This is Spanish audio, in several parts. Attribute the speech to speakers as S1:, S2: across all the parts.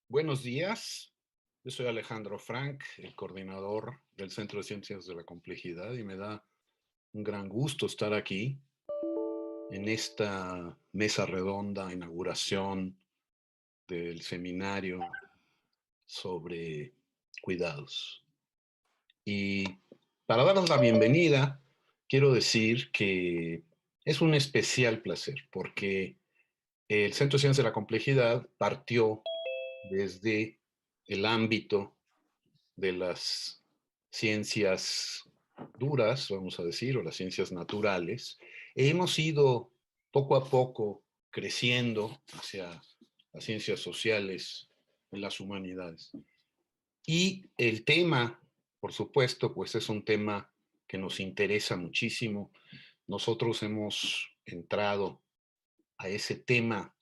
S1: Buenos días, yo soy Alejandro Frank, el coordinador del Centro de Ciencias de la Complejidad, y me da un gran gusto estar aquí en esta mesa redonda, inauguración del seminario sobre cuidados. Y para darles la bienvenida, quiero decir que es un especial placer, porque el Centro de Ciencias de la Complejidad partió desde el ámbito de las ciencias duras, vamos a decir, o las ciencias naturales, hemos ido poco a poco creciendo hacia las ciencias sociales y las humanidades. Y el tema, por supuesto, pues es un tema que nos interesa muchísimo. Nosotros hemos entrado a ese tema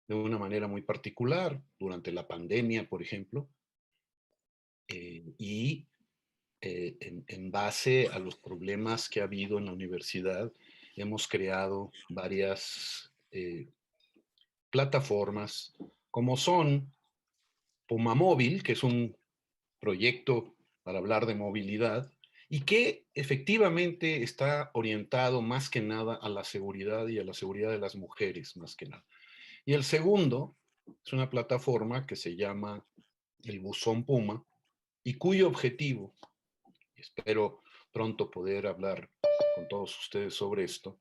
S1: de una manera muy particular durante la pandemia, por ejemplo, y en base a los problemas que ha habido en la universidad, hemos creado varias plataformas, como son Puma Móvil, que es un proyecto para hablar de movilidad y que efectivamente está orientado más que nada a la seguridad y a la seguridad de las mujeres, más que nada. Y el segundo es una plataforma que se llama el Buzón Puma y cuyo objetivo, espero pronto poder hablar con todos ustedes sobre esto,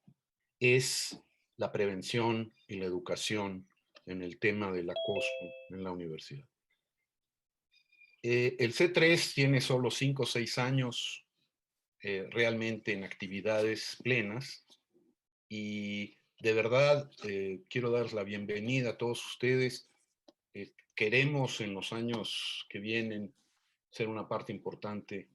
S1: es la prevención y la educación en el tema del acoso en la universidad. El C3 tiene solo 5 o 6 años realmente en actividades plenas y de verdad quiero darles la bienvenida a todos ustedes. Queremos en los años que vienen ser una parte importante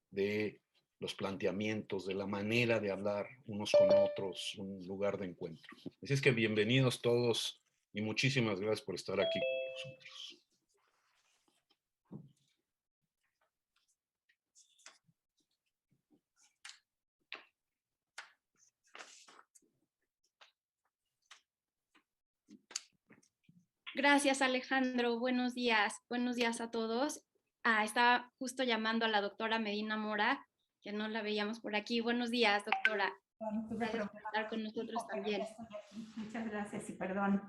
S1: de los planteamientos, de la manera de hablar unos con otros, un lugar de encuentro. Así es que bienvenidos todos y muchísimas gracias por estar aquí con nosotros.
S2: Gracias, Alejandro. Buenos días. Buenos días a todos. Estaba justo llamando a la doctora Medina Mora, que no la veíamos por aquí. Buenos días, doctora. Gracias por estar con nosotros también.
S3: Muchas gracias y perdón.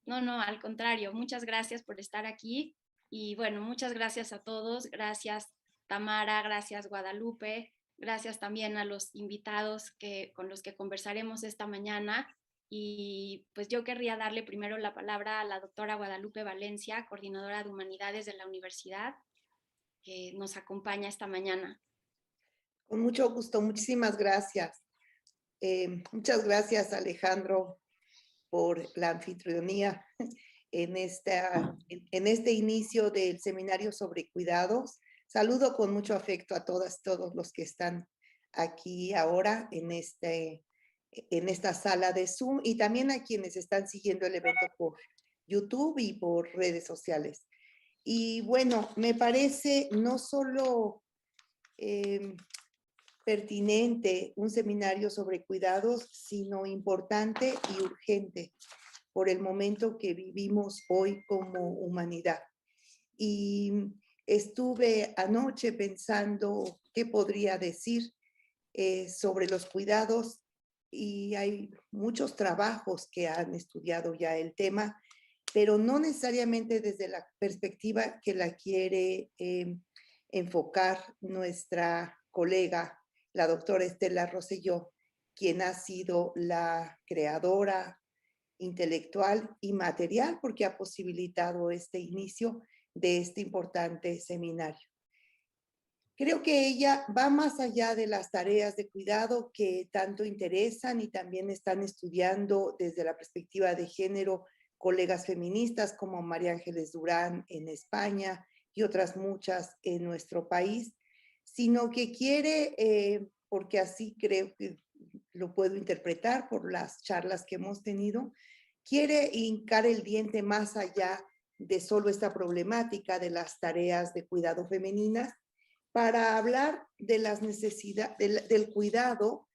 S2: No, al contrario. Muchas gracias por estar aquí. Y bueno, muchas gracias a todos. Gracias, Tamara. Gracias, Guadalupe. Gracias también a los invitados con los que conversaremos esta mañana. Y pues yo querría darle primero la palabra a la doctora Guadalupe Valencia, coordinadora de Humanidades de la Universidad, que nos acompaña esta mañana.
S4: Con mucho gusto, muchísimas gracias. Muchas gracias, Alejandro, por la anfitrionía en este inicio del seminario sobre cuidados. Saludo con mucho afecto a todos los que están aquí ahora en esta sala de Zoom y también a quienes están siguiendo el evento por YouTube y por redes sociales. Y bueno, me parece no solo pertinente un seminario sobre cuidados, sino importante y urgente por el momento que vivimos hoy como humanidad. Y estuve anoche pensando qué podría decir sobre los cuidados y hay muchos trabajos que han estudiado ya el tema, pero no necesariamente desde la perspectiva que la quiere enfocar nuestra colega, la doctora Estela Rosselló, quien ha sido la creadora intelectual y material porque ha posibilitado este inicio de este importante seminario. Creo que ella va más allá de las tareas de cuidado que tanto interesan y también están estudiando desde la perspectiva de género colegas feministas como María Ángeles Durán en España y otras muchas en nuestro país, sino que quiere, porque así creo que lo puedo interpretar por las charlas que hemos tenido, quiere hincar el diente más allá de solo esta problemática de las tareas de cuidado femeninas para hablar de las necesidades del cuidado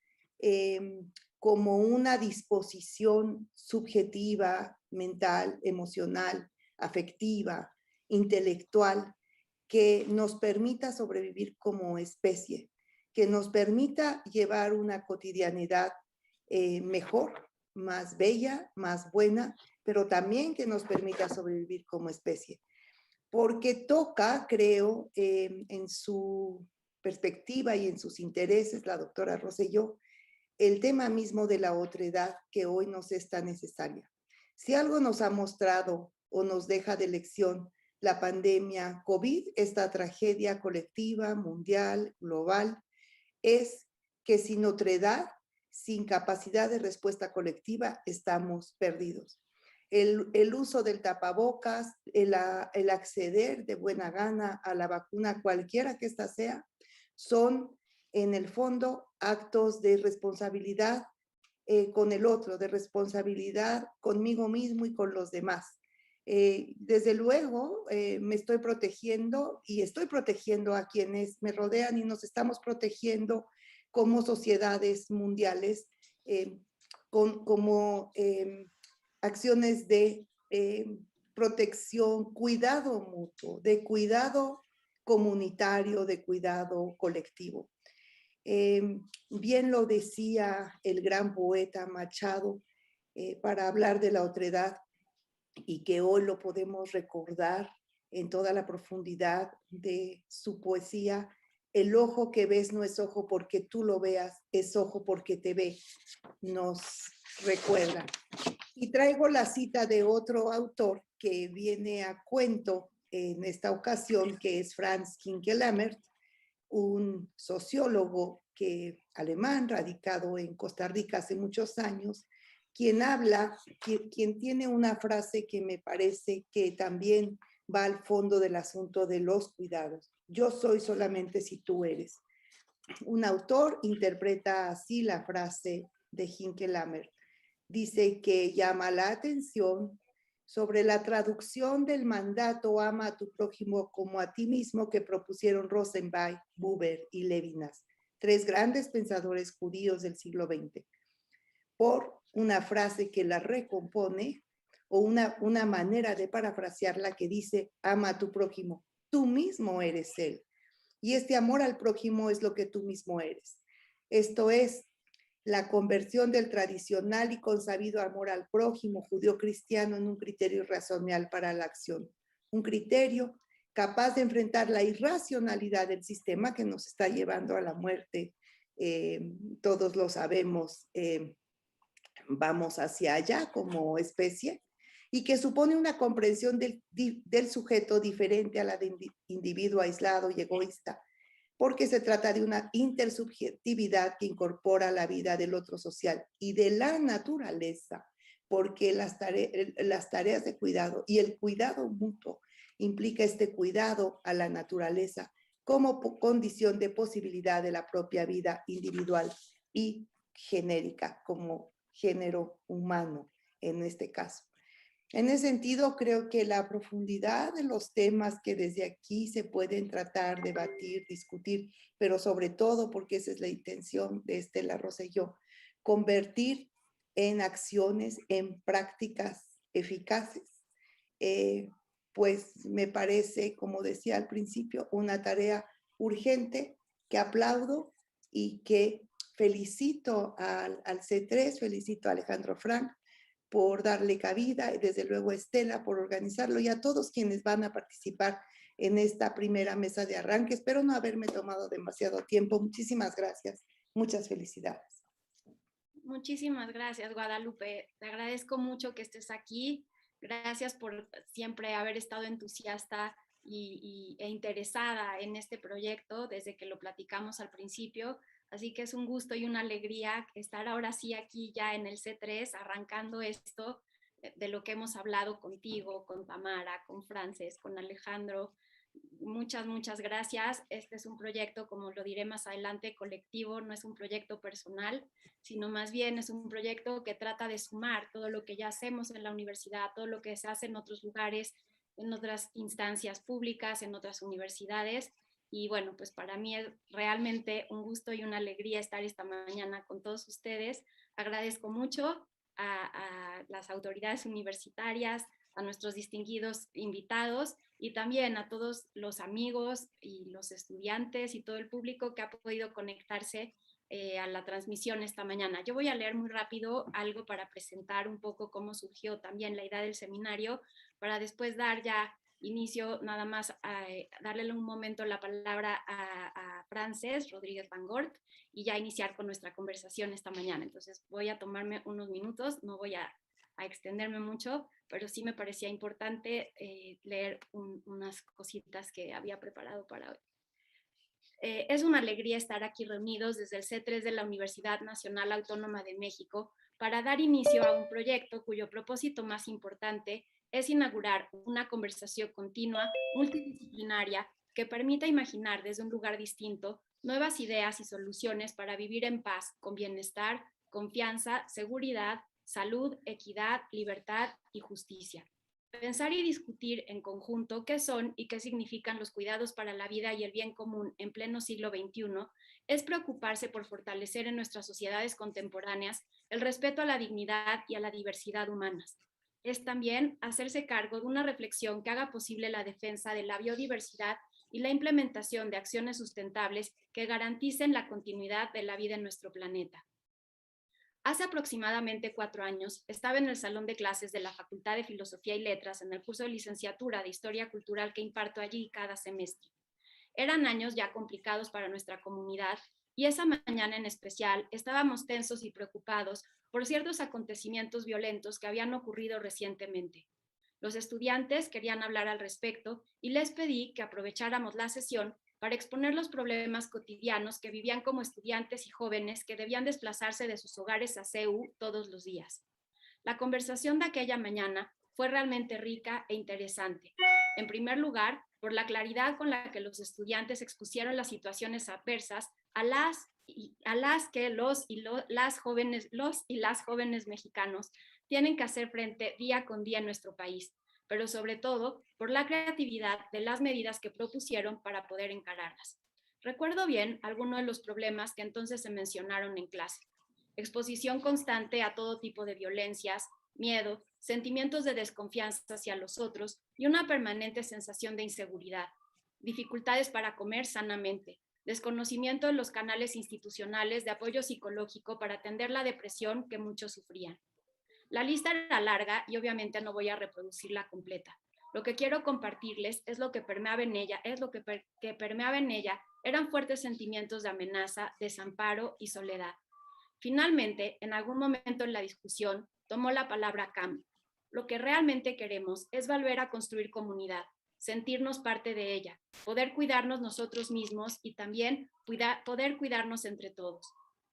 S4: como una disposición subjetiva, mental, emocional, afectiva intelectual que nos permita sobrevivir como especie, que nos permita llevar una cotidianidad mejor, más bella, más buena, pero también que nos permita sobrevivir como especie. Porque toca, creo, en su perspectiva y en sus intereses, la doctora Rosselló, el tema mismo de la otredad que hoy nos es tan necesaria. Si algo nos ha mostrado o nos deja de lección la pandemia COVID, esta tragedia colectiva, mundial, global, es que sin otredad, sin capacidad de respuesta colectiva, estamos perdidos. El uso del tapabocas, el acceder de buena gana a la vacuna, cualquiera que ésta sea, son en el fondo actos de responsabilidad con el otro, de responsabilidad conmigo mismo y con los demás. Desde luego me estoy protegiendo y estoy protegiendo a quienes me rodean y nos estamos protegiendo como sociedades mundiales, como acciones de protección, cuidado mutuo, de cuidado comunitario, de cuidado colectivo. Bien lo decía el gran poeta Machado para hablar de la otredad, y que hoy lo podemos recordar en toda la profundidad de su poesía. El ojo que ves no es ojo porque tú lo veas, es ojo porque te ve, nos recuerda. Y traigo la cita de otro autor que viene a cuento en esta ocasión, que es Franz Hinkelammert, un sociólogo alemán, radicado en Costa Rica hace muchos años, quien tiene una frase que me parece que también va al fondo del asunto de los cuidados. Yo soy solamente si tú eres. Un autor interpreta así la frase de Hinkelammert. Dice que llama la atención sobre la traducción del mandato ama a tu prójimo como a ti mismo que propusieron Rosenbach, Buber y Levinas, tres grandes pensadores judíos del siglo XX, por una frase que la recompone o una manera de parafrasearla que dice, ama a tu prójimo, tú mismo eres él. Y este amor al prójimo es lo que tú mismo eres. Esto es la conversión del tradicional y consabido amor al prójimo judío-cristiano en un criterio irracional para la acción. Un criterio capaz de enfrentar la irracionalidad del sistema que nos está llevando a la muerte. Todos lo sabemos, vamos hacia allá como especie, y que supone una comprensión del sujeto diferente a la de individuo aislado y egoísta, porque se trata de una intersubjetividad que incorpora la vida del otro social y de la naturaleza, porque las tareas de cuidado y el cuidado mutuo implica este cuidado a la naturaleza como condición de posibilidad de la propia vida individual y genérica, como género humano en este caso. En ese sentido, creo que la profundidad de los temas que desde aquí se pueden tratar, debatir, discutir, pero sobre todo, porque esa es la intención de Estela Rosselló, convertir en acciones, en prácticas eficaces, pues me parece, como decía al principio, una tarea urgente que aplaudo y que felicito al C3, felicito a Alejandro Frank por darle cabida, y desde luego a Estela por organizarlo, y a todos quienes van a participar en esta primera mesa de arranque. Espero no haberme tomado demasiado tiempo. Muchísimas gracias. Muchas felicidades.
S2: Muchísimas gracias, Guadalupe. Te agradezco mucho que estés aquí. Gracias por siempre haber estado entusiasta e interesada en este proyecto desde que lo platicamos al principio. Así que es un gusto y una alegría estar ahora sí aquí ya en el C3, arrancando esto de lo que hemos hablado contigo, con Tamara, con Frances, con Alejandro. Muchas gracias. Este es un proyecto, como lo diré más adelante, colectivo, no es un proyecto personal, sino más bien es un proyecto que trata de sumar todo lo que ya hacemos en la universidad, todo lo que se hace en otros lugares, en otras instancias públicas, en otras universidades. Y bueno, pues para mí es realmente un gusto y una alegría estar esta mañana con todos ustedes. Agradezco mucho a las autoridades universitarias, a nuestros distinguidos invitados y también a todos los amigos y los estudiantes y todo el público que ha podido conectarse a la transmisión esta mañana. Yo voy a leer muy rápido algo para presentar un poco cómo surgió también la idea del seminario, para después dar ya inicio nada más a darle un momento la palabra a Frances Rodríguez Van Gort y ya iniciar con nuestra conversación esta mañana. Entonces voy a tomarme unos minutos, no voy a extenderme mucho, pero sí me parecía importante leer unas cositas que había preparado para hoy. Es una alegría estar aquí reunidos desde el C3 de la Universidad Nacional Autónoma de México para dar inicio a un proyecto cuyo propósito más importante es inaugurar una conversación continua, multidisciplinaria, que permita imaginar desde un lugar distinto nuevas ideas y soluciones para vivir en paz, con bienestar, confianza, seguridad, salud, equidad, libertad y justicia. Pensar y discutir en conjunto qué son y qué significan los cuidados para la vida y el bien común en pleno siglo XXI es preocuparse por fortalecer en nuestras sociedades contemporáneas el respeto a la dignidad y a la diversidad humanas. Es también hacerse cargo de una reflexión que haga posible la defensa de la biodiversidad y la implementación de acciones sustentables que garanticen la continuidad de la vida en nuestro planeta. Hace aproximadamente 4 años estaba en el salón de clases de la Facultad de Filosofía y Letras en el curso de licenciatura de Historia Cultural que imparto allí cada semestre. Eran años ya complicados para nuestra comunidad y esa mañana en especial estábamos tensos y preocupados por ciertos acontecimientos violentos que habían ocurrido recientemente. Los estudiantes querían hablar al respecto y les pedí que aprovecháramos la sesión para exponer los problemas cotidianos que vivían como estudiantes y jóvenes que debían desplazarse de sus hogares a CEU todos los días. La conversación de aquella mañana fue realmente rica e interesante. En primer lugar, por la claridad con la que los estudiantes expusieron las situaciones adversas a las que los y las jóvenes mexicanos tienen que hacer frente día con día en nuestro país, pero sobre todo por la creatividad de las medidas que propusieron para poder encararlas. Recuerdo bien algunos de los problemas que entonces se mencionaron en clase: exposición constante a todo tipo de violencias, miedo, sentimientos de desconfianza hacia los otros y una permanente sensación de inseguridad, dificultades para comer sanamente, desconocimiento de los canales institucionales de apoyo psicológico para atender la depresión que muchos sufrían. La lista era larga y obviamente no voy a reproducirla completa. Lo que quiero compartirles es lo que permeaba en ella, eran fuertes sentimientos de amenaza, desamparo y soledad. Finalmente, en algún momento en la discusión, tomó la palabra cambio. Lo que realmente queremos es volver a construir comunidad, sentirnos parte de ella, poder cuidarnos nosotros mismos y también poder cuidarnos entre todos.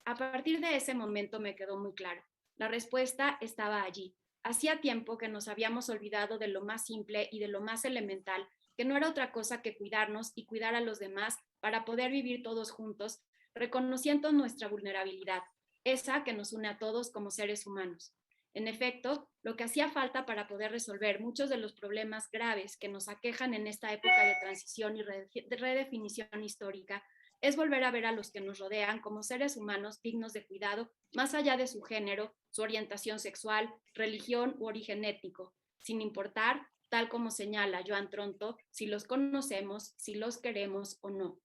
S2: A partir de ese momento me quedó muy claro. La respuesta estaba allí. Hacía tiempo que nos habíamos olvidado de lo más simple y de lo más elemental, que no era otra cosa que cuidarnos y cuidar a los demás para poder vivir todos juntos, reconociendo nuestra vulnerabilidad, esa que nos une a todos como seres humanos. En efecto, lo que hacía falta para poder resolver muchos de los problemas graves que nos aquejan en esta época de transición y redefinición histórica es volver a ver a los que nos rodean como seres humanos dignos de cuidado, más allá de su género, su orientación sexual, religión u origen étnico, sin importar, tal como señala Joan Tronto, si los conocemos, si los queremos o no.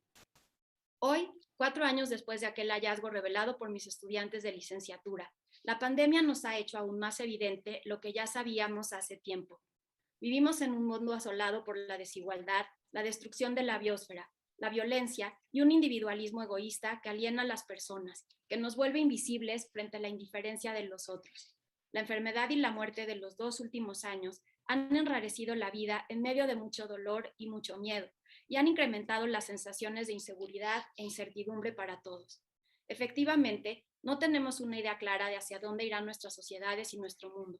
S2: Hoy, 4 años después de aquel hallazgo revelado por mis estudiantes de licenciatura, la pandemia nos ha hecho aún más evidente lo que ya sabíamos hace tiempo. Vivimos en un mundo asolado por la desigualdad, la destrucción de la biosfera, la violencia y un individualismo egoísta que aliena a las personas, que nos vuelve invisibles frente a la indiferencia de los otros. La enfermedad y la muerte de los 2 últimos años han enrarecido la vida en medio de mucho dolor y mucho miedo, y han incrementado las sensaciones de inseguridad e incertidumbre para todos. Efectivamente, no tenemos una idea clara de hacia dónde irán nuestras sociedades y nuestro mundo.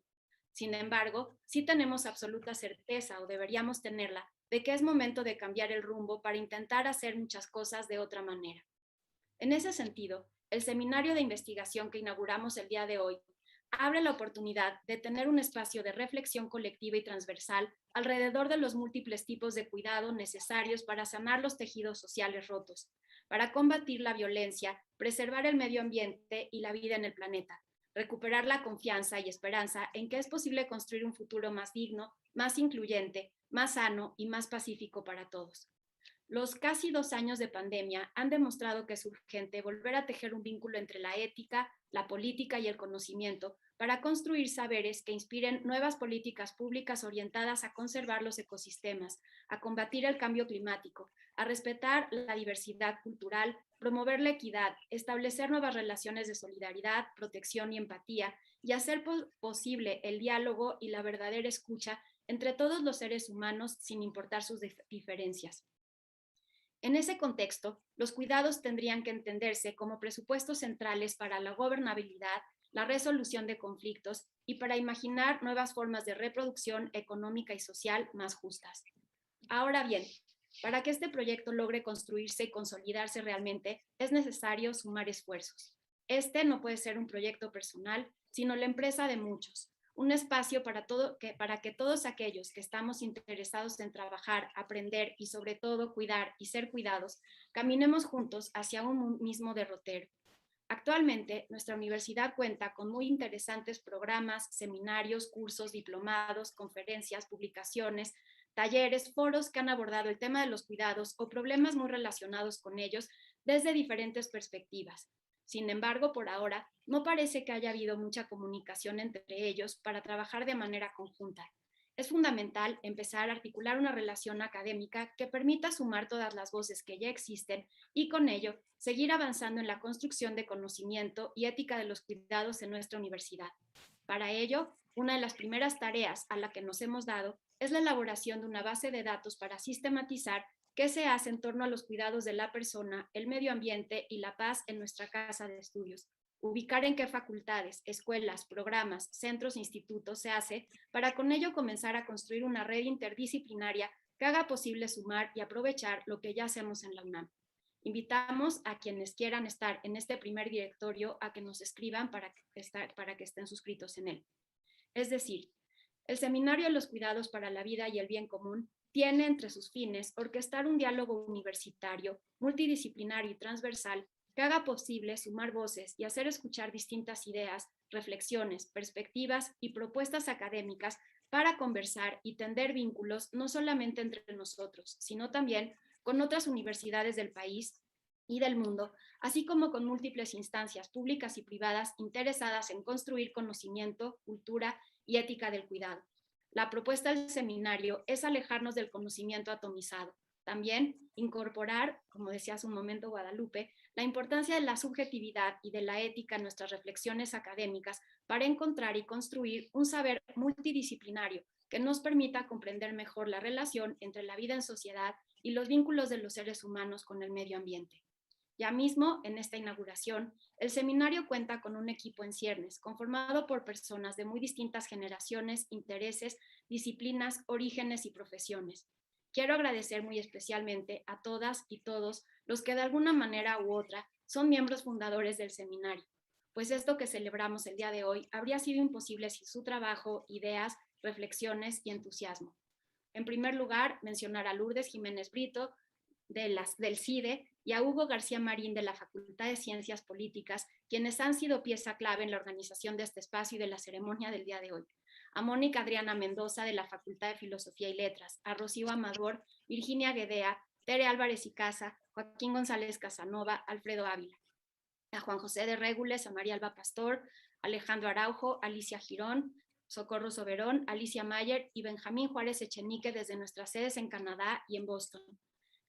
S2: Sin embargo, sí tenemos absoluta certeza, o deberíamos tenerla, de que es momento de cambiar el rumbo para intentar hacer muchas cosas de otra manera. En ese sentido, el seminario de investigación que inauguramos el día de hoy abre la oportunidad de tener un espacio de reflexión colectiva y transversal alrededor de los múltiples tipos de cuidado necesarios para sanar los tejidos sociales rotos, para combatir la violencia, preservar el medio ambiente y la vida en el planeta, recuperar la confianza y esperanza en que es posible construir un futuro más digno, más incluyente, más sano y más pacífico para todos. Los casi 2 años de pandemia han demostrado que es urgente volver a tejer un vínculo entre la ética, la política y el conocimiento para construir saberes que inspiren nuevas políticas públicas orientadas a conservar los ecosistemas, a combatir el cambio climático, a respetar la diversidad cultural, promover la equidad, establecer nuevas relaciones de solidaridad, protección y empatía, y hacer posible el diálogo y la verdadera escucha entre todos los seres humanos sin importar sus diferencias. En ese contexto, los cuidados tendrían que entenderse como presupuestos centrales para la gobernabilidad, la resolución de conflictos y para imaginar nuevas formas de reproducción económica y social más justas. Ahora bien, para que este proyecto logre construirse y consolidarse realmente, es necesario sumar esfuerzos. Este no puede ser un proyecto personal, sino la empresa de muchos. Un espacio para que todos aquellos que estamos interesados en trabajar, aprender y sobre todo cuidar y ser cuidados, caminemos juntos hacia un mismo derrotero. Actualmente, nuestra universidad cuenta con muy interesantes programas, seminarios, cursos, diplomados, conferencias, publicaciones, talleres, foros que han abordado el tema de los cuidados o problemas muy relacionados con ellos desde diferentes perspectivas. Sin embargo, por ahora, no parece que haya habido mucha comunicación entre ellos para trabajar de manera conjunta. Es fundamental empezar a articular una relación académica que permita sumar todas las voces que ya existen y con ello seguir avanzando en la construcción de conocimiento y ética de los cuidados en nuestra universidad. Para ello, una de las primeras tareas a la que nos hemos dado es la elaboración de una base de datos para sistematizar qué se hace en torno a los cuidados de la persona, el medio ambiente y la paz en nuestra casa de estudios. Ubicar en qué facultades, escuelas, programas, centros e institutos se hace para con ello comenzar a construir una red interdisciplinaria que haga posible sumar y aprovechar lo que ya hacemos en la UNAM. Invitamos a quienes quieran estar en este primer directorio a que nos escriban para que estén suscritos en él. Es decir, el Seminario de los Cuidados para la Vida y el Bien Común tiene entre sus fines orquestar un diálogo universitario, multidisciplinario y transversal que haga posible sumar voces y hacer escuchar distintas ideas, reflexiones, perspectivas y propuestas académicas para conversar y tender vínculos no solamente entre nosotros, sino también con otras universidades del país y del mundo, así como con múltiples instancias públicas y privadas interesadas en construir conocimiento, cultura y ética del cuidado. La propuesta del seminario es alejarnos del conocimiento atomizado. También incorporar, como decía hace un momento Guadalupe, la importancia de la subjetividad y de la ética en nuestras reflexiones académicas para encontrar y construir un saber multidisciplinario que nos permita comprender mejor la relación entre la vida en sociedad y los vínculos de los seres humanos con el medio ambiente. Ya mismo, en esta inauguración, el seminario cuenta con un equipo en ciernes, conformado por personas de muy distintas generaciones, intereses, disciplinas, orígenes y profesiones. Quiero agradecer muy especialmente a todas y todos los que de alguna manera u otra son miembros fundadores del seminario, pues esto que celebramos el día de hoy habría sido imposible sin su trabajo, ideas, reflexiones y entusiasmo. En primer lugar, mencionar a Lourdes Jiménez Brito, del CIDE, y a Hugo García Marín de la Facultad de Ciencias Políticas, quienes han sido pieza clave en la organización de este espacio y de la ceremonia del día de hoy. A Mónica Adriana Mendoza de la Facultad de Filosofía y Letras, a Rocío Amador, Virginia Guedea, Tere Álvarez y Casa, Joaquín González Casanova, Alfredo Ávila. A Juan José de Régules, a María Alba Pastor, Alejandro Araujo, Alicia Girón, Socorro Soberón, Alicia Mayer y Benjamín Juárez Echenique desde nuestras sedes en Canadá y en Boston.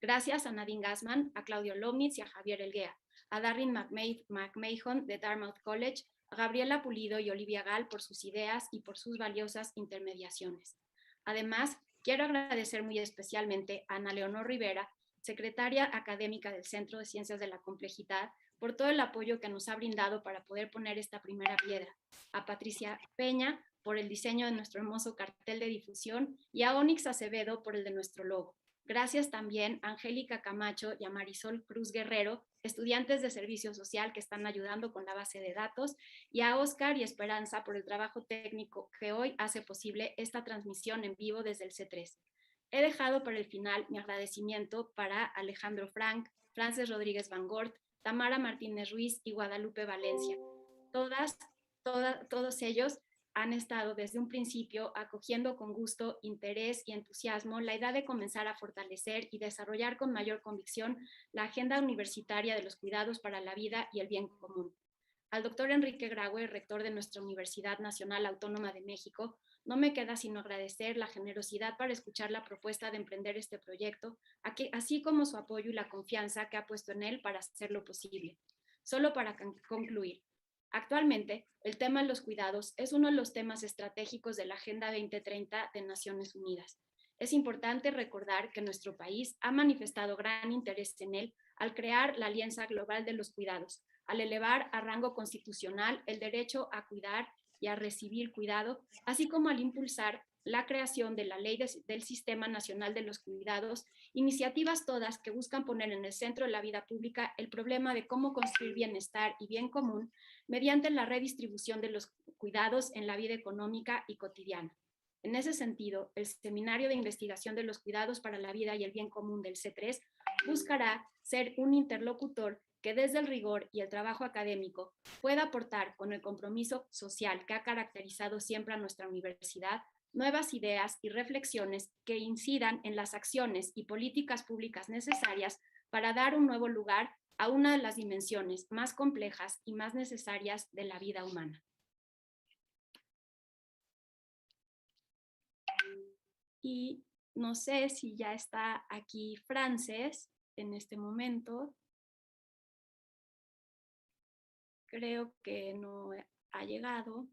S2: Gracias a Nadine Gassman, a Claudio Lomnitz y a Javier Elguea, a Darren McMahon de Dartmouth College, a Gabriela Pulido y Olivia Gal por sus ideas y por sus valiosas intermediaciones. Además, quiero agradecer muy especialmente a Ana Leonor Rivera, secretaria académica del Centro de Ciencias de la Complejidad, por todo el apoyo que nos ha brindado para poder poner esta primera piedra, a Patricia Peña por el diseño de nuestro hermoso cartel de difusión y a Onyx Acevedo por el de nuestro logo. Gracias también a Angélica Camacho y a Marisol Cruz Guerrero, estudiantes de servicio social que están ayudando con la base de datos, y a Oscar y Esperanza por el trabajo técnico que hoy hace posible esta transmisión en vivo desde el C3. He dejado para el final mi agradecimiento para Alejandro Frank, Frances Rodríguez Van Gort, Tamara Martínez Ruiz y Guadalupe Valencia, todas todos ellos han estado desde un principio acogiendo con gusto, interés y entusiasmo la idea de comenzar a fortalecer y desarrollar con mayor convicción la agenda universitaria de los cuidados para la vida y el bien común. Al doctor Enrique Graue, rector de nuestra Universidad Nacional Autónoma de México, no me queda sino agradecer la generosidad para escuchar la propuesta de emprender este proyecto, así como su apoyo y la confianza que ha puesto en él para hacerlo posible. Solo para concluir, actualmente el tema de los cuidados es uno de los temas estratégicos de la Agenda 2030 de Naciones Unidas. Es importante recordar que nuestro país ha manifestado gran interés en él al crear la Alianza Global de los Cuidados, al elevar a rango constitucional el derecho a cuidar y a recibir cuidado, así como al impulsar la creación de la Ley del Sistema Nacional de los Cuidados, iniciativas todas que buscan poner en el centro de la vida pública el problema de cómo construir bienestar y bien común mediante la redistribución de los cuidados en la vida económica y cotidiana. En ese sentido, el Seminario de Investigación de los Cuidados para la Vida y el Bien Común del C3 buscará ser un interlocutor que desde el rigor y el trabajo académico pueda aportar con el compromiso social que ha caracterizado siempre a nuestra universidad nuevas ideas y reflexiones que incidan en las acciones y políticas públicas necesarias para dar un nuevo lugar a una de las dimensiones más complejas y más necesarias de la vida humana. Y no sé si ya está aquí Frances en este momento. Creo que no ha llegado.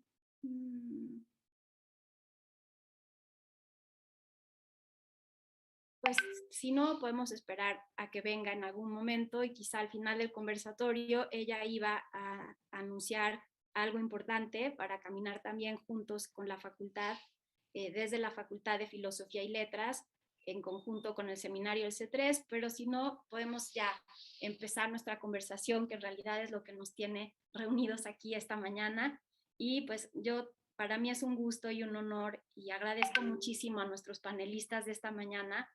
S2: Pues si no, podemos esperar a que venga en algún momento y quizá al final del conversatorio ella iba a anunciar algo importante para caminar también juntos con la facultad, desde la Facultad de Filosofía y Letras, en conjunto con el seminario del C3, pero si no, podemos ya empezar nuestra conversación, que en realidad es lo que nos tiene reunidos aquí esta mañana. Y pues para mí es un gusto y un honor y agradezco muchísimo a nuestros panelistas de esta mañana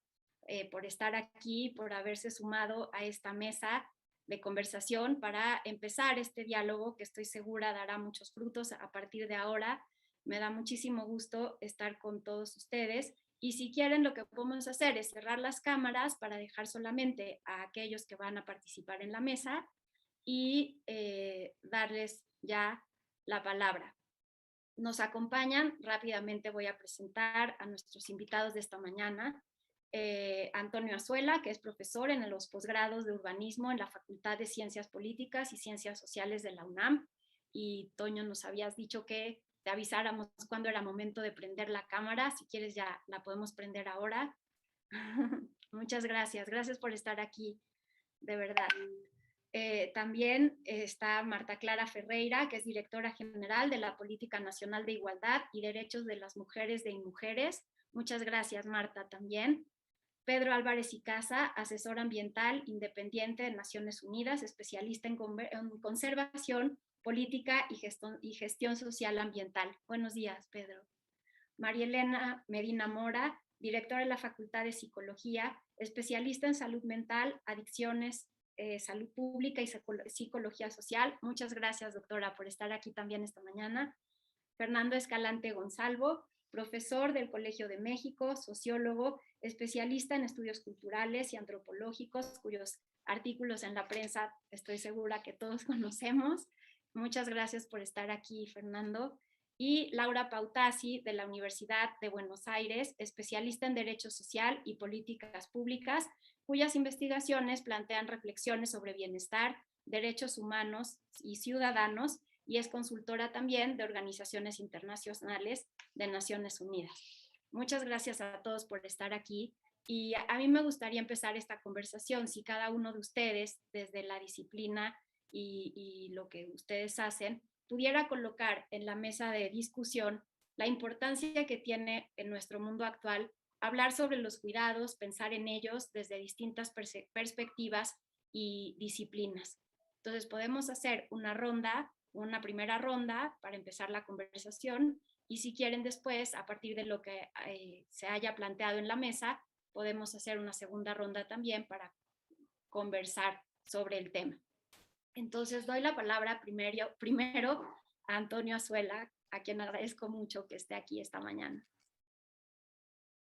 S2: por estar aquí, por haberse sumado a esta mesa de conversación para empezar este diálogo que estoy segura dará muchos frutos a partir de ahora. Me da muchísimo gusto estar con todos ustedes y si quieren lo que podemos hacer es cerrar las cámaras para dejar solamente a aquellos que van a participar en la mesa y darles ya la palabra. Nos acompañan, rápidamente voy a presentar a nuestros invitados de esta mañana. Antonio Azuela, que es profesor en los posgrados de urbanismo en la Facultad de Ciencias Políticas y Ciencias Sociales de la UNAM. Y Toño, nos habías dicho que te avisáramos cuando era momento de prender la cámara. Si quieres ya la podemos prender ahora. Muchas gracias. Gracias por estar aquí, de verdad. También está Marta Clara Ferreira, que es directora general de la Política Nacional de Igualdad y Derechos de las Mujeres de INMUJERES. Muchas gracias, Marta, también. Pedro Álvarez y Casa, asesor ambiental independiente de Naciones Unidas, especialista en conservación, política y gestión social ambiental. Buenos días, Pedro. María Elena Medina Mora, directora de la Facultad de Psicología, especialista en salud mental, adicciones, salud pública y psicología social. Muchas gracias, doctora, por estar aquí también esta mañana. Fernando Escalante Gonzalvo, profesor del Colegio de México, sociólogo, especialista en estudios culturales y antropológicos, cuyos artículos en la prensa estoy segura que todos conocemos. Muchas gracias por estar aquí, Fernando. Y Laura Pautasi, de la Universidad de Buenos Aires, especialista en Derecho Social y Políticas Públicas, cuyas investigaciones plantean reflexiones sobre bienestar, derechos humanos y ciudadanos, y es consultora también de organizaciones internacionales de Naciones Unidas. Muchas gracias a todos por estar aquí y a mí me gustaría empezar esta conversación si cada uno de ustedes, desde la disciplina y lo que ustedes hacen, pudiera colocar en la mesa de discusión la importancia que tiene en nuestro mundo actual hablar sobre los cuidados, pensar en ellos desde distintas perspectivas y disciplinas. Entonces podemos hacer una primera ronda para empezar la conversación y si quieren después, a partir de lo que se haya planteado en la mesa, podemos hacer una segunda ronda también para conversar sobre el tema. Entonces doy la palabra primero a Antonio Azuela, a quien agradezco mucho que esté aquí esta mañana.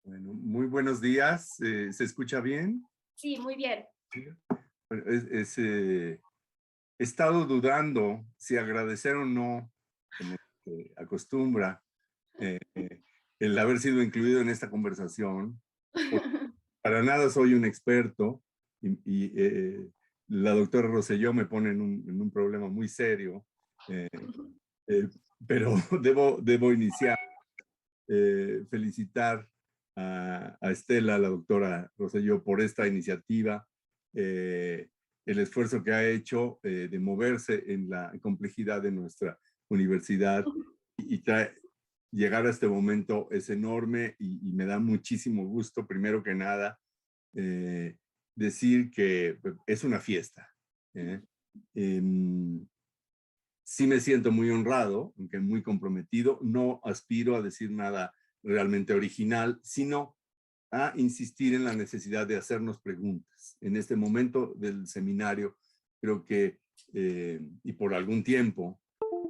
S5: Bueno, muy buenos días. ¿Se escucha bien?
S2: Sí, muy bien.
S5: Bueno, he estado dudando si agradecer o no, como se acostumbra, el haber sido incluido en esta conversación. Para nada soy un experto y la doctora Rosselló me pone en un problema muy serio, pero debo iniciar. Felicitar a Estela, la doctora Rosselló, por esta iniciativa, el esfuerzo que ha hecho de moverse en la complejidad de nuestra universidad y llegar a este momento es enorme y me da muchísimo gusto, primero que nada, decir que es una fiesta. Sí me siento muy honrado, aunque muy comprometido. No aspiro a decir nada realmente original, sino a insistir en la necesidad de hacernos preguntas. En este momento del seminario, creo que, y por algún tiempo,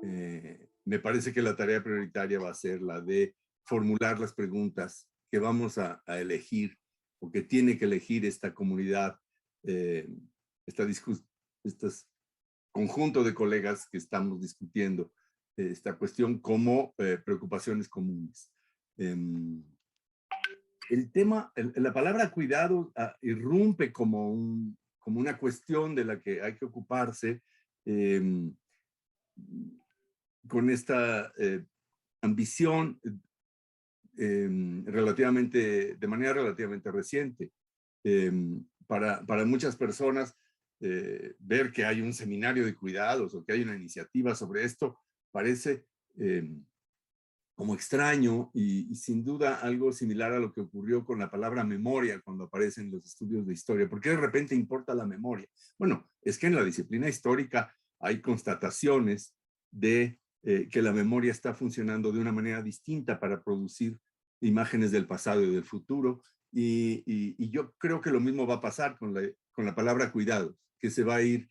S5: me parece que la tarea prioritaria va a ser la de formular las preguntas que vamos a elegir o que tiene que elegir esta comunidad, estas conjunto de colegas que estamos discutiendo esta cuestión como preocupaciones comunes. El tema, la palabra cuidado irrumpe como una cuestión de la que hay que ocuparse con esta ambición de manera relativamente reciente. Para muchas personas, ver que hay un seminario de cuidados o que hay una iniciativa sobre esto parece como extraño y sin duda algo similar a lo que ocurrió con la palabra memoria cuando aparecen los estudios de historia. ¿Por qué de repente importa la memoria? Bueno, es que en la disciplina histórica hay constataciones de que la memoria está funcionando de una manera distinta para producir imágenes del pasado y del futuro. Y yo creo que lo mismo va a pasar con la palabra cuidados, que se va a ir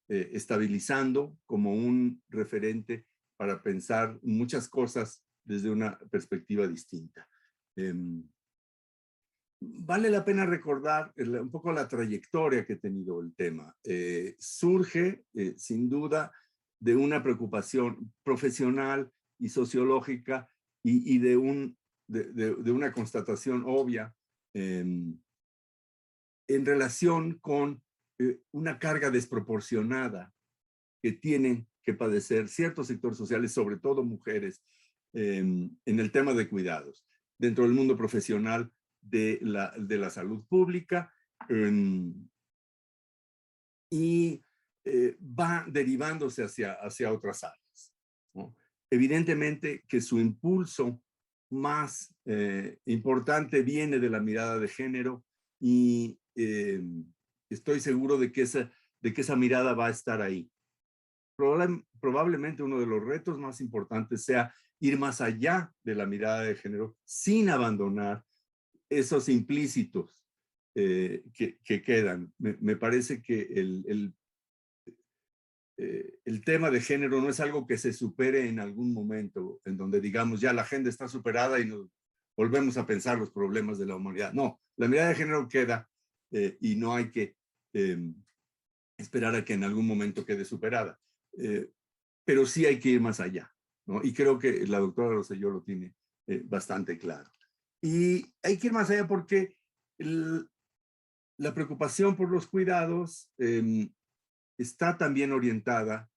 S5: estabilizando como un referente para pensar muchas cosas desde una perspectiva distinta. Vale la pena recordar un poco la trayectoria que ha tenido el tema. Surge, sin duda, de una preocupación profesional y sociológica y de una constatación obvia en relación con una carga desproporcionada que tienen que padecer ciertos sectores sociales, sobre todo mujeres, en el tema de cuidados, dentro del mundo profesional de la salud pública, y va derivándose hacia otras áreas, ¿no? Evidentemente que su impulso más importante viene de la mirada de género y estoy seguro de que esa mirada va a estar ahí. Probablemente uno de los retos más importantes sea ir más allá de la mirada de género sin abandonar esos implícitos que quedan. Me parece que el tema de género no es algo que se supere en algún momento, en donde digamos ya la agenda está superada y nos volvemos a pensar los problemas de la humanidad. No, la mirada de género queda y no hay que esperar a que en algún momento quede superada. Pero sí hay que ir más allá, ¿no? Y creo que la doctora Rosselló lo tiene bastante claro. Y hay que ir más allá porque la preocupación por los cuidados está también orientada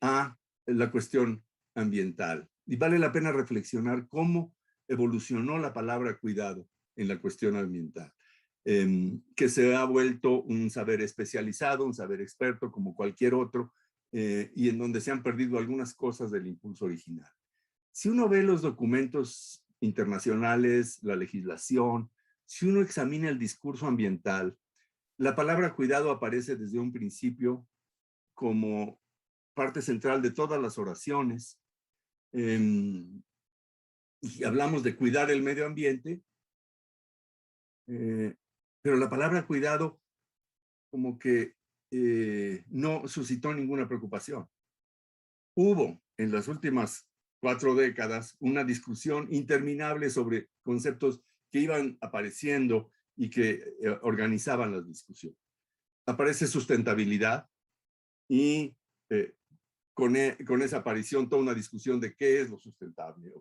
S5: a la cuestión ambiental. Y vale la pena reflexionar cómo evolucionó la palabra cuidado en la cuestión ambiental, que se ha vuelto un saber especializado, un saber experto como cualquier otro, y en donde se han perdido algunas cosas del impulso original. Si uno ve los documentos internacionales, la legislación, si uno examina el discurso ambiental, la palabra cuidado aparece desde un principio como parte central de todas las oraciones. Y hablamos de cuidar el medio ambiente, pero la palabra cuidado como que no suscitó ninguna preocupación. Hubo en las últimas 4 décadas una discusión interminable sobre conceptos que iban apareciendo y que organizaban las discusiones. Aparece sustentabilidad y con esa aparición toda una discusión de qué es lo sustentable.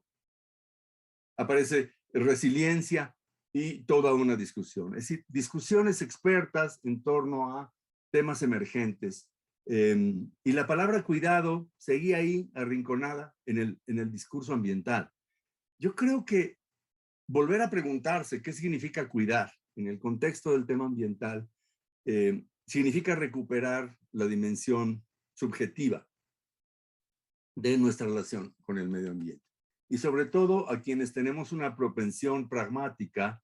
S5: Aparece resiliencia y toda una discusión. Es decir, discusiones expertas en torno a temas emergentes. Y la palabra cuidado seguía ahí arrinconada en el discurso ambiental. Yo creo que volver a preguntarse qué significa cuidar en el contexto del tema ambiental significa recuperar la dimensión subjetiva de nuestra relación con el medio ambiente. Y sobre todo a quienes tenemos una propensión pragmática,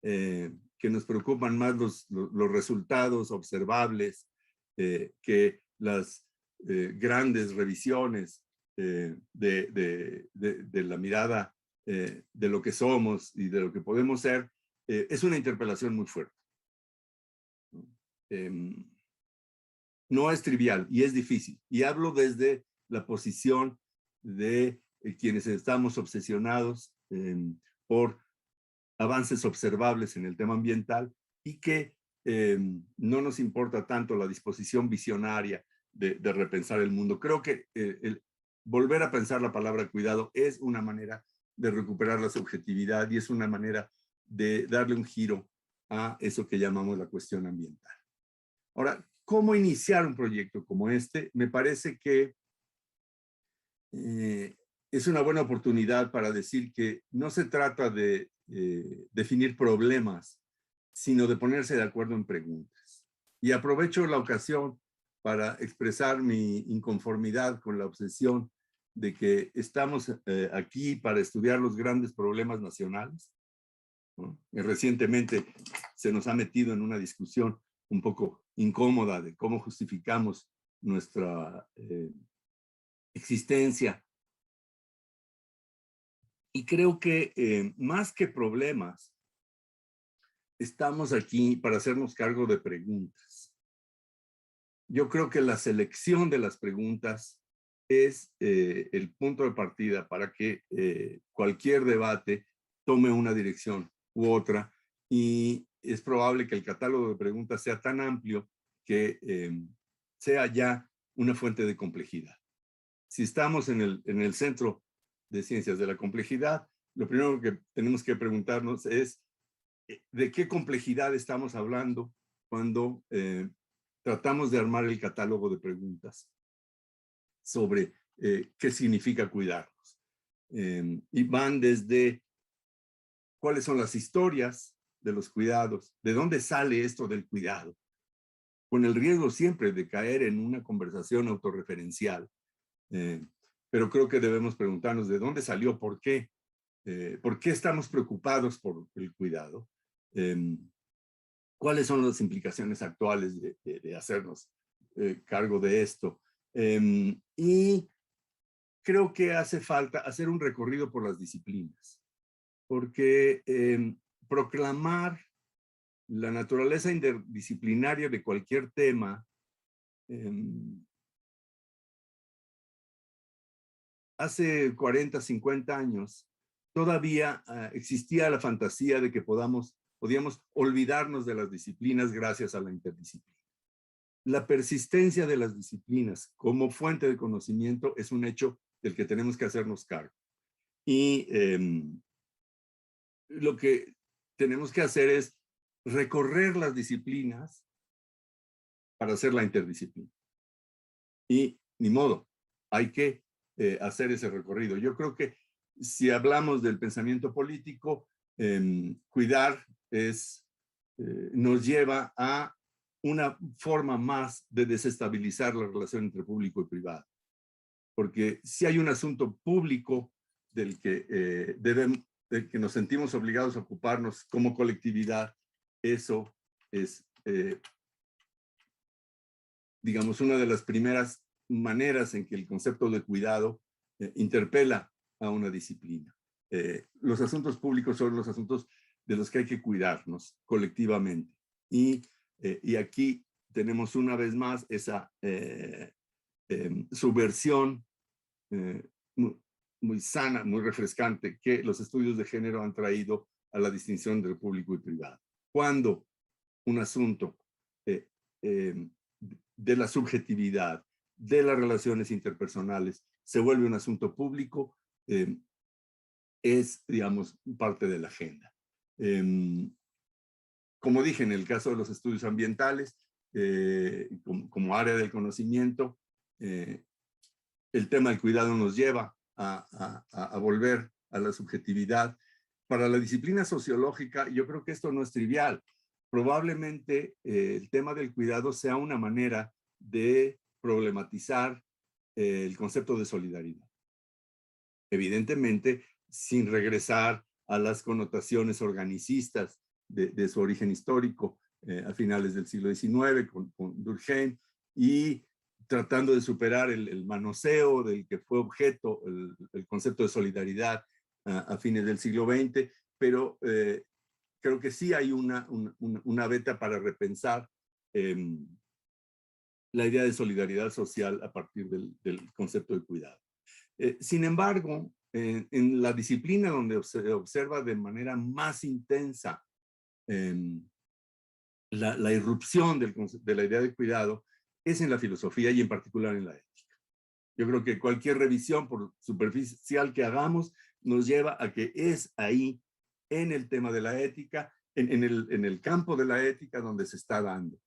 S5: que nos preocupan más los resultados observables que las grandes revisiones de la mirada de lo que somos y de lo que podemos ser, es una interpelación muy fuerte. No es trivial y es difícil. Y hablo desde la posición de quienes estamos obsesionados por avances observables en el tema ambiental y que no nos importa tanto la disposición visionaria de repensar el mundo. Creo que volver a pensar la palabra cuidado es una manera de recuperar la subjetividad y es una manera de darle un giro a eso que llamamos la cuestión ambiental. Ahora, ¿cómo iniciar un proyecto como este? Me parece que es una buena oportunidad para decir que no se trata de definir problemas, sino de ponerse de acuerdo en preguntas. Y aprovecho la ocasión para expresar mi inconformidad con la obsesión de que estamos aquí para estudiar los grandes problemas nacionales, ¿no? Y recientemente se nos ha metido en una discusión un poco incómoda de cómo justificamos nuestra existencia. Y creo que más que problemas, estamos aquí para hacernos cargo de preguntas. Yo creo que la selección de las preguntas es el punto de partida para que cualquier debate tome una dirección u otra, y es probable que el catálogo de preguntas sea tan amplio que sea ya una fuente de complejidad. Si estamos en el centro de ciencias de la complejidad, lo primero que tenemos que preguntarnos es ¿de qué complejidad estamos hablando cuando tratamos de armar el catálogo de preguntas sobre qué significa cuidarnos? Y van desde cuáles son las historias de los cuidados, de dónde sale esto del cuidado, con el riesgo siempre de caer en una conversación autorreferencial. Pero creo que debemos preguntarnos de dónde salió, por qué estamos preocupados por el cuidado, cuáles son las implicaciones actuales de hacernos cargo de esto. Y creo que hace falta hacer un recorrido por las disciplinas, porque proclamar la naturaleza interdisciplinaria de cualquier tema hace 40, 50 años, todavía existía la fantasía de que podíamos olvidarnos de las disciplinas gracias a la interdisciplina. La persistencia de las disciplinas como fuente de conocimiento es un hecho del que tenemos que hacernos cargo. Y lo que tenemos que hacer es recorrer las disciplinas para hacer la interdisciplina. Y ni modo, hay que hacer ese recorrido. Yo creo que si hablamos del pensamiento político, cuidar nos lleva a una forma más de desestabilizar la relación entre público y privado. Porque si hay un asunto público del que nos sentimos obligados a ocuparnos como colectividad, eso es, digamos, una de las primeras maneras en que el concepto de cuidado interpela a una disciplina. Los asuntos públicos son los asuntos de los que hay que cuidarnos colectivamente. Y aquí tenemos una vez más esa subversión muy, muy sana, muy refrescante que los estudios de género han traído a la distinción entre público y privado. Cuando un asunto de la subjetividad, de las relaciones interpersonales, se vuelve un asunto público, es, digamos, parte de la agenda. Como dije, en el caso de los estudios ambientales, como área del conocimiento, el tema del cuidado nos lleva a volver a la subjetividad. Para la disciplina sociológica, yo creo que esto no es trivial. Probablemente el tema del cuidado sea una manera de problematizar el concepto de solidaridad. Evidentemente, sin regresar a las connotaciones organicistas de su origen histórico a finales del siglo XIX con Durkheim, y tratando de superar el manoseo del que fue objeto el concepto de solidaridad a fines del siglo XX, pero creo que sí hay una beta para repensar la idea de solidaridad social a partir del concepto de cuidado. Sin embargo, en la disciplina donde se observa de manera más intensa la irrupción de la idea de cuidado es en la filosofía y en particular en la ética. Yo creo que cualquier revisión, por superficial que hagamos, nos lleva a que es ahí, en el tema de la ética, en el campo de la ética donde se está dando.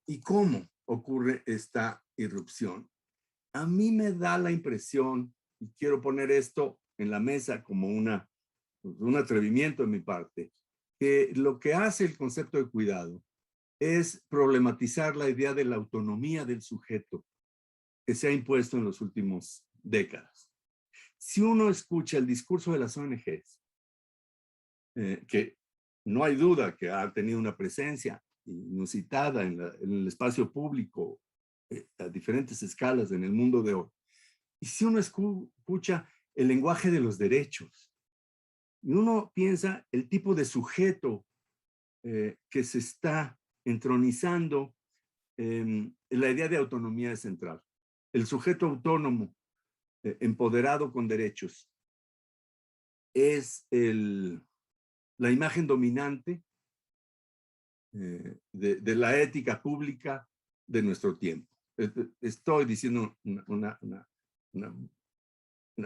S5: ¿Y cómo ocurre esta irrupción? A mí me da la impresión, y quiero poner esto en la mesa como un atrevimiento de mi parte, que lo que hace el concepto de cuidado es problematizar la idea de la autonomía del sujeto que se ha impuesto en las últimas décadas. Si uno escucha el discurso de las ONGs, que no hay duda que ha tenido una presencia inusitada en el espacio público a diferentes escalas en el mundo de hoy, y si uno escucha el lenguaje de los derechos, y uno piensa el tipo de sujeto que se está entronizando, la idea de autonomía es central. El sujeto autónomo, empoderado con derechos, es la imagen dominante de la ética pública de nuestro tiempo. Estoy diciendo una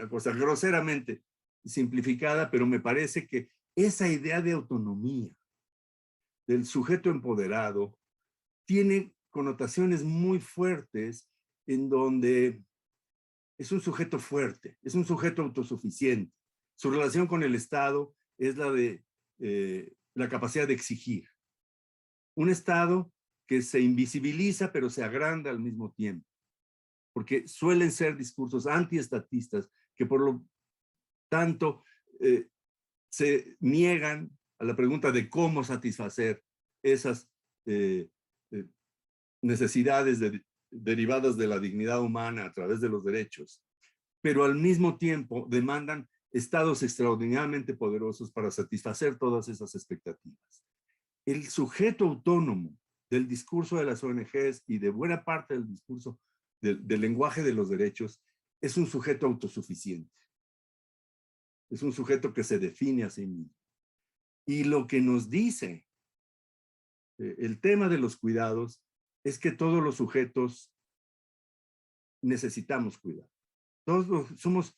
S5: cosa groseramente simplificada, pero me parece que esa idea de autonomía del sujeto empoderado tiene connotaciones muy fuertes en donde es un sujeto fuerte, es un sujeto autosuficiente. Su relación con el Estado es la de la capacidad de exigir. Un Estado que se invisibiliza pero se agranda al mismo tiempo, porque suelen ser discursos antiestatistas que por lo tanto se niegan a la pregunta de cómo satisfacer esas necesidades derivadas de la dignidad humana a través de los derechos, pero al mismo tiempo demandan estados extraordinariamente poderosos para satisfacer todas esas expectativas. El sujeto autónomo del discurso de las ONGs y de buena parte del discurso del lenguaje de los derechos es un sujeto autosuficiente. Es un sujeto que se define a sí mismo. Y lo que nos dice el tema de los cuidados es que todos los sujetos necesitamos cuidar. Todos somos,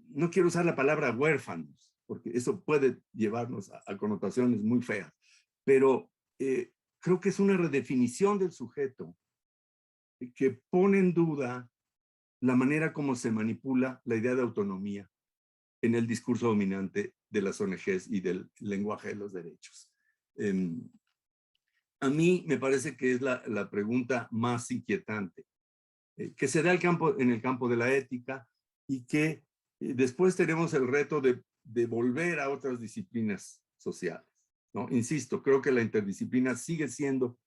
S5: no quiero usar la palabra huérfanos, porque eso puede llevarnos a connotaciones muy feas, pero creo que es una redefinición del sujeto que pone en duda la manera como se manipula la idea de autonomía en el discurso dominante de las ONGs y del lenguaje de los derechos. A mí me parece que es la pregunta más inquietante, que se da en el campo de la ética y que después tenemos el reto de volver a otras disciplinas sociales, ¿no? Insisto, creo que la interdisciplina sigue siendo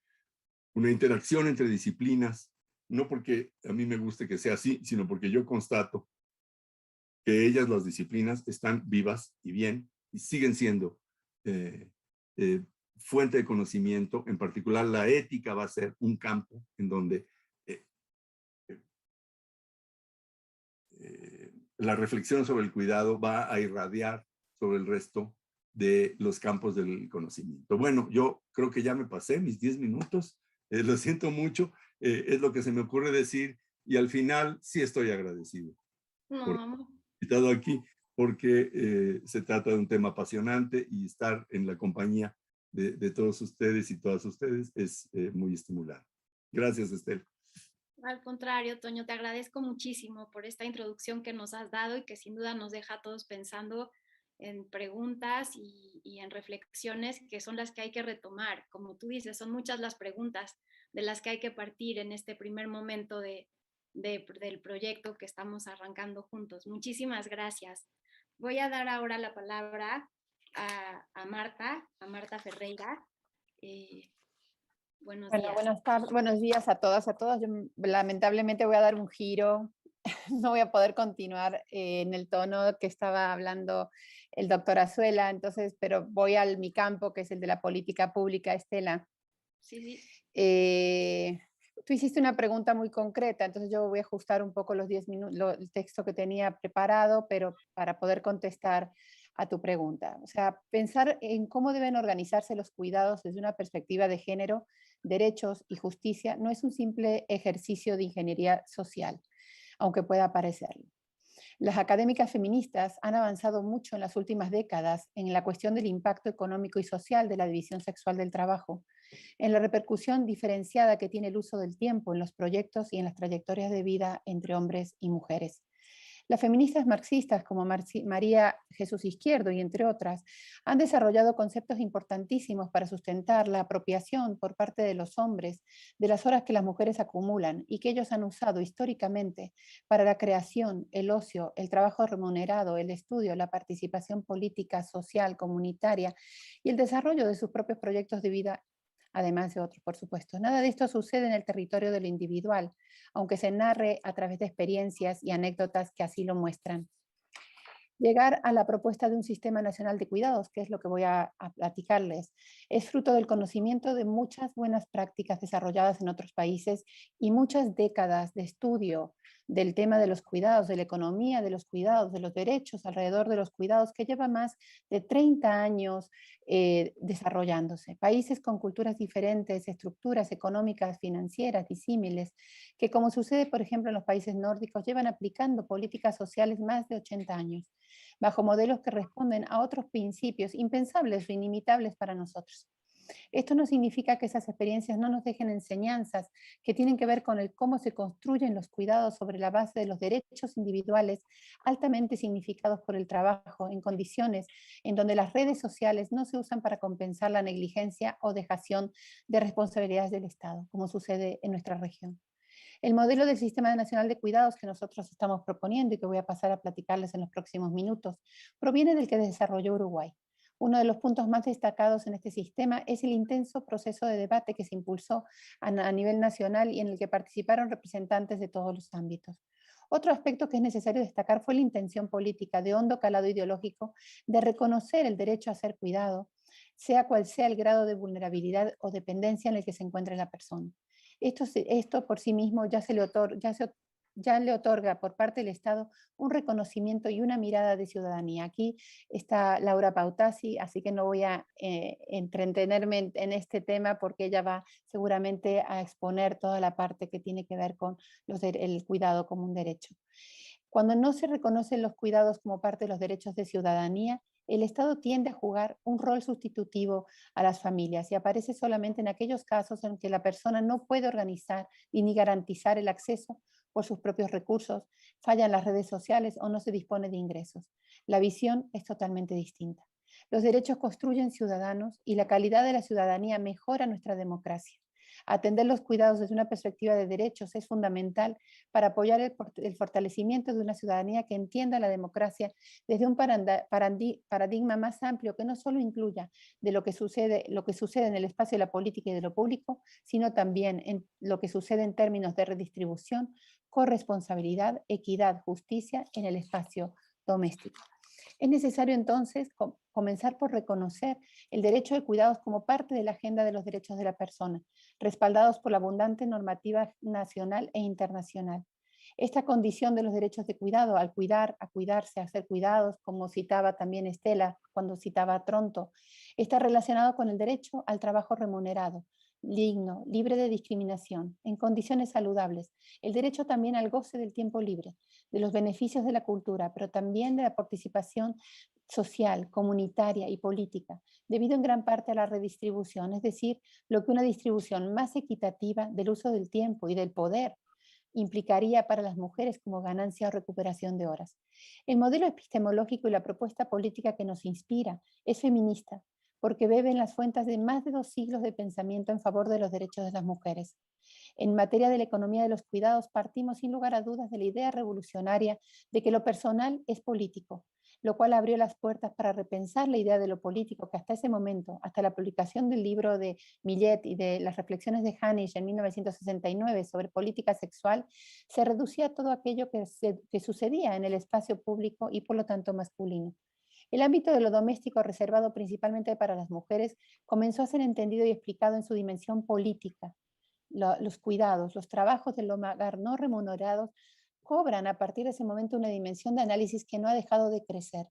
S5: una interacción entre disciplinas, no porque a mí me guste que sea así, sino porque yo constato que ellas, las disciplinas, están vivas y bien y siguen siendo fuente de conocimiento. En particular, la ética va a ser un campo en donde la reflexión sobre el cuidado va a irradiar sobre el resto de los campos del conocimiento. Bueno, yo creo que ya me pasé mis 10 minutos, lo siento mucho, es lo que se me ocurre decir, y al final sí estoy agradecido por
S2: No,
S5: estar invitado aquí, porque se trata de un tema apasionante y estar en la compañía de todos ustedes y todas ustedes es muy estimulante. Gracias, Estela.
S2: al contrario, Toño, te agradezco muchísimo por esta introducción que nos has dado y que sin duda nos deja a todos pensando en preguntas y en reflexiones que son las que hay que retomar. Como tú dices, son muchas las preguntas de las que hay que partir en este primer momento del proyecto que estamos arrancando juntos. Muchísimas gracias. Voy a dar ahora la palabra a Marta Ferreira. Buenos
S3: Bueno,
S2: días.
S3: buenos días a todas, a todos. Yo lamentablemente voy a dar un giro. No voy a poder continuar en el tono que estaba hablando el doctor Azuela, entonces, pero voy a mi campo, que es el de la política pública, Estela.
S2: Sí.
S3: Tú hiciste una pregunta muy concreta, entonces yo voy a ajustar un poco los 10 minutos, el texto que tenía preparado, pero para poder contestar a tu pregunta. O sea, pensar en cómo deben organizarse los cuidados desde una perspectiva de género, derechos y justicia no es un simple ejercicio de ingeniería social, aunque pueda parecerlo. Las académicas feministas han avanzado mucho en las últimas décadas en la cuestión del impacto económico y social de la división sexual del trabajo, en la repercusión diferenciada que tiene el uso del tiempo en los proyectos y en las trayectorias de vida entre hombres y mujeres. Las feministas marxistas como María Jesús Izquierdo y entre otras han desarrollado conceptos importantísimos para sustentar la apropiación por parte de los hombres de las horas que las mujeres acumulan y que ellos han usado históricamente para la creación, el ocio, el trabajo remunerado, el estudio, la participación política, social, comunitaria y el desarrollo de sus propios proyectos de vida, además de otros, por supuesto. Nada de esto sucede en el territorio de lo individual, aunque se narre a través de experiencias y anécdotas que así lo muestran. Llegar a la propuesta de un sistema nacional de cuidados, que es lo que voy a platicarles, es fruto del conocimiento de muchas buenas prácticas desarrolladas en otros países y muchas décadas de estudio del tema de los cuidados, de la economía de los cuidados, de los derechos alrededor de los cuidados, que lleva más de 30 años desarrollándose. Países con culturas diferentes, estructuras económicas, financieras disímiles, que como sucede, por ejemplo, en los países nórdicos, llevan aplicando políticas sociales más de 80 años, bajo modelos que responden a otros principios impensables o inimitables para nosotros. Esto no significa que esas experiencias no nos dejen enseñanzas que tienen que ver con el cómo se construyen los cuidados sobre la base de los derechos individuales altamente significados por el trabajo en condiciones en donde las redes sociales no se usan para compensar la negligencia o dejación de responsabilidades del Estado, como sucede en nuestra región. El modelo del Sistema Nacional de Cuidados que nosotros estamos proponiendo y que voy a pasar a platicarles en los próximos minutos, proviene del que desarrolló Uruguay. Uno de los puntos más destacados en este sistema es el intenso proceso de debate que se impulsó a nivel nacional y en el que participaron representantes de todos los ámbitos. Otro aspecto que es necesario destacar fue la intención política de hondo calado ideológico de reconocer el derecho a ser cuidado, sea cual sea el grado de vulnerabilidad o dependencia en el que se encuentre la persona. Esto por sí mismo ya le otorga por parte del Estado un reconocimiento y una mirada de ciudadanía. Aquí está Laura Pautasi, así que no voy a entretenerme en este tema porque ella va seguramente a exponer toda la parte que tiene que ver con el cuidado como un derecho. Cuando no se reconocen los cuidados como parte de los derechos de ciudadanía, el Estado tiende a jugar un rol sustitutivo a las familias y aparece solamente en aquellos casos en que la persona no puede organizar y ni garantizar el acceso por sus propios recursos, fallan las redes sociales o no se dispone de ingresos. La visión es totalmente distinta. Los derechos construyen ciudadanos y la calidad de la ciudadanía mejora nuestra democracia. Atender los cuidados desde una perspectiva de derechos es fundamental para apoyar el fortalecimiento de una ciudadanía que entienda la democracia desde un paradigma más amplio que no solo incluya de lo que sucede en el espacio de la política y de lo público, sino también en lo que sucede en términos de redistribución, corresponsabilidad, equidad, justicia en el espacio doméstico. Es necesario entonces comenzar por reconocer el derecho de cuidados como parte de la agenda de los derechos de la persona, respaldados por la abundante normativa nacional e internacional. Esta condición de los derechos de cuidado, al cuidar, a cuidarse, a ser cuidados, como citaba también Estela cuando citaba a Tronto, está relacionado con el derecho al trabajo remunerado, digno, libre de discriminación, en condiciones saludables, el derecho también al goce del tiempo libre, de los beneficios de la cultura, pero también de la participación social, comunitaria y política, debido en gran parte a la redistribución, es decir, lo que una distribución más equitativa del uso del tiempo y del poder implicaría para las mujeres como ganancia o recuperación de horas. El modelo epistemológico y la propuesta política que nos inspira es feminista, porque bebe en las fuentes de más de 2 siglos de pensamiento en favor de los derechos de las mujeres. En materia de la economía de los cuidados, partimos sin lugar a dudas de la idea revolucionaria de que lo personal es político, lo cual abrió las puertas para repensar la idea de lo político que hasta ese momento, hasta la publicación del libro de Millet y de las reflexiones de Hanisch en 1969 sobre política sexual, se reducía a todo aquello que sucedía en el espacio público y por lo tanto masculino. El ámbito de lo doméstico, reservado principalmente para las mujeres, comenzó a ser entendido y explicado en su dimensión política. Los cuidados, los trabajos del hogar no remunerados cobran a partir de ese momento una dimensión de análisis que no ha dejado de crecer.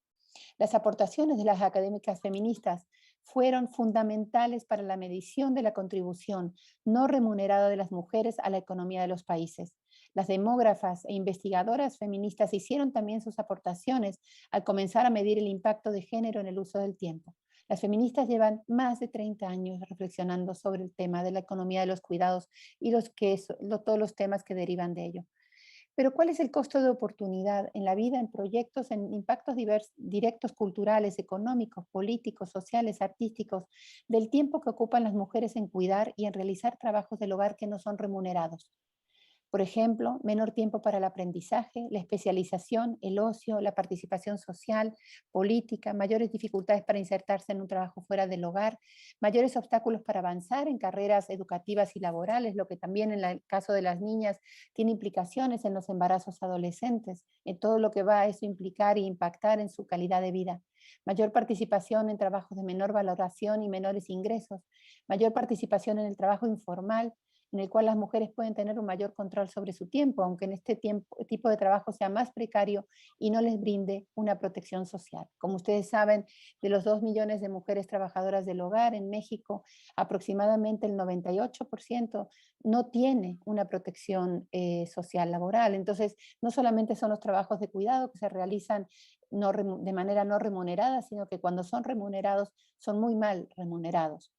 S3: Las aportaciones de las académicas feministas fueron fundamentales para la medición de la contribución no remunerada de las mujeres a la economía de los países. Las demógrafas e investigadoras feministas hicieron también sus aportaciones al comenzar a medir el impacto de género en el uso del tiempo. Las feministas llevan más de 30 años reflexionando sobre el tema de la economía de los cuidados y todos los temas que derivan de ello. Pero ¿cuál es el costo de oportunidad en la vida, en proyectos, en impactos directos culturales, económicos, políticos, sociales, artísticos, del tiempo que ocupan las mujeres en cuidar y en realizar trabajos del hogar que no son remunerados? Por ejemplo, menor tiempo para el aprendizaje, la especialización, el ocio, la participación social, política, mayores dificultades para insertarse en un trabajo fuera del hogar, mayores obstáculos para avanzar en carreras educativas y laborales, lo que también en el caso de las niñas tiene implicaciones en los embarazos adolescentes, en todo lo que va a eso implicar e impactar en su calidad de vida. Mayor participación en trabajos de menor valoración y menores ingresos, mayor participación en el trabajo informal, en el cual las mujeres pueden tener un mayor control sobre su tiempo, aunque en este tipo de trabajo sea más precario y no les brinde una protección social. Como ustedes saben, de los 2 millones de mujeres trabajadoras del hogar en México, aproximadamente el 98% no tiene una protección social laboral. Entonces, no solamente son los trabajos de cuidado que se realizan de manera no remunerada, sino que cuando son remunerados, son muy mal remunerados.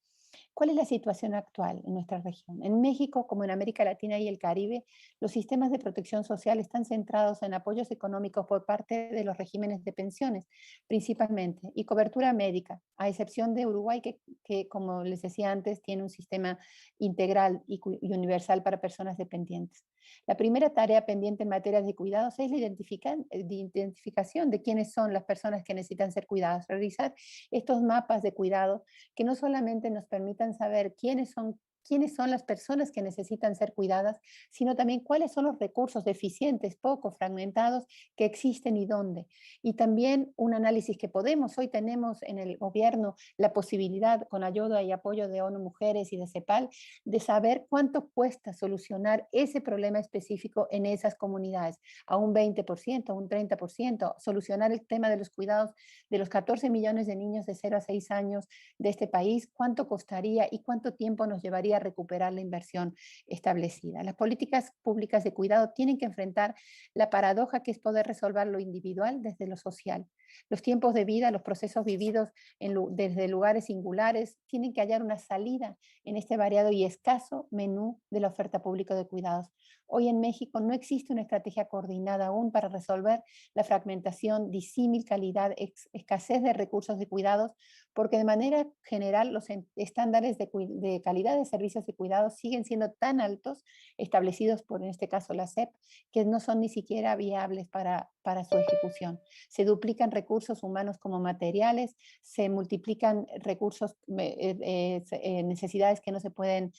S3: ¿Cuál es la situación actual en nuestra región? En México, como en América Latina y el Caribe, los sistemas de protección social están centrados en apoyos económicos por parte de los regímenes de pensiones, principalmente, y cobertura médica, a excepción de Uruguay, que como les decía antes, tiene un sistema integral y universal para personas dependientes. La primera tarea pendiente en materia de cuidados es la identificación de quiénes son las personas que necesitan ser cuidadas, realizar estos mapas de cuidado que no solamente nos permitan saber quiénes son las personas que necesitan ser cuidadas, sino también cuáles son los recursos deficientes, poco fragmentados, que existen y dónde. Y también un análisis que hoy tenemos en el gobierno la posibilidad, con ayuda y apoyo de ONU Mujeres y de CEPAL, de saber cuánto cuesta solucionar ese problema específico en esas comunidades, a un 20%, a un 30%, solucionar el tema de los cuidados de los 14 millones de niños de 0 a 6 años de este país, cuánto costaría y cuánto tiempo nos llevaría a recuperar la inversión establecida. Las políticas públicas de cuidado tienen que enfrentar la paradoja que es poder resolver lo individual desde lo social. Los tiempos de vida, los procesos vividos desde lugares singulares, tienen que hallar una salida en este variado y escaso menú de la oferta pública de cuidados. Hoy en México no existe una estrategia coordinada aún para resolver la fragmentación, disímil calidad, escasez de recursos de cuidados, porque de manera general los estándares de calidad de servicios de cuidados siguen siendo tan altos, establecidos por, en este caso, la SEP, que no son ni siquiera viables para su ejecución. Se duplican recursos humanos como materiales, se multiplican recursos, necesidades que no se pueden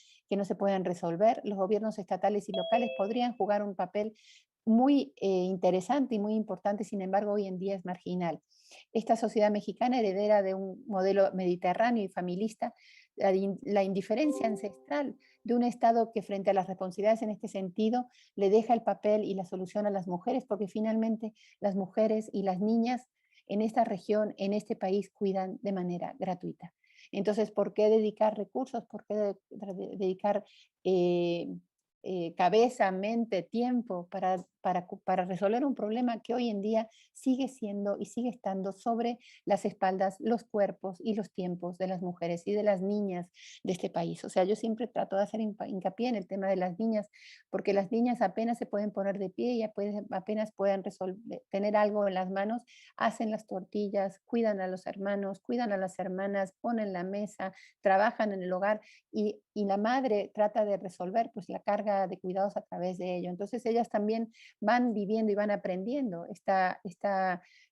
S3: resolver. Los gobiernos estatales y locales podrían jugar un papel muy interesante y muy importante, sin embargo, hoy en día es marginal. Esta sociedad mexicana, heredera de un modelo mediterráneo y familista, la indiferencia ancestral de un Estado que frente a las responsabilidades en este sentido le deja el papel y la solución a las mujeres, porque finalmente las mujeres y las niñas en esta región, en este país, cuidan de manera gratuita. Entonces, ¿por qué dedicar recursos? ¿Por qué dedicar cabeza, mente, tiempo para resolver un problema que hoy en día sigue siendo y sigue estando sobre las espaldas, los cuerpos y los tiempos de las mujeres y de las niñas de este país? O sea, yo siempre trato de hacer hincapié en el tema de las niñas, porque las niñas apenas se pueden poner de pie y apenas pueden tener algo en las manos, hacen las tortillas, cuidan a los hermanos, cuidan a las hermanas, ponen la mesa, trabajan en el hogar y la madre trata de resolver pues la carga de cuidados a través de ello. Entonces ellas también van viviendo y van aprendiendo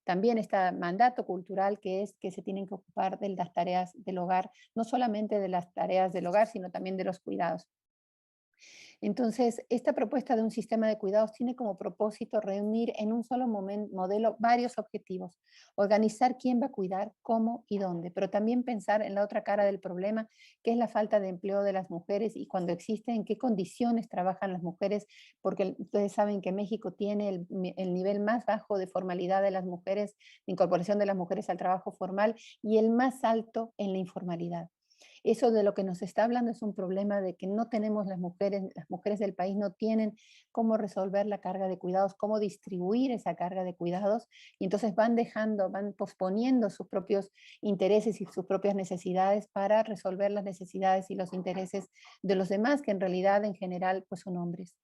S3: también este mandato cultural que es que se tienen que ocupar de las tareas del hogar, no solamente de las tareas del hogar, sino también de los cuidados. Entonces, esta propuesta de un sistema de cuidados tiene como propósito reunir en un solo modelo varios objetivos, organizar quién va a cuidar, cómo y dónde, pero también pensar en la otra cara del problema, que es la falta de empleo de las mujeres y cuando existe, en qué condiciones trabajan las mujeres, porque ustedes saben que México tiene el nivel más bajo de formalidad de las mujeres, de incorporación de las mujeres al trabajo formal y el más alto en la informalidad. Eso de lo que nos está hablando es un problema de que no tenemos las mujeres del país no tienen cómo resolver la carga de cuidados, cómo distribuir esa carga de cuidados, y entonces van posponiendo sus propios intereses y sus propias necesidades para resolver las necesidades y los intereses de los demás, que en realidad en general pues son hombres.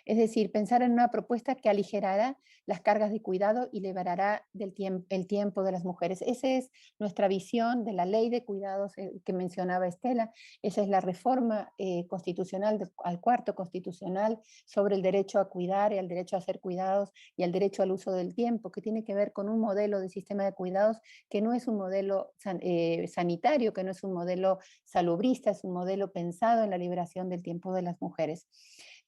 S3: Es decir, pensar en una propuesta que aligerará las cargas de cuidado y liberará el tiempo de las mujeres. Esa es nuestra visión de la ley de cuidados que mencionaba Estela. Esa es la reforma constitucional al cuarto constitucional sobre el derecho a cuidar y al derecho a ser cuidados y al derecho al uso del tiempo, que tiene que ver con un modelo de sistema de cuidados que no es un modelo sanitario, que no es un modelo salubrista, es un modelo pensado en la liberación del tiempo de las mujeres.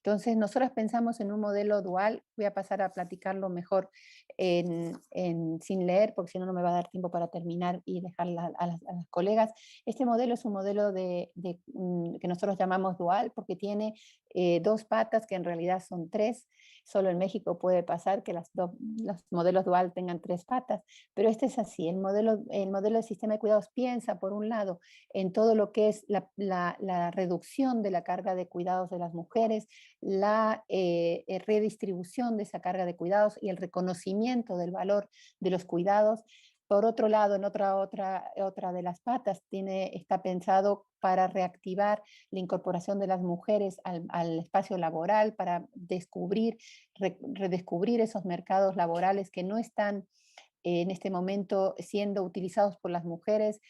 S3: Entonces, nosotros pensamos en un modelo dual, voy a pasar a platicarlo mejor sin leer, porque si no, no me va a dar tiempo para terminar y dejar a las colegas. Este modelo es un modelo que nosotros llamamos dual, porque tiene dos patas, que en realidad son tres. Solo en México puede pasar que los modelos dual tengan tres patas, pero este es así. El modelo del sistema de cuidados piensa, por un lado, en todo lo que es la reducción de la carga de cuidados de las mujeres, la redistribución de esa carga de cuidados y el reconocimiento del valor de los cuidados. Por otro lado, en otra de las patas, está pensado para reactivar la incorporación de las mujeres al espacio laboral, para redescubrir esos mercados laborales que no están en este momento siendo utilizados por las mujeres,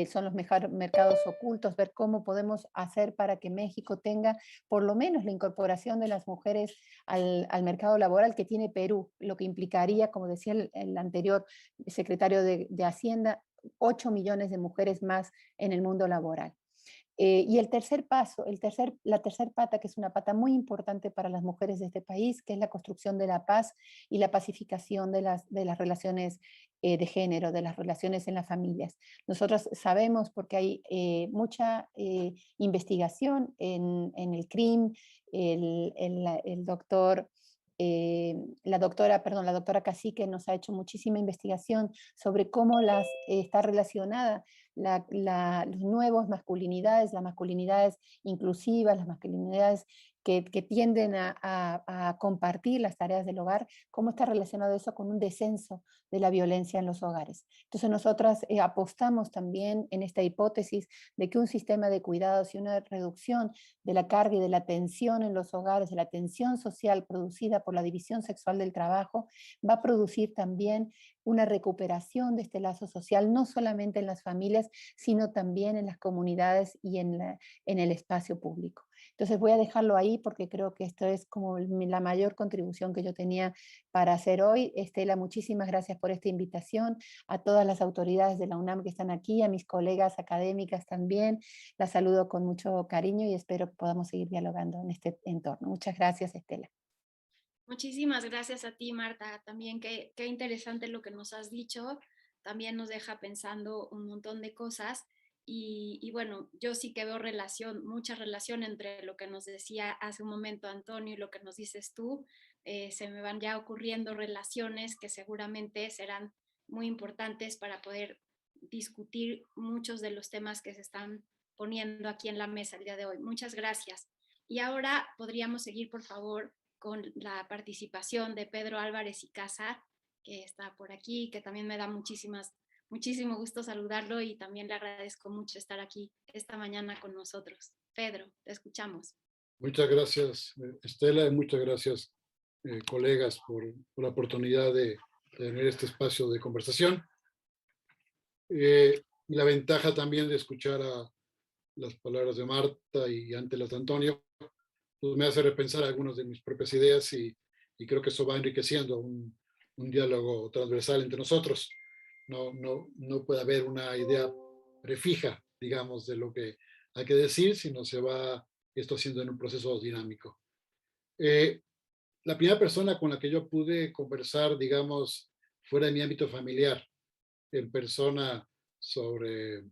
S3: son los mejores mercados ocultos, ver cómo podemos hacer para que México tenga por lo menos la incorporación de las mujeres al mercado laboral que tiene Perú, lo que implicaría, como decía el anterior secretario de Hacienda, 8 millones de mujeres más en el mundo laboral. Y el tercer paso, la tercer pata, que es una pata muy importante para las mujeres de este país, que es la construcción de la paz y la pacificación de las relaciones de género, de las relaciones en las familias. Nosotros sabemos, porque hay mucha investigación en el CRIM, el doctor... la doctora Cacique nos ha hecho muchísima investigación sobre cómo está relacionada las nuevas masculinidades, las masculinidades inclusivas, las masculinidades que tienden a compartir las tareas del hogar, cómo está relacionado eso con un descenso de la violencia en los hogares. Entonces nosotras apostamos también en esta hipótesis de que un sistema de cuidados y una reducción de la carga y de la tensión en los hogares, de la tensión social producida por la división sexual del trabajo, va a producir también una recuperación de este lazo social, no solamente en las familias, sino también en las comunidades y en el espacio público. Entonces voy a dejarlo ahí porque creo que esto es como la mayor contribución que yo tenía para hacer hoy. Estela, muchísimas gracias por esta invitación, a todas las autoridades de la UNAM que están aquí, a mis colegas académicas también. Las saludo con mucho cariño y espero que podamos seguir dialogando en este entorno. Muchas gracias, Estela.
S2: Muchísimas gracias a ti, Marta. También qué interesante lo que nos has dicho. También nos deja pensando un montón de cosas. Y bueno, yo sí que veo mucha relación entre lo que nos decía hace un momento Antonio y lo que nos dices tú. Se me van ya ocurriendo relaciones que seguramente serán muy importantes para poder discutir muchos de los temas que se están poniendo aquí en la mesa el día de hoy. Muchas gracias. Y ahora podríamos seguir, por favor, con la participación de Pedro Álvarez y Casa, que está por aquí, que también me da muchísimo gusto saludarlo y también le agradezco mucho estar aquí esta mañana con nosotros. Pedro, te escuchamos.
S6: Muchas gracias, Estela, y muchas gracias, colegas, por la oportunidad de tener este espacio de conversación. Y la ventaja también de escuchar a las palabras de Marta y ante las de Antonio, pues me hace repensar algunas de mis propias ideas y creo que eso va enriqueciendo un diálogo transversal entre nosotros. No puede haber una idea prefija, digamos, de lo que hay que decir, sino se va esto haciendo en un proceso dinámico. La primera persona con la que yo pude conversar, digamos, fuera de mi ámbito familiar, en persona sobre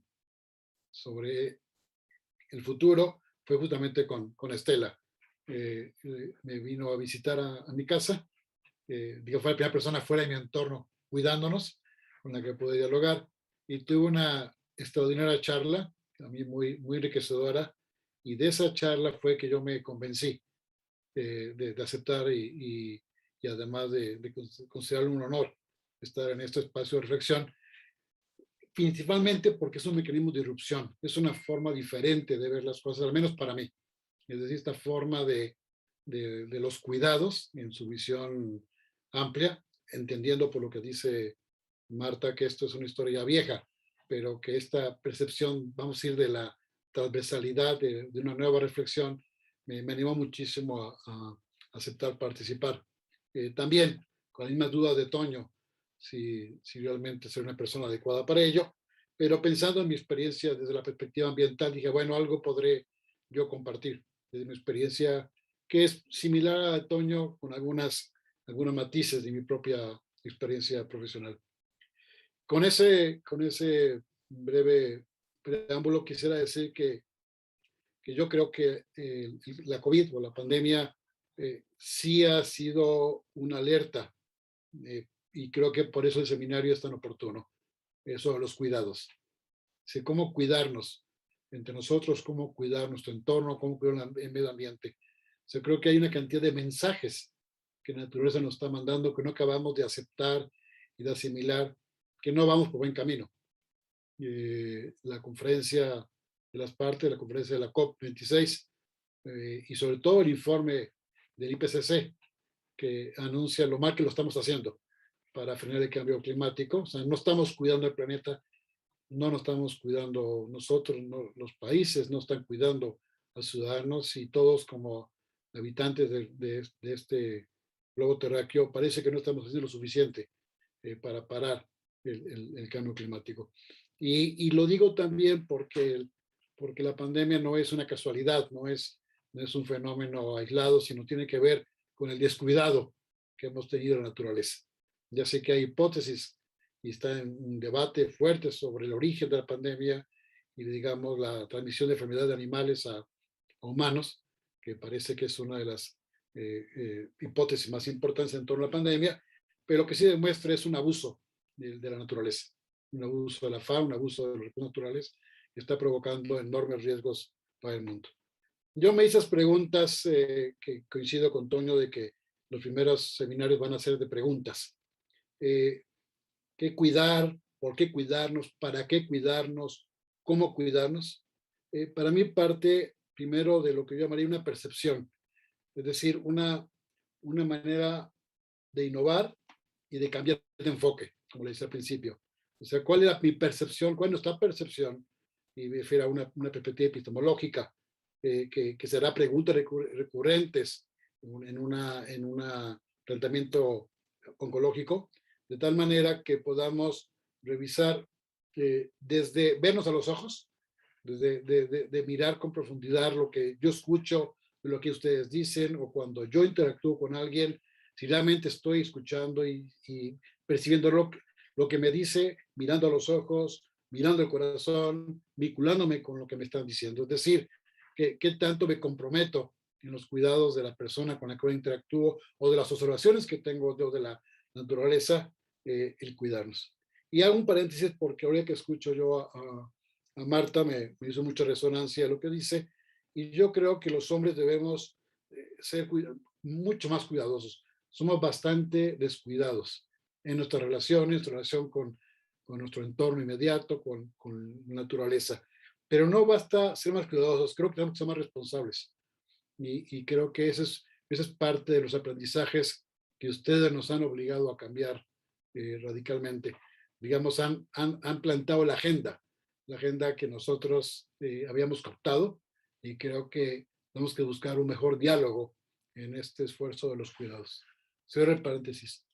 S6: el futuro, fue justamente con Estela. Me vino a visitar a mi casa. Fue la primera persona fuera de mi entorno cuidándonos, con la que pude dialogar, y tuve una extraordinaria charla, a mí muy enriquecedora, y de esa charla fue que yo me convencí de aceptar y además de considerarlo un honor estar en este espacio de reflexión, principalmente porque es un mecanismo de irrupción, es una forma diferente de ver las cosas, al menos para mí. Es decir, esta forma de los cuidados en su visión amplia, entendiendo por lo que dice Marta que esto es una historia vieja, pero que esta percepción, vamos a ir de la transversalidad de una nueva reflexión, me animó muchísimo a aceptar participar. También, con las mismas dudas de Toño, si realmente soy una persona adecuada para ello, pero pensando en mi experiencia desde la perspectiva ambiental, dije, bueno, algo podré yo compartir desde mi experiencia, que es similar a Toño con algunos matices de mi propia experiencia profesional. Con ese breve preámbulo quisiera decir que yo creo que la COVID o la pandemia sí ha sido una alerta y creo que por eso el seminario es tan oportuno, sobre los cuidados. Cómo cuidarnos entre nosotros, cómo cuidar nuestro entorno, cómo cuidar el medio ambiente. Creo que hay una cantidad de mensajes que la naturaleza nos está mandando que no acabamos de aceptar y de asimilar, que no vamos por buen camino. La conferencia de las partes, la conferencia de la COP26 y sobre todo el informe del IPCC que anuncia lo mal que lo estamos haciendo para frenar el cambio climático. O sea, no estamos cuidando el planeta, no nos estamos cuidando nosotros, no, los países no están cuidando a los ciudadanos y todos como habitantes de este globo terráqueo parece que no estamos haciendo lo suficiente para parar el cambio climático. Y lo digo también porque la pandemia no es una casualidad, no es un fenómeno aislado, sino tiene que ver con el descuidado que hemos tenido en la naturaleza. Ya sé que hay hipótesis y está en un debate fuerte sobre el origen de la pandemia y, digamos, la transmisión de enfermedades de animales a humanos, que parece que es una de las hipótesis más importantes en torno a la pandemia, pero lo que sí demuestra es un abuso de la naturaleza, un abuso de la fauna, un abuso de los recursos naturales, que está provocando enormes riesgos para el mundo. Yo me hice esas preguntas que coincido con Toño de que los primeros seminarios van a ser de preguntas. ¿Qué cuidar? ¿Por qué cuidarnos? ¿Para qué cuidarnos? ¿Cómo cuidarnos? Para mí parte primero de lo que yo llamaría una percepción, es decir, una manera de innovar y de cambiar de enfoque, como le decía al principio. O sea, ¿cuál era mi percepción? ¿Cuál es nuestra percepción? Y me refiero a una perspectiva epistemológica, que será preguntas recurrentes en un tratamiento oncológico, de tal manera que podamos revisar desde vernos a los ojos, desde de mirar con profundidad lo que yo escucho, lo que ustedes dicen, o cuando yo interactúo con alguien, si realmente estoy escuchando y percibiendo lo que me dice, mirando a los ojos, mirando el corazón, vinculándome con lo que me están diciendo. Es decir, qué tanto me comprometo en los cuidados de la persona con la que interactúo o de las observaciones que tengo de la naturaleza, el cuidarnos. Y hago un paréntesis porque ahora que escucho yo a Marta me hizo mucha resonancia lo que dice, y yo creo que los hombres debemos ser mucho más cuidadosos. Somos bastante descuidados en nuestras relaciones, nuestra relación con nuestro entorno inmediato, con la naturaleza. Pero no basta ser más cuidadosos, creo que tenemos que ser más responsables. Y creo que esa es parte de los aprendizajes que ustedes nos han obligado a cambiar radicalmente. Digamos, han plantado la agenda que nosotros habíamos captado, y creo que tenemos que buscar un mejor diálogo en este esfuerzo de los cuidados. Cierro el paréntesis.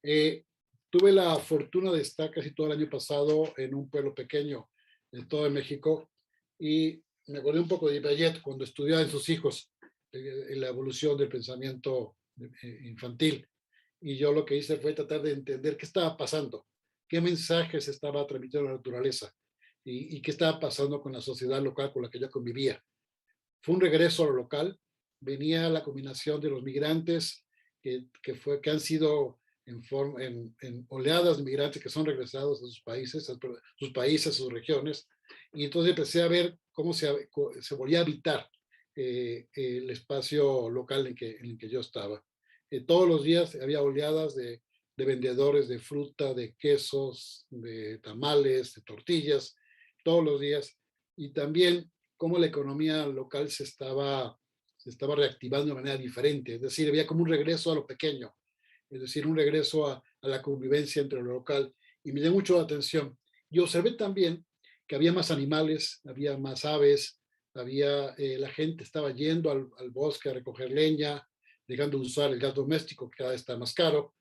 S6: Tuve la fortuna de estar casi todo el año pasado en un pueblo pequeño en todo México, y me acordé un poco de Piaget cuando estudiaba en sus hijos en la evolución del pensamiento infantil. Y yo lo que hice fue tratar de entender qué estaba pasando, qué mensajes estaba transmitiendo la naturaleza y qué estaba pasando con la sociedad local con la que yo convivía. Fue un regreso a lo local, venía la combinación de los migrantes que han sido en oleadas de migrantes que son regresados a sus países, a sus regiones, y entonces empecé a ver cómo se volvía a habitar el espacio local en el que yo estaba. Todos los días había oleadas de vendedores de fruta, de quesos, de tamales, de tortillas, todos los días, y también cómo la economía local se estaba reactivando de manera diferente, es decir, había como un regreso a lo pequeño, es decir, un regreso a la convivencia entre lo local, y me dio mucho la atención. Y observé también que había más animales, había más aves, la gente estaba yendo al bosque a recoger leña, dejando de usar el gas doméstico, que cada vez está más caro.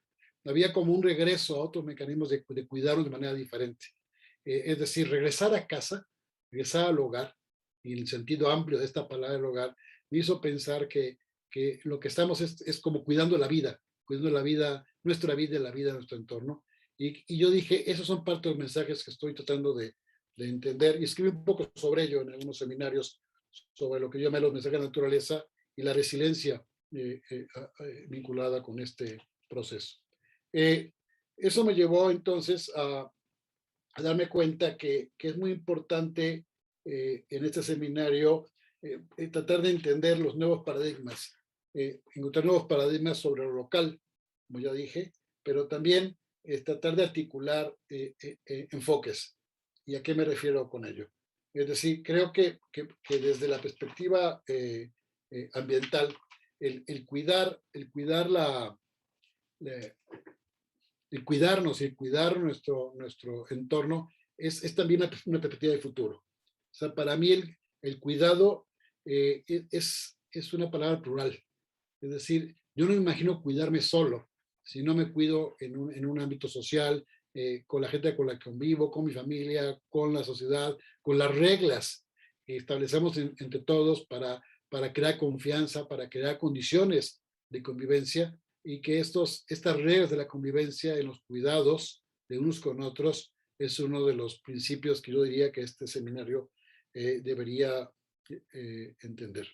S6: Había como un regreso a otros mecanismos de cuidarnos de manera diferente. Es decir, regresar a casa, regresar al hogar, y en el sentido amplio de esta palabra del hogar, me hizo pensar que lo que estamos es como cuidando la vida, nuestra vida y la vida de nuestro entorno. Y yo dije, esos son parte de los mensajes que estoy tratando de entender, y escribí un poco sobre ello en algunos seminarios, sobre lo que yo llamé los mensajes de la naturaleza y la resiliencia vinculada con este proceso. Eso me llevó entonces a darme cuenta que es muy importante en este seminario tratar de entender los nuevos paradigmas, encontrar nuevos paradigmas sobre lo local, como ya dije, pero también tratar de articular enfoques. ¿Y a qué me refiero con ello? Es decir, creo que desde la perspectiva ambiental, el cuidarnos y cuidar nuestro entorno es también una perspectiva de futuro. O sea, para mí el cuidado es una palabra plural. Es decir, yo no me imagino cuidarme solo, si no me cuido en un ámbito social, con la gente con la que convivo, con mi familia, con la sociedad, con las reglas que establecemos entre todos para crear confianza, para crear condiciones de convivencia, y que estas reglas de la convivencia en los cuidados de unos con otros es uno de los principios que yo diría que este seminario debería entender.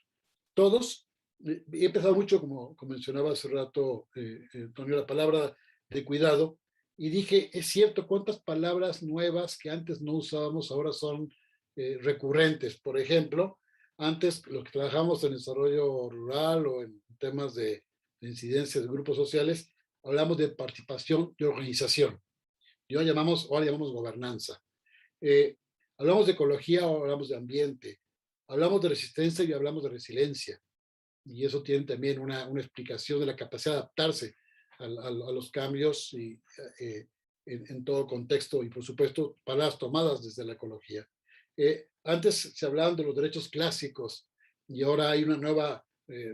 S6: Todos, he empezado mucho, como mencionaba hace rato Antonio, la palabra de cuidado, y dije, es cierto, cuántas palabras nuevas que antes no usábamos ahora son recurrentes. Por ejemplo, antes los que trabajamos en desarrollo rural o en temas de incidencias de grupos sociales, hablamos de participación y organización. Ahora llamamos gobernanza. Hablamos de ecología o hablamos de ambiente. Hablamos de resistencia y hablamos de resiliencia. Y eso tiene también una explicación de la capacidad de adaptarse a los cambios y, en todo contexto, y por supuesto palabras tomadas desde la ecología. Antes se hablaban de los derechos clásicos y ahora hay una nueva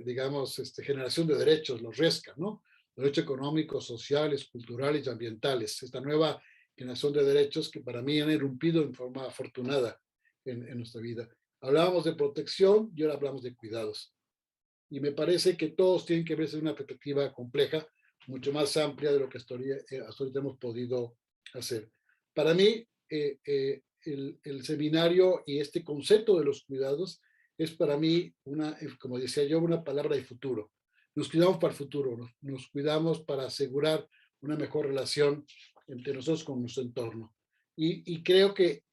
S6: digamos, generación de derechos, los RESCA, ¿no? Derechos económicos, sociales, culturales y ambientales. Esta nueva generación de derechos que para mí han irrumpido en forma afortunada en nuestra vida. Hablábamos de protección y ahora hablamos de cuidados. Y me parece que todos tienen que verse de una perspectiva compleja, mucho más amplia de lo que hasta ahorita hemos podido hacer. Para mí, el seminario y este concepto de los cuidados es para mí, como decía yo, una palabra de futuro. Nos cuidamos para el futuro, nos cuidamos para asegurar una mejor relación entre nosotros con nuestro entorno. Y creo que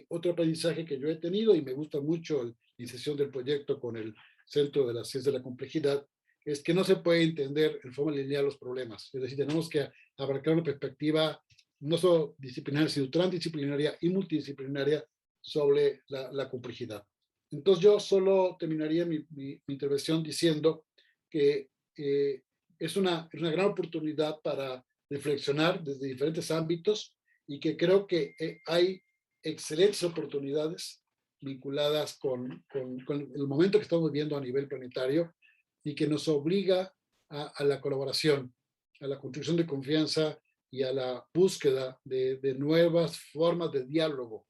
S6: otro aprendizaje que yo he tenido, y me gusta mucho la iniciación del proyecto con el Centro de la Ciencia de la Complejidad, es que no se puede entender en forma lineal los problemas. Es decir, tenemos que abarcar una perspectiva no solo disciplinaria, sino transdisciplinaria y multidisciplinaria sobre la complejidad. Entonces yo solo terminaría mi intervención diciendo que es una gran oportunidad para reflexionar desde diferentes ámbitos y que creo que hay excelentes oportunidades vinculadas con el momento que estamos viviendo a nivel planetario y que nos obliga a la colaboración, a la construcción de confianza y a la búsqueda de nuevas formas de diálogo,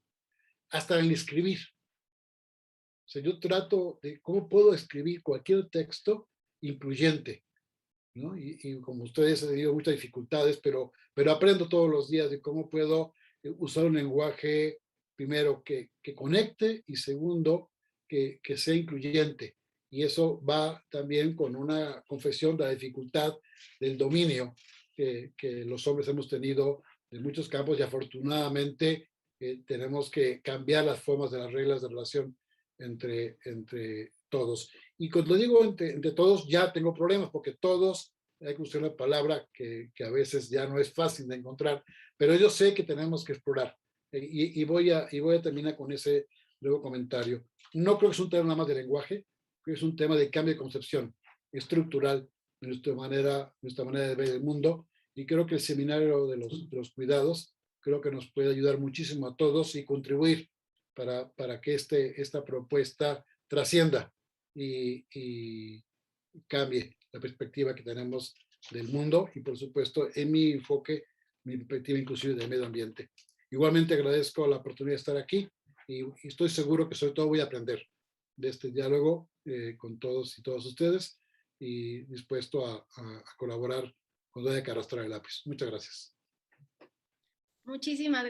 S6: hasta en escribir. O sea, yo trato de cómo puedo escribir cualquier texto incluyente, ¿no? Y como ustedes han tenido muchas dificultades, pero aprendo todos los días de cómo puedo usar un lenguaje, primero, que conecte y segundo, que sea incluyente. Y eso va también con una confesión de la dificultad del dominio que los hombres hemos tenido en muchos campos y afortunadamente tenemos que cambiar las formas de las reglas de relación entre todos. Y cuando digo entre todos, ya tengo problemas porque todos, hay que usar una palabra que a veces ya no es fácil de encontrar, pero yo sé que tenemos que explorar. Y voy a terminar con ese nuevo comentario. No creo que es un tema nada más de lenguaje, creo que es un tema de cambio de concepción estructural de nuestra manera de ver el mundo. Y creo que el seminario de los cuidados creo que nos puede ayudar muchísimo a todos y contribuir para que esta propuesta trascienda y cambie la perspectiva que tenemos del mundo y por supuesto en mi enfoque, mi perspectiva inclusive del medio ambiente. Igualmente agradezco la oportunidad de estar aquí y estoy seguro que sobre todo voy a aprender de este diálogo con todos y todas ustedes y dispuesto a colaborar cuando haya que arrastrar el lápiz. Muchas gracias.
S2: Muchísimas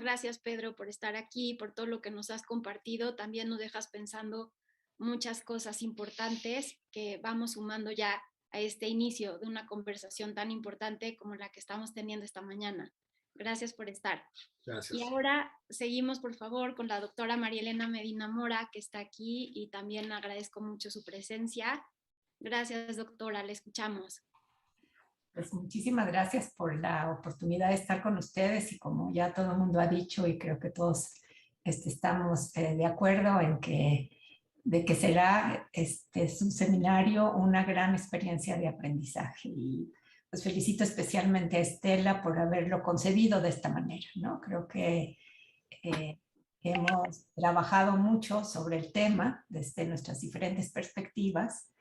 S2: gracias Pedro por estar aquí, por todo lo que nos has compartido. También nos dejas pensando muchas cosas importantes que vamos sumando ya a este inicio de una conversación tan importante como la que estamos teniendo esta mañana. Gracias por estar.
S6: Gracias.
S2: Y ahora seguimos, por favor, con la doctora María Elena Medina Mora, que está aquí y también agradezco mucho su presencia. Gracias, doctora, le escuchamos.
S7: Pues muchísimas gracias por la oportunidad de estar con ustedes y como ya todo el mundo ha dicho y creo que todos estamos de acuerdo en que será su seminario una gran experiencia de aprendizaje y pues felicito especialmente a Estela por haberlo concebido de esta manera, ¿no? Creo que hemos trabajado mucho sobre el tema desde nuestras diferentes perspectivas.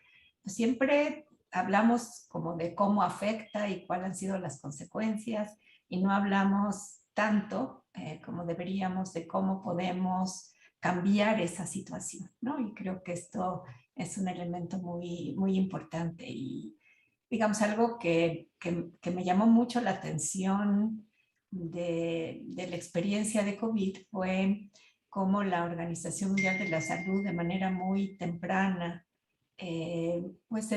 S7: Pues siempre hablamos como de cómo afecta y cuáles han sido las consecuencias y no hablamos tanto como deberíamos de cómo podemos cambiar esa situación, ¿no? Y creo que esto es un elemento muy, muy importante y digamos algo que me llamó mucho la atención de la experiencia de COVID fue cómo la Organización Mundial de la Salud de manera muy temprana pues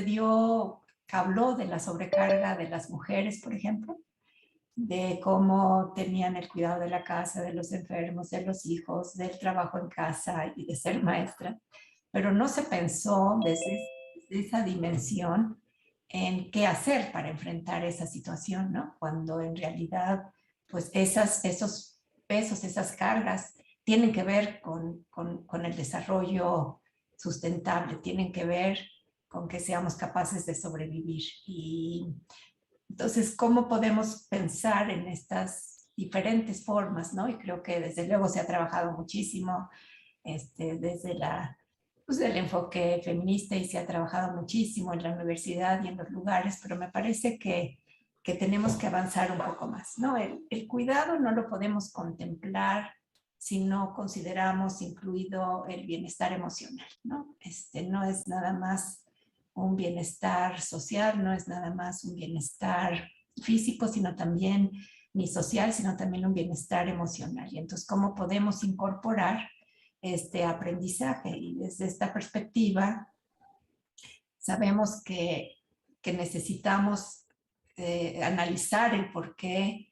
S7: habló de la sobrecarga de las mujeres, por ejemplo, de cómo tenían el cuidado de la casa, de los enfermos, de los hijos, del trabajo en casa y de ser maestra, pero no se pensó desde esa dimensión en qué hacer para enfrentar esa situación, ¿no? Cuando en realidad, pues esos pesos, esas cargas, tienen que ver con el desarrollo sustentable, tienen que ver con que seamos capaces de sobrevivir. Y entonces, ¿cómo podemos pensar en estas diferentes formas, ¿no? Y creo que desde luego se ha trabajado muchísimo desde el enfoque feminista y se ha trabajado muchísimo en la universidad y en los lugares, pero me parece que tenemos que avanzar un poco más, ¿no? El cuidado no lo podemos contemplar si no consideramos incluido el bienestar emocional, ¿no? No es nada más un bienestar social, no es nada más un bienestar físico, sino también ni social, sino también un bienestar emocional. Y entonces, ¿cómo podemos incorporar este aprendizaje? Y desde esta perspectiva, sabemos que necesitamos analizar el por qué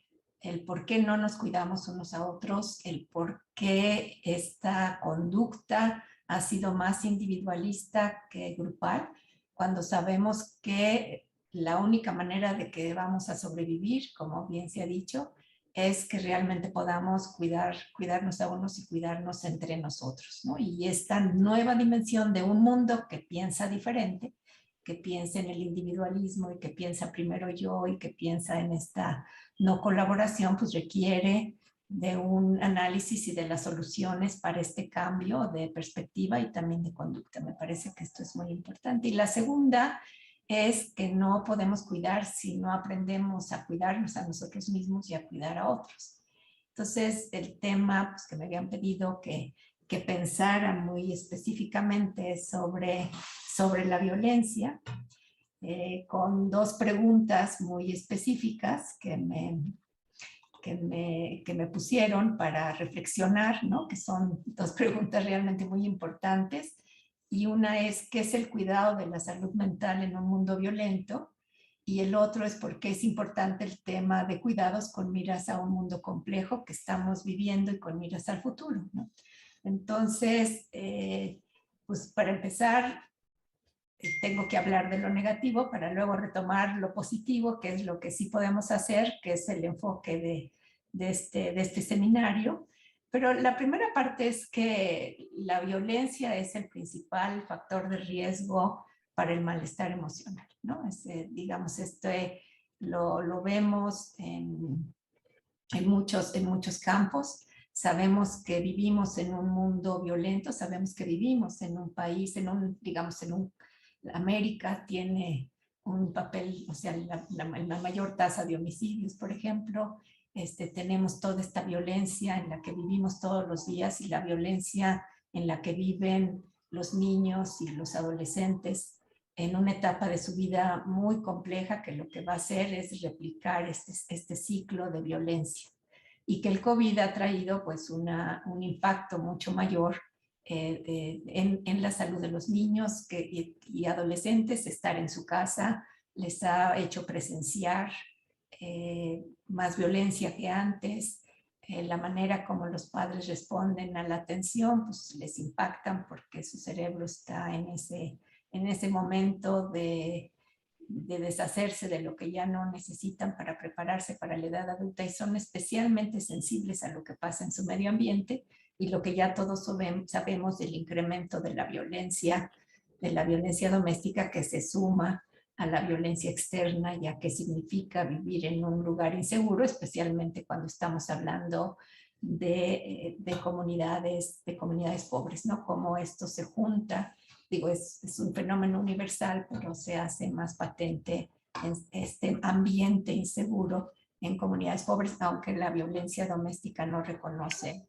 S7: no nos cuidamos unos a otros, el por qué esta conducta ha sido más individualista que grupal, cuando sabemos que la única manera de que vamos a sobrevivir, como bien se ha dicho, es que realmente podamos cuidarnos a unos y cuidarnos entre nosotros, ¿no? Y esta nueva dimensión de un mundo que piensa diferente, que piensa en el individualismo y que piensa primero yo y que piensa en esta no colaboración, pues requiere de un análisis y de las soluciones para este cambio de perspectiva y también de conducta. Me parece que esto es muy importante. Y la segunda es que no podemos cuidar si no aprendemos a cuidarnos a nosotros mismos y a cuidar a otros. Entonces, el tema pues, que me habían pedido que pensara muy específicamente sobre la violencia, con dos preguntas muy específicas que me pusieron para reflexionar, ¿no? Que son dos preguntas realmente muy importantes. Y una es, ¿qué es el cuidado de la salud mental en un mundo violento? Y el otro es por qué es importante el tema de cuidados con miras a un mundo complejo que estamos viviendo y con miras al futuro, ¿no? Entonces, pues para empezar, tengo que hablar de lo negativo para luego retomar lo positivo, que es lo que sí podemos hacer, que es el enfoque de este seminario. Pero la primera parte es que la violencia es el principal factor de riesgo para el malestar emocional, ¿no? Digamos, lo vemos en muchos campos. Sabemos que vivimos en un mundo violento, sabemos que vivimos en un país, América tiene un papel, o sea, la mayor tasa de homicidios, por ejemplo. Tenemos toda esta violencia en la que vivimos todos los días y la violencia en la que viven los niños y los adolescentes en una etapa de su vida muy compleja que lo que va a hacer es replicar este ciclo de violencia. Y que el COVID ha traído pues un impacto mucho mayor en la salud de los niños y adolescentes. Estar en su casa les ha hecho presenciar más violencia que antes. La manera como los padres responden a la atención pues les impactan porque su cerebro está en ese momento de deshacerse de lo que ya no necesitan para prepararse para la edad adulta y son especialmente sensibles a lo que pasa en su medio ambiente y lo que ya todos sabemos del incremento de la violencia doméstica que se suma a la violencia externa, ya que significa vivir en un lugar inseguro, especialmente cuando estamos hablando de comunidades pobres, ¿no? Cómo esto se junta. Digo, es un fenómeno universal, pero se hace más patente en este ambiente inseguro en comunidades pobres, aunque la violencia doméstica no reconoce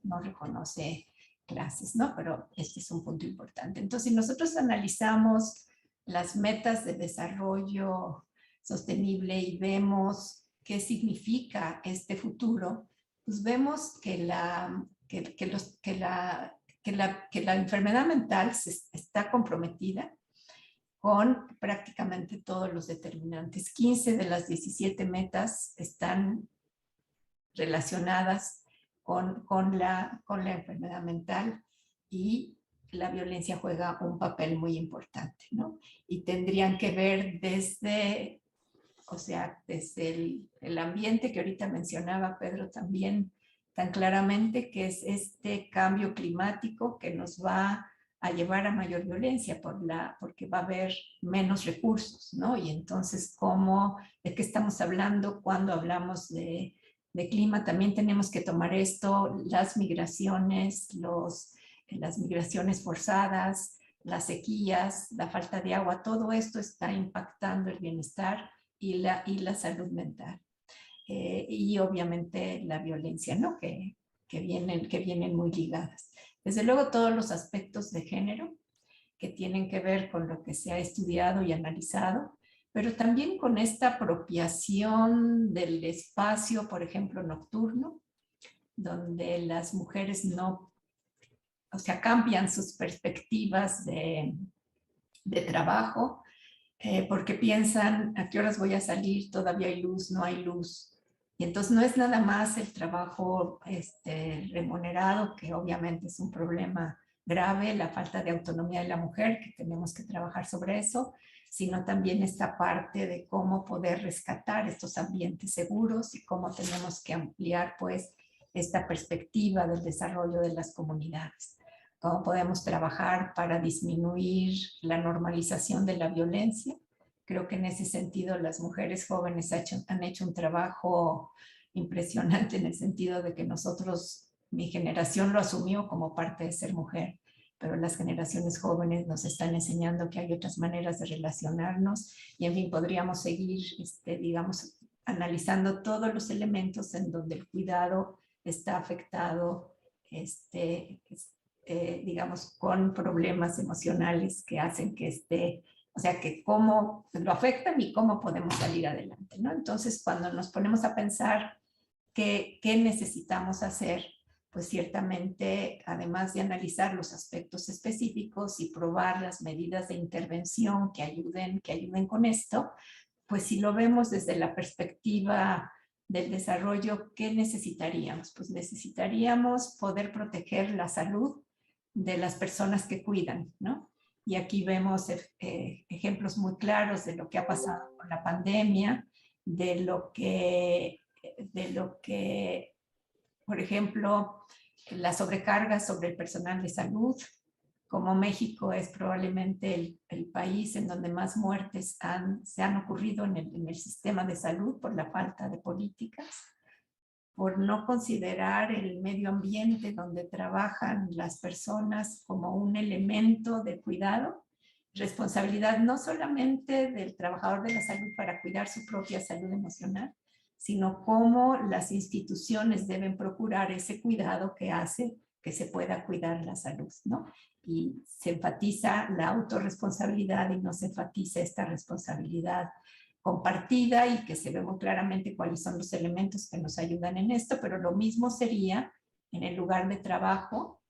S7: clases, ¿no? Pero este es un punto importante. Entonces, si nosotros analizamos las metas de desarrollo sostenible y vemos qué significa este futuro, pues vemos que la enfermedad mental está comprometida con prácticamente todos los determinantes. 15 de las 17 metas están relacionadas con la enfermedad mental y la violencia juega un papel muy importante, ¿no? Y tendrían que ver desde el ambiente que ahorita mencionaba Pedro también tan claramente, que es este cambio climático que nos va a llevar a mayor violencia porque va a haber menos recursos, ¿no? Y entonces, ¿de qué estamos hablando cuando hablamos de clima? También tenemos que tomar esto, las migraciones, las migraciones forzadas, las sequías, la falta de agua, todo esto está impactando el bienestar y la salud mental. Y obviamente la violencia, ¿no? Que vienen muy ligadas. Desde luego todos los aspectos de género que tienen que ver con lo que se ha estudiado y analizado, pero también con esta apropiación del espacio, por ejemplo, nocturno, donde las mujeres no, o sea, cambian sus perspectivas de trabajo, porque piensan a qué horas voy a salir, todavía hay luz, no hay luz. Y entonces no es nada más el trabajo remunerado, que obviamente es un problema grave, la falta de autonomía de la mujer, que tenemos que trabajar sobre eso, sino también esta parte de cómo poder rescatar estos ambientes seguros y cómo tenemos que ampliar pues esta perspectiva del desarrollo de las comunidades. Cómo podemos trabajar para disminuir la normalización de la violencia. Creo que en ese sentido las mujeres jóvenes han hecho un trabajo impresionante en el sentido de que nosotros, mi generación lo asumió como parte de ser mujer, pero las generaciones jóvenes nos están enseñando que hay otras maneras de relacionarnos y en fin, podríamos seguir, digamos, analizando todos los elementos en donde el cuidado está afectado, digamos, con problemas emocionales que hacen que o sea, que cómo lo afectan y cómo podemos salir adelante, ¿no? Entonces, cuando nos ponemos a pensar qué necesitamos hacer, pues ciertamente, además de analizar los aspectos específicos y probar las medidas de intervención que ayuden con esto, pues si lo vemos desde la perspectiva del desarrollo, ¿qué necesitaríamos? Pues necesitaríamos poder proteger la salud de las personas que cuidan, ¿no? Y aquí vemos ejemplos muy claros de lo que ha pasado con la pandemia, de lo que, por ejemplo, la sobrecarga sobre el personal de salud, como México es probablemente el país en donde más muertes se han ocurrido en el sistema de salud por la falta de políticas, por no considerar el medio ambiente donde trabajan las personas como un elemento de cuidado, responsabilidad no solamente del trabajador de la salud para cuidar su propia salud emocional, sino cómo las instituciones deben procurar ese cuidado que hace que se pueda cuidar la salud, ¿no? Y se enfatiza la autorresponsabilidad y no se enfatiza esta responsabilidad compartida y que se ve muy claramente cuáles son los elementos que nos ayudan en esto, pero lo mismo sería en el lugar de trabajo,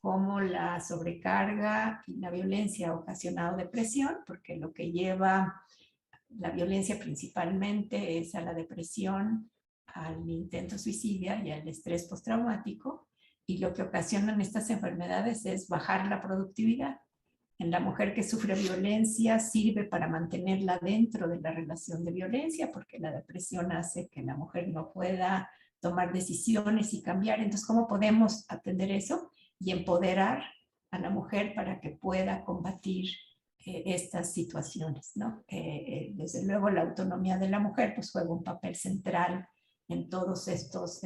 S7: como la sobrecarga y la violencia ha ocasionado depresión, porque lo que lleva la violencia principalmente es a la depresión, al intento suicidio y al estrés postraumático, y lo que ocasionan estas enfermedades es bajar la productividad. En la mujer que sufre violencia sirve para mantenerla dentro de la relación de violencia, porque la depresión hace que la mujer no pueda tomar decisiones y cambiar. Entonces, ¿cómo podemos atender eso y empoderar a la mujer para que pueda combatir estas situaciones, ¿no? Desde luego la autonomía de la mujer pues juega un papel central en todos estos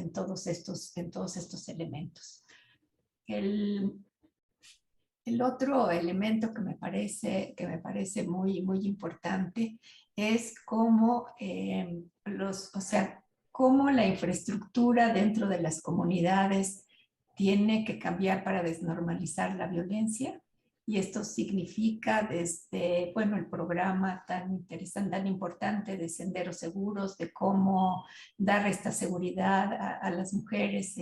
S7: elementos. El otro elemento que me parece muy, muy importante es cómo, cómo la infraestructura dentro de las comunidades tiene que cambiar para desnormalizar la violencia. Y esto significa desde, bueno, el programa tan interesante, tan importante de Senderos Seguros, de cómo dar esta seguridad a las mujeres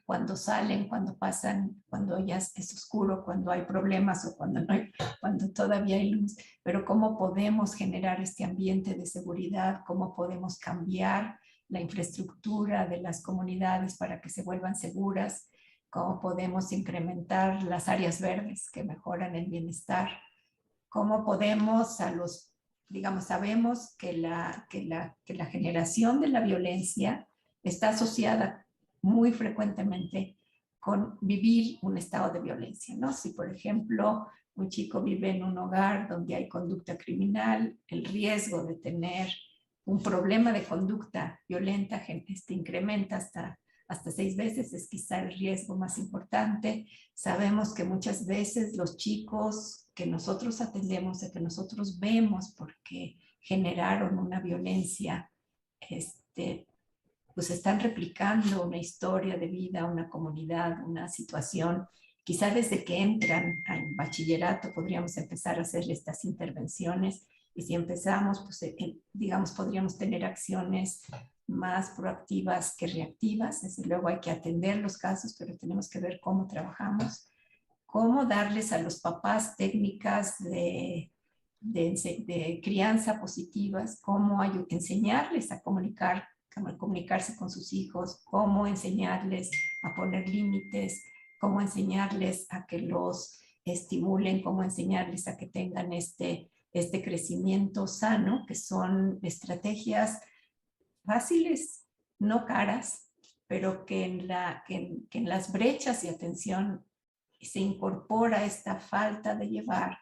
S7: cuando salen, cuando pasan, cuando ya es oscuro, cuando hay problemas o cuando todavía hay luz, pero cómo podemos generar este ambiente de seguridad, cómo podemos cambiar la infraestructura de las comunidades para que se vuelvan seguras, cómo podemos incrementar las áreas verdes que mejoran el bienestar, cómo podemos sabemos que la generación de la violencia está asociada muy frecuentemente con vivir un estado de violencia, ¿no? Si, por ejemplo, un chico vive en un hogar donde hay conducta criminal, el riesgo de tener un problema de conducta violenta incrementa hasta 6 veces, es quizá el riesgo más importante. Sabemos que muchas veces los chicos que nosotros atendemos, que nosotros vemos porque generaron una violencia, pues están replicando una historia de vida, una comunidad, una situación. Quizá desde que entran al bachillerato podríamos empezar a hacer estas intervenciones Y si empezamos, pues, digamos, podríamos tener acciones más proactivas que reactivas. Desde luego hay que atender los casos, pero tenemos que ver cómo trabajamos, cómo darles a los papás técnicas de crianza positivas, cómo enseñarles a comunicarse con sus hijos, cómo enseñarles a poner límites, cómo enseñarles a que los estimulen, cómo enseñarles a que tengan este crecimiento sano, que son estrategias fáciles, no caras, pero que en las brechas de atención se incorpora esta falta de llevar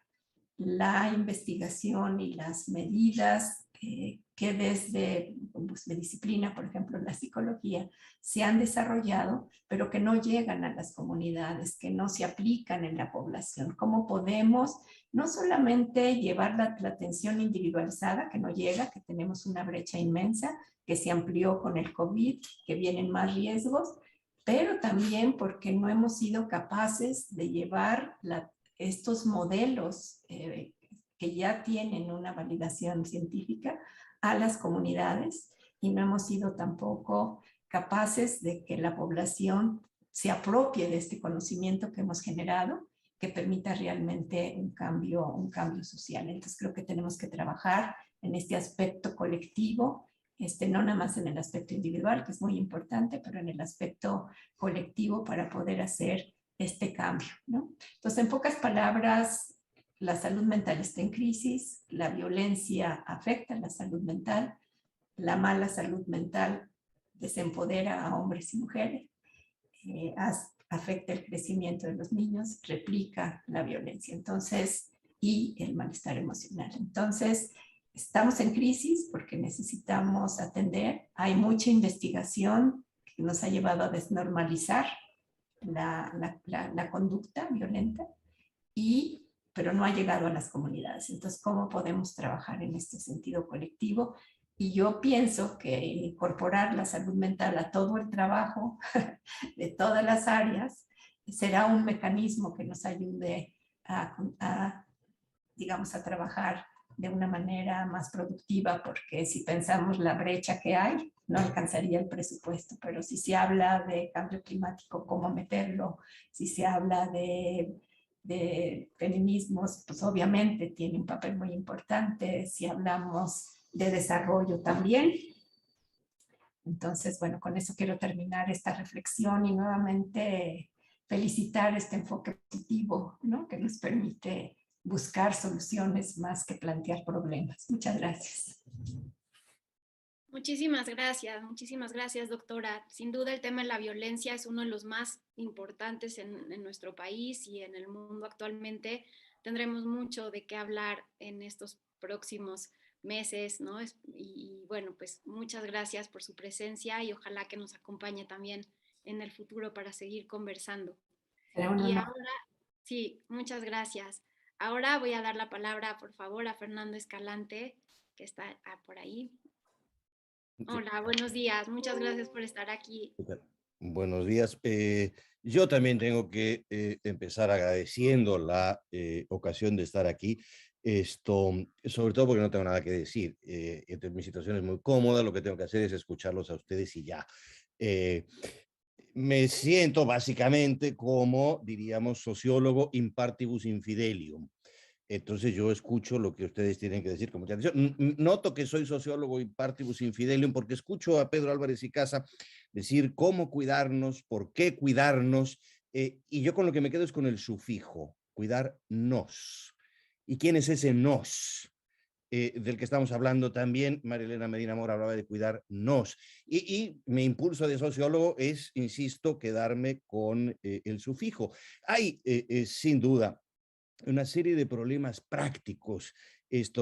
S7: la investigación y las medidas que desde pues, de disciplina, por ejemplo, la psicología, se han desarrollado, pero que no llegan a las comunidades, que no se aplican en la población. ¿Cómo podemos no solamente llevar la atención individualizada, que no llega, que tenemos una brecha inmensa, que se amplió con el COVID, que vienen más riesgos, pero también porque no hemos sido capaces de llevar estos modelos que ya tienen una validación científica a las comunidades y no hemos sido tampoco capaces de que la población se apropie de este conocimiento que hemos generado, que permita realmente un cambio social. Entonces creo que tenemos que trabajar en este aspecto colectivo, no nada más en el aspecto individual, que es muy importante, pero en el aspecto colectivo para poder hacer este cambio, ¿no? Entonces, en pocas palabras, la salud mental está en crisis, la violencia afecta la salud mental, la mala salud mental desempodera a hombres y mujeres, afecta el crecimiento de los niños, replica la violencia, entonces, y el malestar emocional. Entonces, estamos en crisis porque necesitamos atender. Hay mucha investigación que nos ha llevado a desnormalizar la conducta violenta, pero no ha llegado a las comunidades. Entonces, ¿cómo podemos trabajar en este sentido colectivo? Y yo pienso que incorporar la salud mental a todo el trabajo de todas las áreas será un mecanismo que nos ayude digamos, a trabajar de una manera más productiva, porque si pensamos la brecha que hay, no alcanzaría el presupuesto, pero si se habla de cambio climático, cómo meterlo, si se habla de feminismos, pues obviamente tiene un papel muy importante, si hablamos de desarrollo también. Entonces, bueno, con eso quiero terminar esta reflexión y nuevamente felicitar este enfoque positivo, ¿no? Que nos permite buscar soluciones más que plantear problemas. Muchas gracias.
S2: Muchísimas gracias, doctora. Sin duda el tema de la violencia es uno de los más importantes en nuestro país y en el mundo actualmente. Tendremos mucho de qué hablar en estos próximos meses, ¿no? Y bueno, pues muchas gracias por su presencia y ojalá que nos acompañe también en el futuro para seguir conversando. Y ahora, sí, muchas gracias. Ahora voy a dar la palabra, por favor, a Fernando Escalante, que está por ahí. Hola, buenos días. Muchas gracias por estar aquí.
S8: Buenos días. Yo también tengo que empezar agradeciendo la ocasión de estar aquí. Sobre todo porque no tengo nada que decir. Entonces, mi situación es muy cómoda. Lo que tengo que hacer es escucharlos a ustedes y ya. Me siento básicamente como, diríamos, sociólogo in partibus infidelium. Entonces yo escucho lo que ustedes tienen que decir con mucha atención. Noto que soy sociólogo in partibus infidelium porque escucho a Pedro Álvarez y Casa decir cómo cuidarnos, por qué cuidarnos, y yo con lo que me quedo es con el sufijo, cuidarnos. ¿Y quién es ese nos? Del que estamos hablando también, María Elena Medina Mora hablaba de cuidarnos. Y mi impulso de sociólogo es, insisto, quedarme con el sufijo. Hay, sin duda, una serie de problemas prácticos.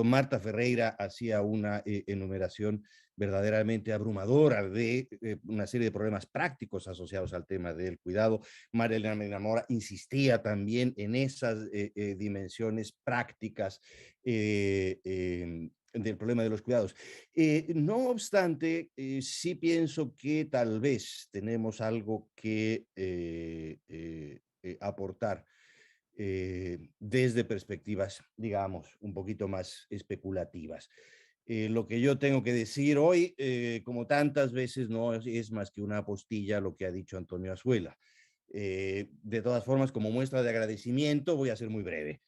S8: Marta Ferreira hacía una enumeración verdaderamente abrumadora de una serie de problemas prácticos asociados al tema del cuidado. María Elena Medina Mora insistía también en esas dimensiones prácticas del problema de los cuidados. No obstante, sí pienso que tal vez tenemos algo que aportar. desde perspectivas, digamos, un poquito más especulativas. Lo que yo tengo que decir hoy, como tantas veces, no es más que una apostilla a lo que ha dicho Antonio Azuela. De todas formas, como muestra de agradecimiento, voy a ser muy breve.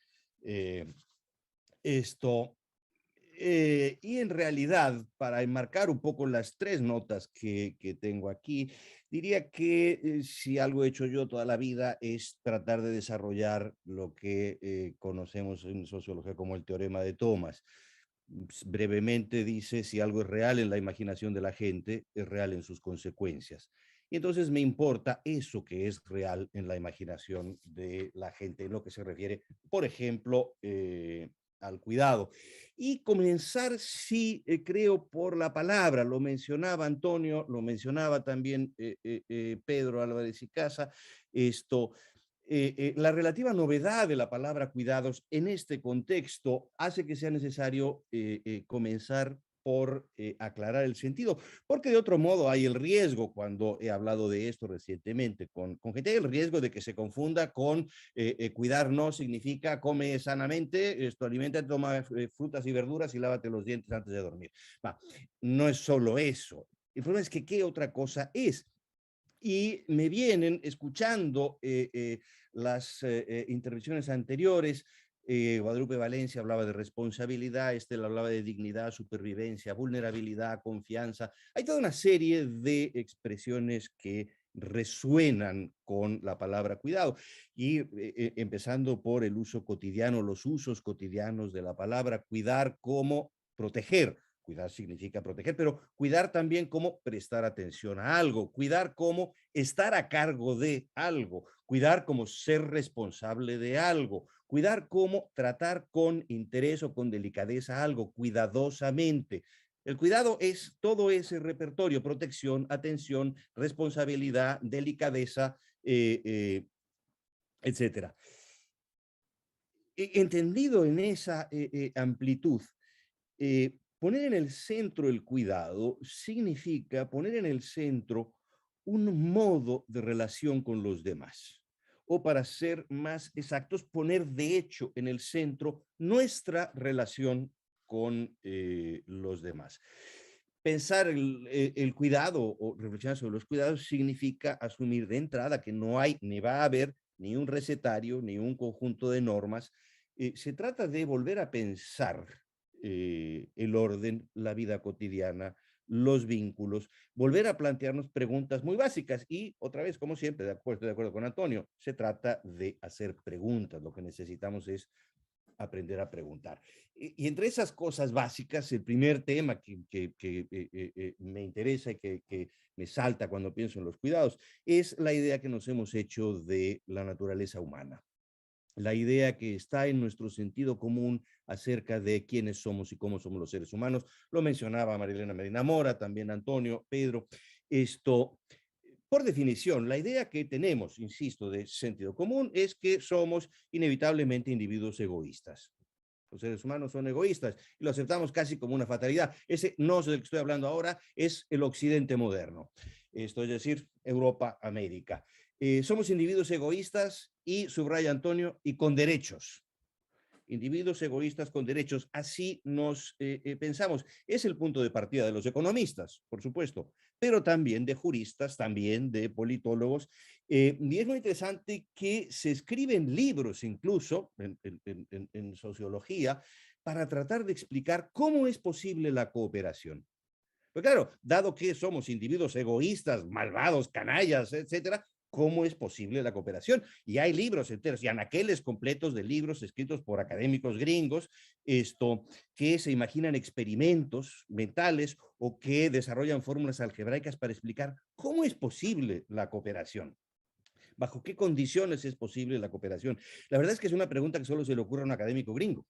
S8: Y en realidad, para enmarcar un poco las tres notas que tengo aquí, diría que si algo he hecho yo toda la vida es tratar de desarrollar lo que conocemos en sociología como el teorema de Thomas. Brevemente dice, si algo es real en la imaginación de la gente, es real en sus consecuencias. Y entonces me importa eso que es real en la imaginación de la gente, en lo que se refiere, por ejemplo, al cuidado. Y comenzar, sí, creo, por la palabra. Lo mencionaba Antonio, lo mencionaba también Pedro Álvarez y Casa. La relativa novedad de la palabra cuidados en este contexto hace que sea necesario comenzar por aclarar el sentido, porque de otro modo hay el riesgo, cuando he hablado de esto recientemente con gente, hay el riesgo de que se confunda con cuidar no significa come sanamente, alimenta, toma frutas y verduras y lávate los dientes antes de dormir. Va, no es solo eso. El problema es que ¿qué otra cosa es? Y me vienen escuchando las intervenciones anteriores. Guadalupe Valencia hablaba de responsabilidad, Estela hablaba de dignidad, supervivencia, vulnerabilidad, confianza. Hay toda una serie de expresiones que resuenan con la palabra cuidado y empezando por el uso cotidiano, los usos cotidianos de la palabra cuidar como proteger. Cuidar significa proteger, pero cuidar también como prestar atención a algo, cuidar como estar a cargo de algo, cuidar como ser responsable de algo, cuidar como tratar con interés o con delicadeza algo, cuidadosamente. El cuidado es todo ese repertorio, protección, atención, responsabilidad, delicadeza, etcétera. Entendido en esa amplitud, poner en el centro el cuidado significa poner en el centro un modo de relación con los demás. O para ser más exactos, poner de hecho en el centro nuestra relación con los demás. Pensar el cuidado o reflexionar sobre los cuidados significa asumir de entrada que no hay ni va a haber ni un recetario ni un conjunto de normas. Se trata de volver a pensar el orden, la vida cotidiana, los vínculos, volver a plantearnos preguntas muy básicas y otra vez, como siempre, estoy de acuerdo con Antonio, se trata de hacer preguntas. Lo que necesitamos es aprender a preguntar. Y entre esas cosas básicas, el primer tema que me interesa y que me salta cuando pienso en los cuidados es la idea que nos hemos hecho de la naturaleza humana. La idea que está en nuestro sentido común acerca de quiénes somos y cómo somos los seres humanos. Lo mencionaba Marilena Medina Mora, también Antonio, Pedro. Por definición, la idea que tenemos, insisto, de sentido común es que somos inevitablemente individuos egoístas. Los seres humanos son egoístas y lo aceptamos casi como una fatalidad. Ese no es del que estoy hablando ahora, es el occidente moderno. Esto es decir, Europa, América. Somos individuos egoístas y, subraya Antonio, y con derechos. Individuos egoístas con derechos, así nos pensamos. Es el punto de partida de los economistas, por supuesto, pero también de juristas, también de politólogos. Y es muy interesante que se escriben libros incluso en sociología para tratar de explicar cómo es posible la cooperación. Pero claro, dado que somos individuos egoístas, malvados, canallas, etcétera, ¿cómo es posible la cooperación? Y hay libros enteros y anaqueles completos de libros escritos por académicos gringos, que se imaginan experimentos mentales o que desarrollan fórmulas algebraicas para explicar cómo es posible la cooperación. ¿Bajo qué condiciones es posible la cooperación? La verdad es que es una pregunta que solo se le ocurre a un académico gringo.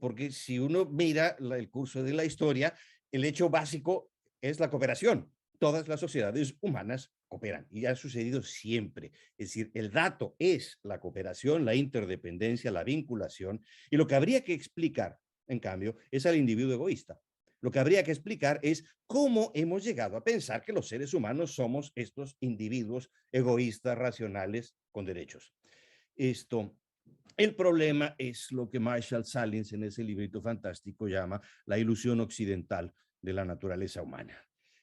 S8: Porque si uno mira el curso de la historia, el hecho básico es la cooperación. Todas las sociedades humanas cooperan y ha sucedido siempre. Es decir, el dato es la cooperación, la interdependencia, la vinculación, y lo que habría que explicar, en cambio, es al individuo egoísta. Lo que habría que explicar es cómo hemos llegado a pensar que los seres humanos somos estos individuos egoístas, racionales, con derechos. El problema es lo que Marshall Salins en ese librito fantástico llama la ilusión occidental de la naturaleza humana.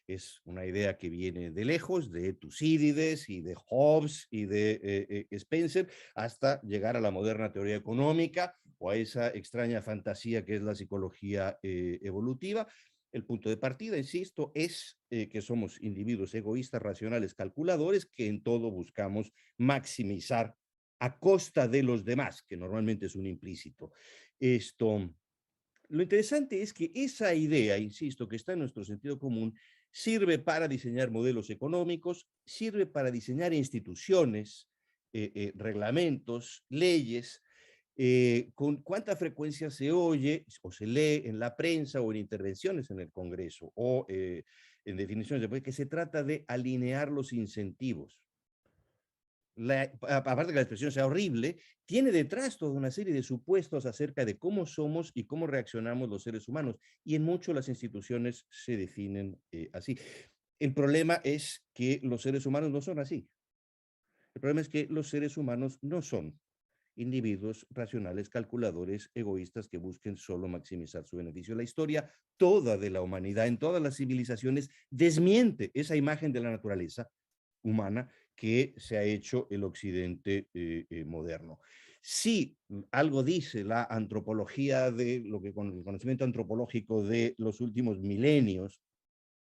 S8: Es una idea que viene de lejos, de Tucídides y de Hobbes y de Spencer, hasta llegar a la moderna teoría económica o a esa extraña fantasía que es la psicología evolutiva. El punto de partida, insisto, es que somos individuos egoístas, racionales, calculadores, que en todo buscamos maximizar a costa de los demás, que normalmente es un implícito. Lo interesante es que esa idea, insisto, que está en nuestro sentido común, sirve para diseñar modelos económicos, sirve para diseñar instituciones, reglamentos, leyes. ¿Con cuánta frecuencia se oye o se lee en la prensa o en intervenciones en el Congreso o en definiciones de que se trata de alinear los incentivos? Aparte de que la expresión sea horrible, tiene detrás toda una serie de supuestos acerca de cómo somos y cómo reaccionamos los seres humanos. Y en mucho las instituciones se definen así. El problema es que los seres humanos no son así. El problema es que los seres humanos no son individuos racionales, calculadores, egoístas que busquen solo maximizar su beneficio. La historia toda de la humanidad, en todas las civilizaciones, desmiente esa imagen de la naturaleza humana que se ha hecho el occidente moderno. Si algo dice la antropología de lo que con el conocimiento antropológico de los últimos milenios,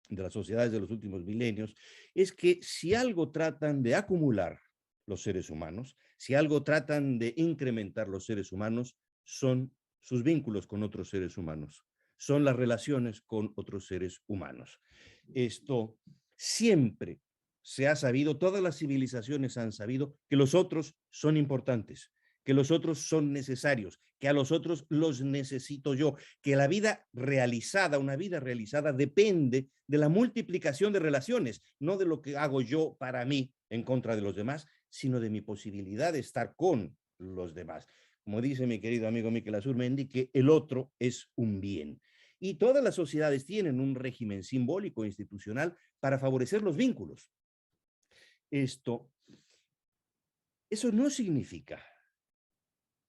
S8: de las sociedades de los últimos milenios, es que si algo tratan de acumular los seres humanos, si algo tratan de incrementar los seres humanos, son sus vínculos con otros seres humanos, son las relaciones con otros seres humanos. Esto siempre se ha sabido, todas las civilizaciones han sabido que los otros son importantes, que los otros son necesarios, que a los otros los necesito yo, que la vida realizada, una vida realizada depende de la multiplicación de relaciones, no de lo que hago yo para mí en contra de los demás, sino de mi posibilidad de estar con los demás. Como dice mi querido amigo Miquel Azurmendi, que el otro es un bien. Y todas las sociedades tienen un régimen simbólico e institucional para favorecer los vínculos. Eso no significa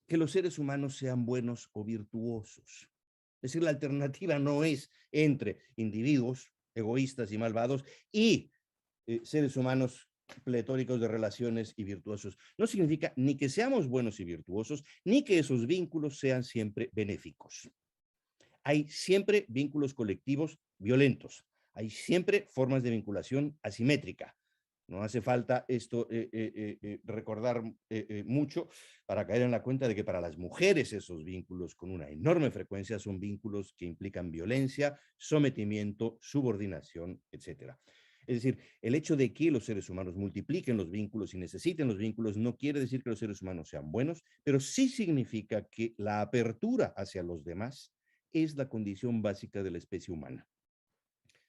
S8: que los seres humanos sean buenos o virtuosos. Es decir, la alternativa no es entre individuos egoístas y malvados y seres humanos pletóricos de relaciones y virtuosos. No significa ni que seamos buenos y virtuosos, ni que esos vínculos sean siempre benéficos. Hay siempre vínculos colectivos violentos. Hay siempre formas de vinculación asimétrica. No hace falta esto recordar mucho para caer en la cuenta de que para las mujeres esos vínculos con una enorme frecuencia son vínculos que implican violencia, sometimiento, subordinación, etc. Es decir, el hecho de que los seres humanos multipliquen los vínculos y necesiten los vínculos no quiere decir que los seres humanos sean buenos, pero sí significa que la apertura hacia los demás es la condición básica de la especie humana.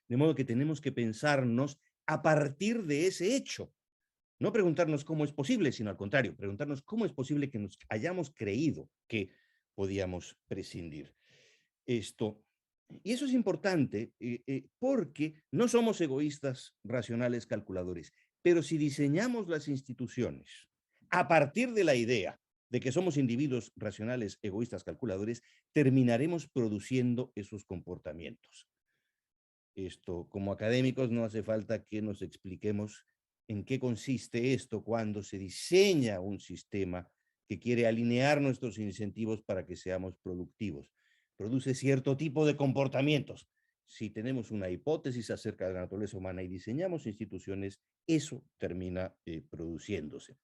S8: De modo que tenemos que pensarnos a partir de ese hecho. No preguntarnos cómo es posible, sino al contrario, preguntarnos cómo es posible que nos hayamos creído que podíamos prescindir. Y eso es importante porque no somos egoístas, racionales, calculadores, pero si diseñamos las instituciones a partir de la idea de que somos individuos racionales, egoístas, calculadores, terminaremos produciendo esos comportamientos. Como académicos no hace falta que nos expliquemos en qué consiste esto cuando se diseña un sistema que quiere alinear nuestros incentivos para que seamos productivos. Produce cierto tipo de comportamientos. Si tenemos una hipótesis acerca de la naturaleza humana y diseñamos instituciones, eso termina produciéndose.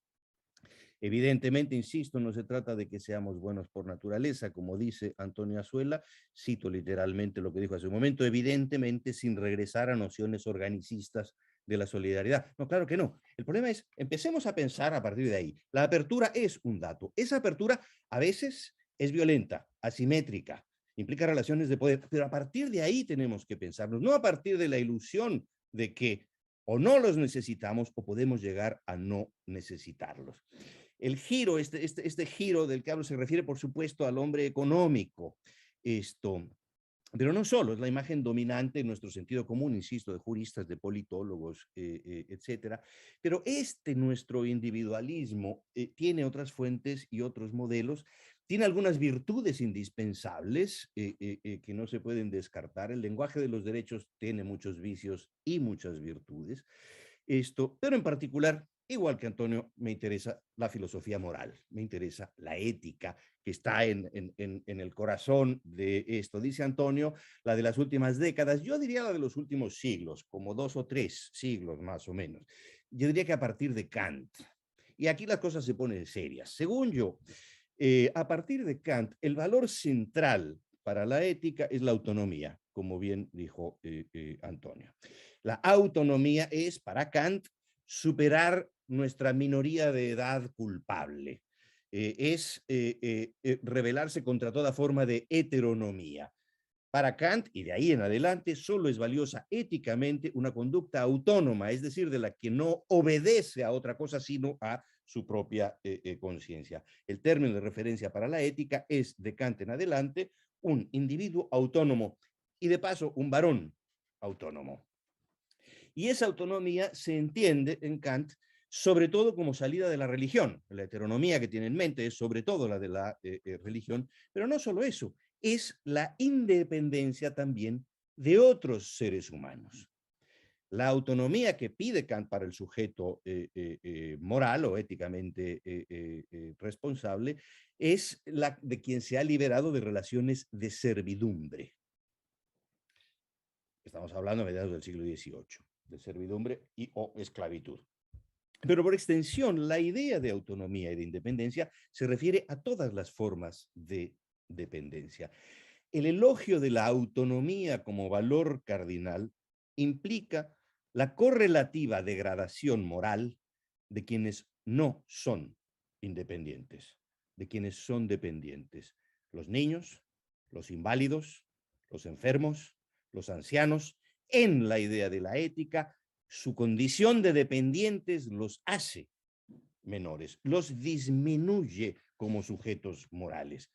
S8: Evidentemente, insisto, no se trata de que seamos buenos por naturaleza, como dice Antonio Azuela, cito literalmente lo que dijo hace un momento, evidentemente sin regresar a nociones organicistas de la solidaridad. No, claro que no. El problema es, empecemos a pensar a partir de ahí. La apertura es un dato. Esa apertura a veces es violenta, asimétrica, implica relaciones de poder, pero a partir de ahí tenemos que pensarnos, no a partir de la ilusión de que o no los necesitamos o podemos llegar a no necesitarlos. El giro, este giro del que hablo se refiere, por supuesto, al hombre económico. Pero no solo, es la imagen dominante en nuestro sentido común, insisto, de juristas, de politólogos, etcétera. Pero nuestro individualismo tiene otras fuentes y otros modelos, tiene algunas virtudes indispensables que no se pueden descartar. El lenguaje de los derechos tiene muchos vicios y muchas virtudes. Pero en particular, igual que Antonio, me interesa la filosofía moral, me interesa la ética, que está en el corazón de esto. Dice Antonio, la de las últimas décadas, yo diría la de los últimos siglos, como 2 o 3 siglos más o menos. Yo diría que a partir de Kant. Y aquí las cosas se ponen serias. Según yo, a partir de Kant, el valor central para la ética es la autonomía, como bien dijo Antonio. La autonomía es, para Kant, superar nuestra minoría de edad culpable. Es rebelarse contra toda forma de heteronomía. Para Kant, y de ahí en adelante, solo es valiosa éticamente una conducta autónoma, es decir, de la que no obedece a otra cosa, sino a su propia conciencia. El término de referencia para la ética es, de Kant en adelante, un individuo autónomo y, de paso, un varón autónomo. Y esa autonomía se entiende en Kant sobre todo como salida de la religión. La heteronomía que tiene en mente es sobre todo la de la religión, pero no solo eso, es la independencia también de otros seres humanos. La autonomía que pide Kant para el sujeto moral o éticamente responsable es la de quien se ha liberado de relaciones de servidumbre. Estamos hablando a mediados del siglo XVIII, de servidumbre y o esclavitud. Pero por extensión, la idea de autonomía y de independencia se refiere a todas las formas de dependencia. El elogio de la autonomía como valor cardinal implica la correlativa degradación moral de quienes no son independientes, de quienes son dependientes. Los niños, los inválidos, los enfermos, los ancianos, en la idea de la ética, su condición de dependientes los hace menores, los disminuye como sujetos morales.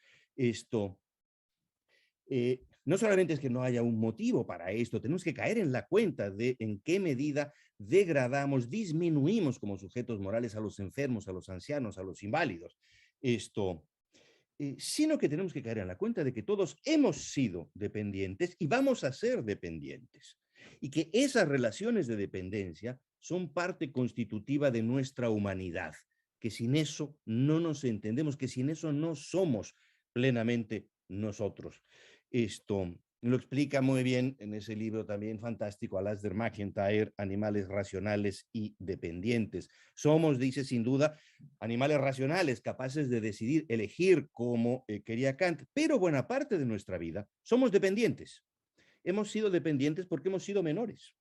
S8: No solamente es que no haya un motivo para esto, tenemos que caer en la cuenta de en qué medida degradamos, disminuimos como sujetos morales a los enfermos, a los ancianos, a los inválidos. Sino que tenemos que caer en la cuenta de que todos hemos sido dependientes y vamos a ser dependientes. Y que esas relaciones de dependencia son parte constitutiva de nuestra humanidad, que sin eso no nos entendemos, que sin eso no somos plenamente nosotros. Esto lo explica muy bien en ese libro también fantástico, Alasdair MacIntyre, Animales racionales y dependientes. Somos, dice sin duda, animales racionales, capaces de decidir, elegir como quería Kant, pero buena parte de nuestra vida somos dependientes. Hemos sido dependientes porque hemos sido menores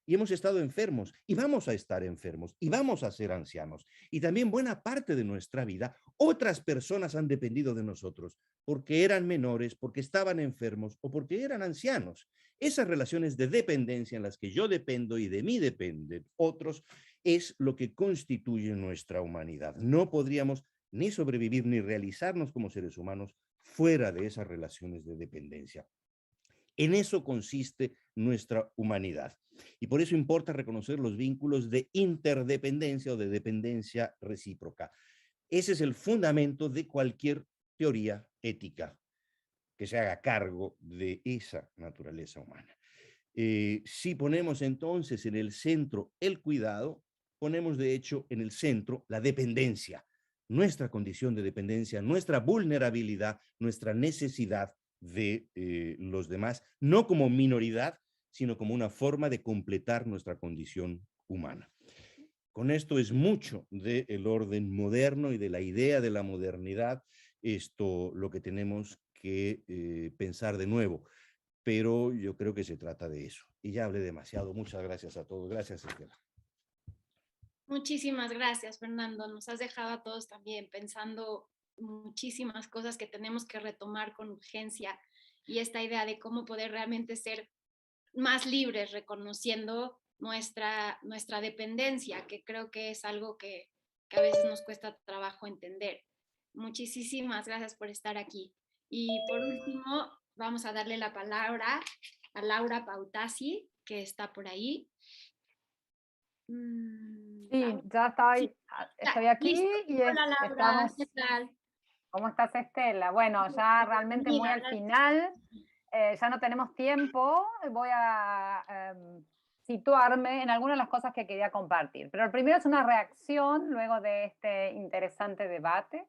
S8: y hemos estado enfermos y vamos a estar enfermos y vamos a ser ancianos. Y también buena parte de nuestra vida otras personas han dependido de nosotros porque eran menores, porque estaban enfermos o porque eran ancianos. Esas relaciones de dependencia en las que yo dependo y de mí dependen otros es lo que constituye nuestra humanidad. No podríamos ni sobrevivir ni realizarnos como seres humanos fuera de esas relaciones de dependencia. En eso consiste nuestra humanidad. Y por eso importa reconocer los vínculos de interdependencia o de dependencia recíproca. Ese es el fundamento de cualquier teoría ética que se haga cargo de esa naturaleza humana. Si ponemos entonces en el centro el cuidado, ponemos de hecho en el centro la dependencia, nuestra condición de dependencia, nuestra vulnerabilidad, nuestra necesidad de los demás, no como minoridad, sino como una forma de completar nuestra condición humana. Con esto es mucho del orden moderno y de la idea de la modernidad, lo que tenemos que pensar de nuevo. Pero yo creo que se trata de eso. Y ya hablé demasiado. Muchas gracias a todos. Gracias, Estela.
S2: Muchísimas gracias, Fernando. Nos has dejado a todos también pensando muchísimas cosas que tenemos que retomar con urgencia y esta idea de cómo poder realmente ser más libres reconociendo nuestra dependencia, que creo que es algo que a veces nos cuesta trabajo entender. Muchísimas gracias por estar aquí. Y por último, vamos a darle la palabra a Laura Pautasi, que está por ahí.
S3: Sí, ya estoy aquí y
S2: Hola Laura,
S3: estamos.
S2: ¿qué tal?
S3: ¿Cómo estás, Estela? Bueno, ya realmente muy al final, ya no tenemos tiempo, voy a situarme en algunas de las cosas que quería compartir. Pero el primero es una reacción luego de este interesante debate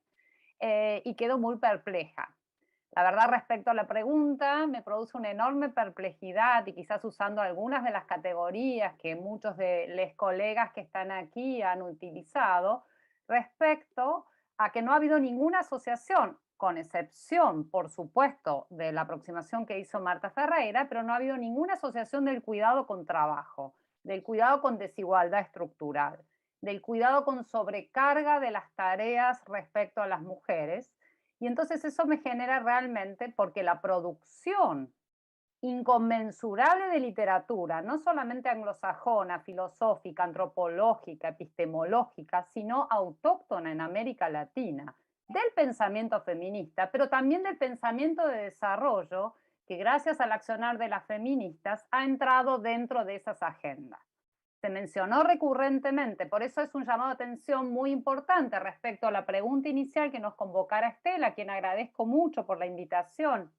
S3: y quedo muy perpleja. La verdad, respecto a la pregunta, me produce una enorme perplejidad y quizás usando algunas de las categorías que muchos de los colegas que están aquí han utilizado, respecto a que no ha habido ninguna asociación, con excepción, por supuesto, de la aproximación que hizo Marta Ferreira, pero no ha habido ninguna asociación del cuidado con trabajo, del cuidado con desigualdad estructural, del cuidado con sobrecarga de las tareas respecto a las mujeres. Y entonces eso me genera realmente, porque la producción inconmensurable de literatura, no solamente anglosajona, filosófica, antropológica, epistemológica, sino autóctona en América Latina, del pensamiento feminista, pero también del pensamiento de desarrollo, que gracias al accionar de las feministas ha entrado dentro de esas agendas. Se mencionó recurrentemente, por eso es un llamado de atención muy importante respecto a la pregunta inicial que nos convocara Estela, a quien agradezco mucho por la invitación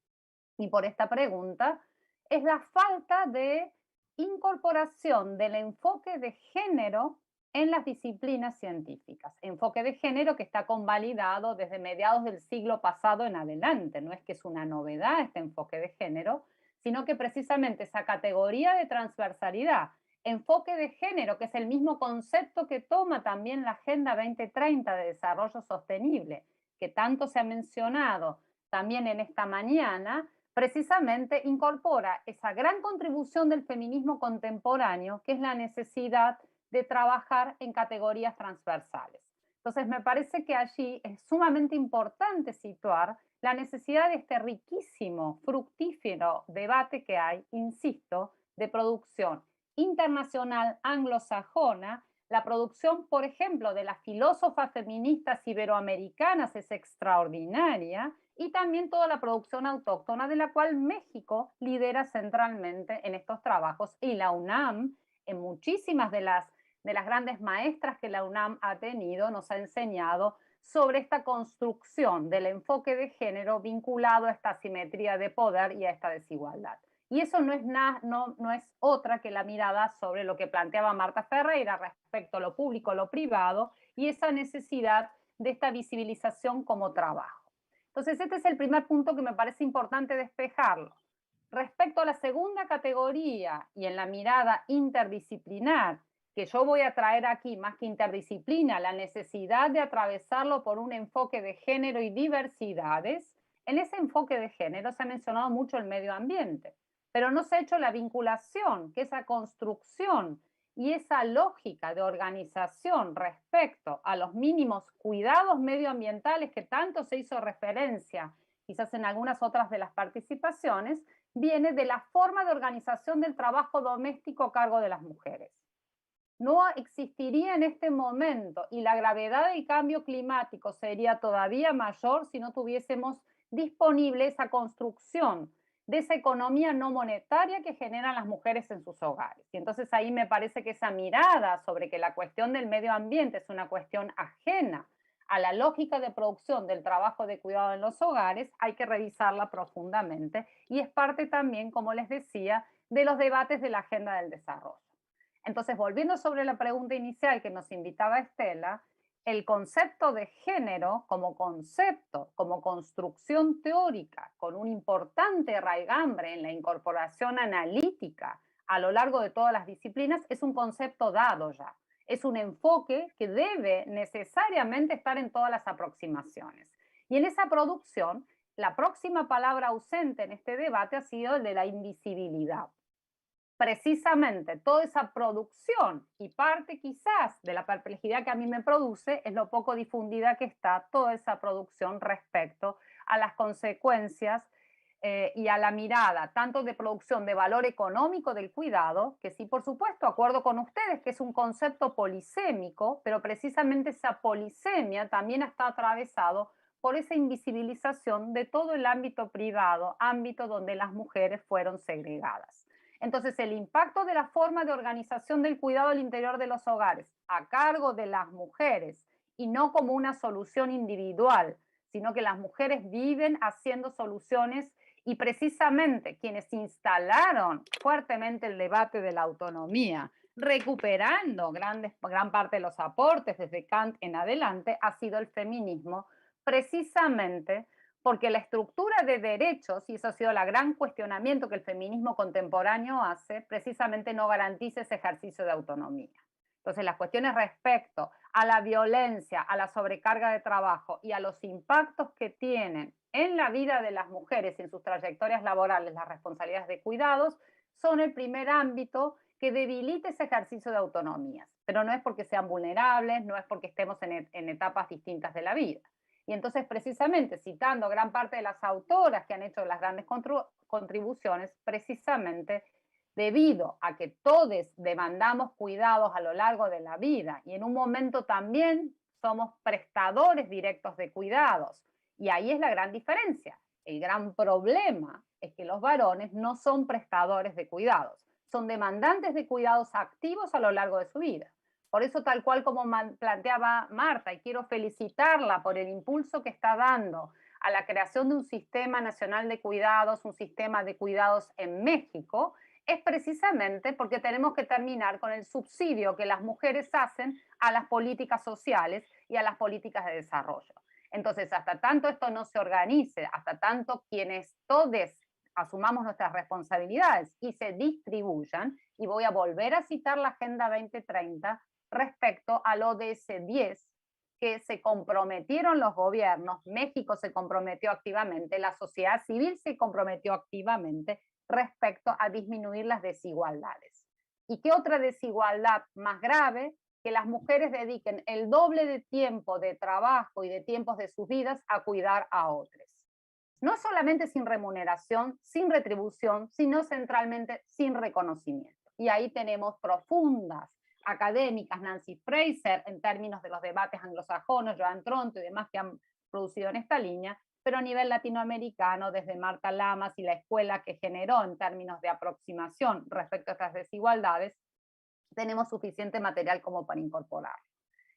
S3: y por esta pregunta, es la falta de incorporación del enfoque de género en las disciplinas científicas. Enfoque de género que está convalidado desde mediados del siglo pasado en adelante. No es que es una novedad este enfoque de género, sino que precisamente esa categoría de transversalidad, enfoque de género, que es el mismo concepto que toma también la Agenda 2030 de Desarrollo Sostenible, que tanto se ha mencionado también en esta mañana, precisamente incorpora esa gran contribución del feminismo contemporáneo, que es la necesidad de trabajar en categorías transversales. Entonces, me parece que allí es sumamente importante situar la necesidad de este riquísimo, fructífero debate que hay, insisto, de producción internacional anglosajona. La producción, por ejemplo, de las filósofas feministas iberoamericanas es extraordinaria, y también toda la producción autóctona, de la cual México lidera centralmente en estos trabajos, y la UNAM, en muchísimas de las grandes maestras que la UNAM ha tenido, nos ha enseñado sobre esta construcción del enfoque de género vinculado a esta asimetría de poder y a esta desigualdad. Y eso no es otra que la mirada sobre lo que planteaba Marta Ferreira respecto a lo público, lo privado, y esa necesidad de esta visibilización como trabajo. Entonces, este es el primer punto que me parece importante despejarlo. Respecto a la segunda categoría y en la mirada interdisciplinar, que yo voy a traer aquí, más que interdisciplina, la necesidad de atravesarlo por un enfoque de género y diversidades, en ese enfoque de género se ha mencionado mucho el medio ambiente, pero no se ha hecho la vinculación, que esa construcción y esa lógica de organización respecto a los mínimos cuidados medioambientales que tanto se hizo referencia, quizás en algunas otras de las participaciones, viene de la forma de organización del trabajo doméstico a cargo de las mujeres. No existiría en este momento, y la gravedad del cambio climático sería todavía mayor si no tuviésemos disponible esa construcción de esa economía no monetaria que generan las mujeres en sus hogares. Y entonces ahí me parece que esa mirada sobre que la cuestión del medio ambiente es una cuestión ajena a la lógica de producción del trabajo de cuidado en los hogares, hay que revisarla profundamente, y es parte también, como les decía, de los debates de la agenda del desarrollo. Entonces, volviendo sobre la pregunta inicial que nos invitaba Estela, el concepto de género como concepto, como construcción teórica, con un importante raigambre en la incorporación analítica a lo largo de todas las disciplinas, es un concepto dado ya. Es un enfoque que debe necesariamente estar en todas las aproximaciones. Y en esa producción, la próxima palabra ausente en este debate ha sido el de la invisibilidad. Precisamente toda esa producción, y parte quizás de la perplejidad que a mí me produce, es lo poco difundida que está toda esa producción respecto a las consecuencias y a la mirada tanto de producción de valor económico del cuidado, que sí, por supuesto, acuerdo con ustedes que es un concepto polisémico, pero precisamente esa polisemia también está atravesado por esa invisibilización de todo el ámbito privado, ámbito donde las mujeres fueron segregadas. Entonces, el impacto de la forma de organización del cuidado al interior de los hogares a cargo de las mujeres y no como una solución individual, sino que las mujeres viven haciendo soluciones y precisamente quienes instalaron fuertemente el debate de la autonomía, recuperando gran parte de los aportes desde Kant en adelante, ha sido el feminismo, precisamente porque la estructura de derechos, y eso ha sido el gran cuestionamiento que el feminismo contemporáneo hace, precisamente no garantiza ese ejercicio de autonomía. Entonces, las cuestiones respecto a la violencia, a la sobrecarga de trabajo y a los impactos que tienen en la vida de las mujeres y en sus trayectorias laborales las responsabilidades de cuidados, son el primer ámbito que debilita ese ejercicio de autonomías. Pero no es porque sean vulnerables, no es porque estemos en etapas distintas de la vida. Y entonces, precisamente, citando gran parte de las autoras que han hecho las grandes contribuciones, precisamente debido a que todos demandamos cuidados a lo largo de la vida y en un momento también somos prestadores directos de cuidados. Y ahí es la gran diferencia. El gran problema es que los varones no son prestadores de cuidados, son demandantes de cuidados activos a lo largo de su vida. Por eso, tal cual como planteaba Marta, y quiero felicitarla por el impulso que está dando a la creación de un sistema nacional de cuidados, un sistema de cuidados en México, es precisamente porque tenemos que terminar con el subsidio que las mujeres hacen a las políticas sociales y a las políticas de desarrollo. Entonces, hasta tanto esto no se organice, hasta tanto quienes todos asumamos nuestras responsabilidades y se distribuyan, y voy a volver a citar la Agenda 2030 respecto al ODS 10, que se comprometieron los gobiernos, México se comprometió activamente, la sociedad civil se comprometió activamente respecto a disminuir las desigualdades. ¿Y qué otra desigualdad más grave? Que las mujeres dediquen el doble de tiempo de trabajo y de tiempos de sus vidas a cuidar a otros. No solamente sin remuneración, sin retribución, sino centralmente sin reconocimiento. Y ahí tenemos profundas académicas, Nancy Fraser, en términos de los debates anglosajones, Joan Tronto y demás que han producido en esta línea, pero a nivel latinoamericano, desde Marta Lamas y la escuela que generó en términos de aproximación respecto a estas desigualdades, tenemos suficiente material como para incorporarlo.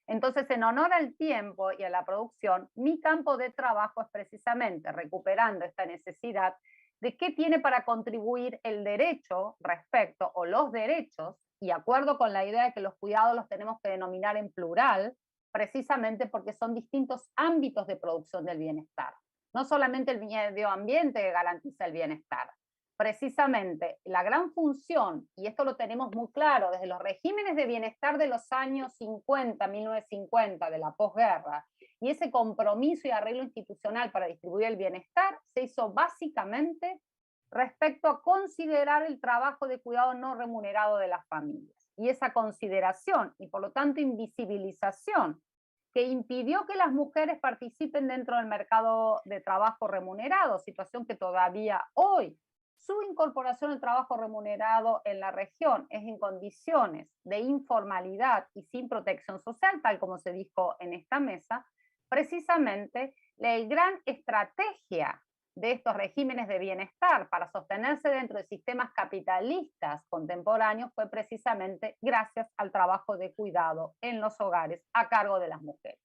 S3: Entonces, en honor al tiempo y a la producción, mi campo de trabajo es precisamente recuperando esta necesidad de qué tiene para contribuir el derecho respecto, o los derechos, y acuerdo con la idea de que los cuidados los tenemos que denominar en plural, precisamente porque son distintos ámbitos de producción del bienestar. No solamente el medio ambiente que garantiza el bienestar. Precisamente la gran función, y esto lo tenemos muy claro desde los regímenes de bienestar de los años 50, 1950, de la posguerra, y ese compromiso y arreglo institucional para distribuir el bienestar se hizo básicamente respecto a considerar el trabajo de cuidado no remunerado de las familias. Y esa consideración, y por lo tanto invisibilización, que impidió que las mujeres participen dentro del mercado de trabajo remunerado, situación que todavía hoy, su incorporación al trabajo remunerado en la región es en condiciones de informalidad y sin protección social, tal como se dijo en esta mesa, precisamente la gran estrategia de estos regímenes de bienestar para sostenerse dentro de sistemas capitalistas contemporáneos fue precisamente gracias al trabajo de cuidado en los hogares a cargo de las mujeres.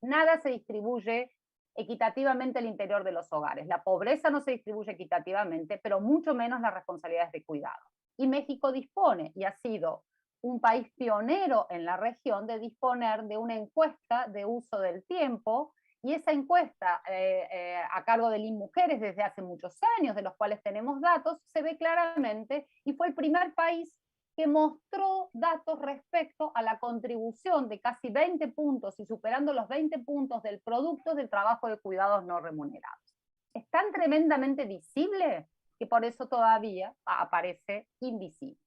S3: Nada se distribuye equitativamente al interior de los hogares. La pobreza no se distribuye equitativamente, pero mucho menos las responsabilidades de cuidado. Y México dispone, y ha sido un país pionero en la región, de disponer de una encuesta de uso del tiempo, y esa encuesta a cargo del INMujeres desde hace muchos años, de los cuales tenemos datos, se ve claramente, y fue el primer país que mostró datos respecto a la contribución de casi 20 puntos y superando los 20 puntos del producto del trabajo de cuidados no remunerados. Es tan tremendamente visible que por eso todavía aparece invisible.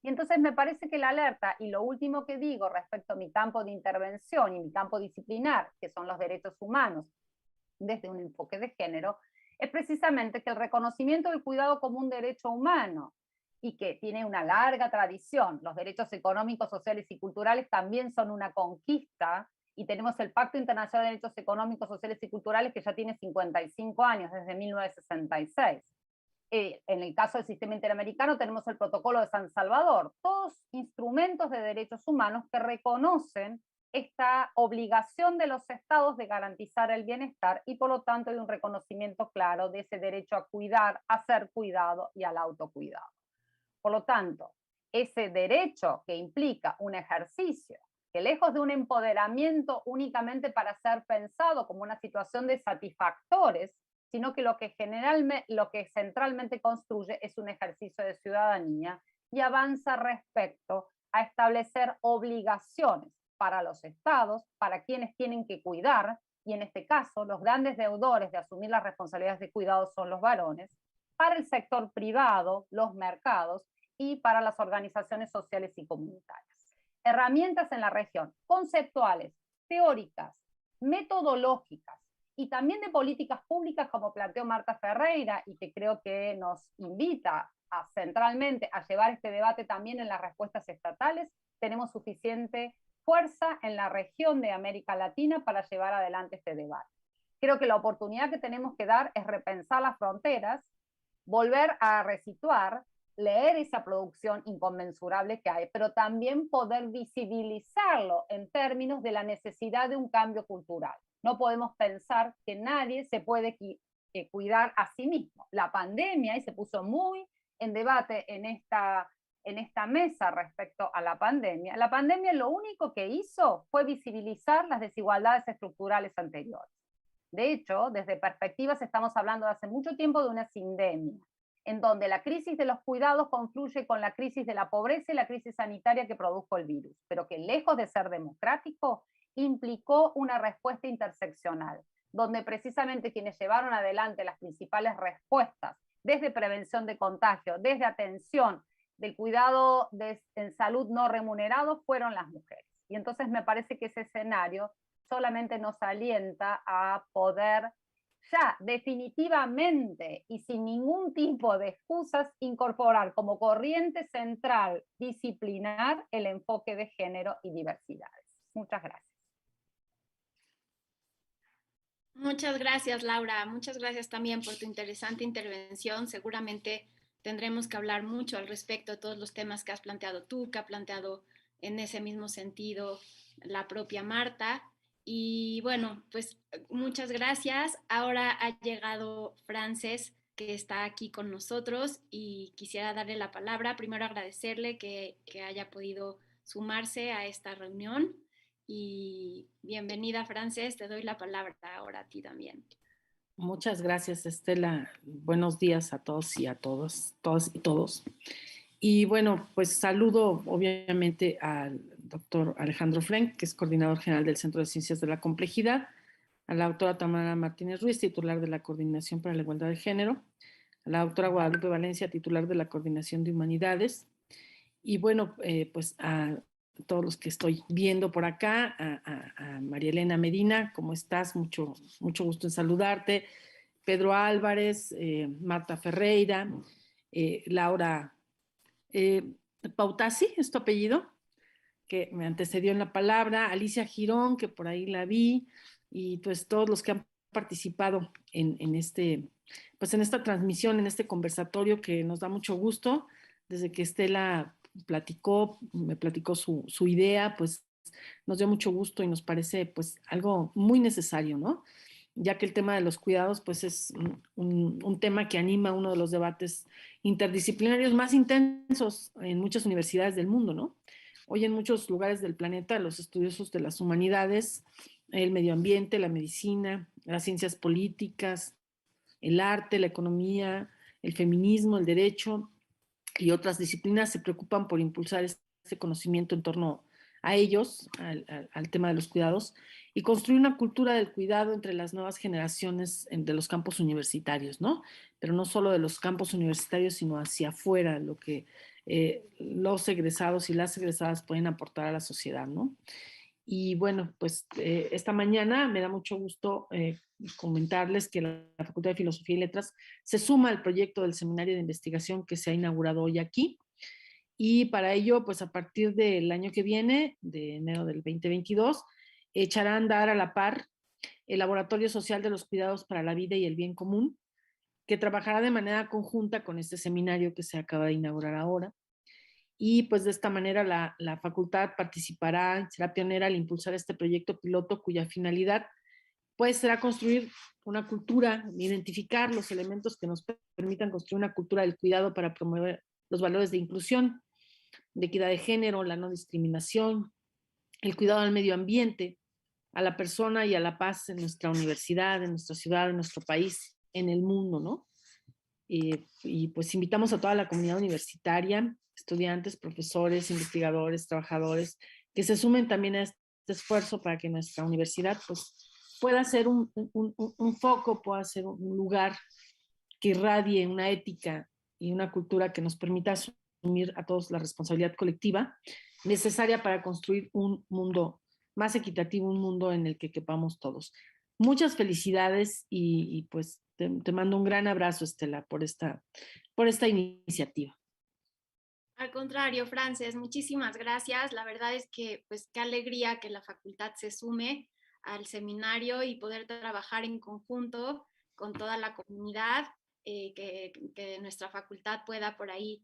S3: Y entonces me parece que la alerta, y lo último que digo respecto a mi campo de intervención y mi campo disciplinar, que son los derechos humanos, desde un enfoque de género, es precisamente que el reconocimiento del cuidado como un derecho humano, y que tiene una larga tradición, los derechos económicos, sociales y culturales también son una conquista y tenemos el Pacto Internacional de Derechos Económicos, Sociales y Culturales, que ya tiene 55 años, desde 1966. En el caso del sistema interamericano tenemos el Protocolo de San Salvador, todos instrumentos de derechos humanos que reconocen esta obligación de los estados de garantizar el bienestar y por lo tanto hay un reconocimiento claro de ese derecho a cuidar, a ser cuidado y al autocuidado. Por lo tanto, ese derecho que implica un ejercicio que lejos de un empoderamiento únicamente para ser pensado como una situación de satisfactores, sino que lo que centralmente construye es un ejercicio de ciudadanía y avanza respecto a establecer obligaciones para los estados, para quienes tienen que cuidar, y en este caso los grandes deudores de asumir las responsabilidades de cuidado son los varones, para el sector privado, los mercados, y para las organizaciones sociales y comunitarias. Herramientas en la región, conceptuales, teóricas, metodológicas, y también de políticas públicas, como planteó Marta Ferreira, y que creo que nos invita centralmente a llevar este debate también en las respuestas estatales. Tenemos suficiente fuerza en la región de América Latina para llevar adelante este debate. Creo que la oportunidad que tenemos que dar es repensar las fronteras, volver a resituar, leer esa producción inconmensurable que hay, pero también poder visibilizarlo en términos de la necesidad de un cambio cultural. No podemos pensar que nadie se puede cuidar a sí mismo. La pandemia, y se puso muy en debate en esta mesa respecto a la pandemia lo único que hizo fue visibilizar las desigualdades estructurales anteriores. De hecho, desde perspectivas estamos hablando de hace mucho tiempo de una sindemia, en donde la crisis de los cuidados confluye con la crisis de la pobreza y la crisis sanitaria que produjo el virus, pero que lejos de ser democrático, implicó una respuesta interseccional, donde precisamente quienes llevaron adelante las principales respuestas, desde prevención de contagio, desde atención del cuidado en salud no remunerado, fueron las mujeres. Y entonces me parece que ese escenario solamente nos alienta a poder ya definitivamente y sin ningún tipo de excusas incorporar como corriente central disciplinar el enfoque de género y diversidades. Muchas gracias.
S2: Muchas gracias, Laura. Muchas gracias también por tu interesante intervención. Seguramente tendremos que hablar mucho al respecto de todos los temas que has planteado tú, que ha planteado en ese mismo sentido la propia Marta. Y bueno, pues muchas gracias. Ahora ha llegado Frances, que está aquí con nosotros, y quisiera darle la palabra. Primero agradecerle que haya podido sumarse a esta reunión. Y bienvenida, Frances, te doy la palabra ahora a ti también.
S9: Muchas gracias, Estela. Buenos días a todos y a todas y todos. Y bueno, pues saludo obviamente al doctor Alejandro Frenk, que es coordinador general del Centro de Ciencias de la Complejidad, a la doctora Tamara Martínez Ruiz, titular de la Coordinación para la Igualdad de Género, a la doctora Guadalupe Valencia, titular de la Coordinación de Humanidades, y bueno, pues a todos los que estoy viendo por acá, a María Elena Medina, ¿cómo estás? Mucho gusto en saludarte. Pedro Álvarez, Marta Ferreira, Laura Pautasi, ¿es tu apellido? Que me antecedió en la palabra, Alicia Girón, que por ahí la vi, y pues todos los que han participado en esta transmisión, en este conversatorio que nos da mucho gusto. Desde que Estela me platicó su idea, pues nos dio mucho gusto y nos parece pues algo muy necesario, ¿no? Ya que el tema de los cuidados pues es un tema que anima uno de los debates interdisciplinarios más intensos en muchas universidades del mundo, ¿no? Hoy en muchos lugares del planeta los estudiosos de las humanidades, el medio ambiente, la medicina, las ciencias políticas, el arte, la economía, el feminismo, el derecho y otras disciplinas se preocupan por impulsar este conocimiento en torno a ellos, al tema de los cuidados, y construir una cultura del cuidado entre las nuevas generaciones de los campos universitarios, ¿no? Pero no solo de los campos universitarios, sino hacia afuera, lo que los egresados y las egresadas pueden aportar a la sociedad, ¿no? Y bueno, pues esta mañana me da mucho gusto comentarles que la Facultad de Filosofía y Letras se suma al proyecto del seminario de investigación que se ha inaugurado hoy aquí. Y para ello, pues a partir del año que viene, de enero del 2022, echará a andar a la par el Laboratorio Social de los Cuidados para la Vida y el Bien Común, que trabajará de manera conjunta con este seminario que se acaba de inaugurar ahora. Y pues de esta manera la facultad participará, será pionera al impulsar este proyecto piloto cuya finalidad pues será construir una cultura, identificar los elementos que nos permitan construir una cultura del cuidado para promover los valores de inclusión, de equidad de género, la no discriminación, el cuidado al medio ambiente, a la persona y a la paz en nuestra universidad, en nuestra ciudad, en nuestro país, en el mundo, ¿no? Y pues invitamos a toda la comunidad universitaria, estudiantes, profesores, investigadores, trabajadores, que se sumen también a este esfuerzo para que nuestra universidad pues pueda ser un foco, pueda ser un lugar que irradie una ética y una cultura que nos permita asumir a todos la responsabilidad colectiva necesaria para construir un mundo más equitativo, un mundo en el que quepamos todos. Muchas felicidades y pues te mando un gran abrazo, Estela, por esta iniciativa.
S2: Al contrario, Frances, muchísimas gracias. La verdad es que, pues, qué alegría que la facultad se sume al seminario y poder trabajar en conjunto con toda la comunidad, que nuestra facultad pueda por ahí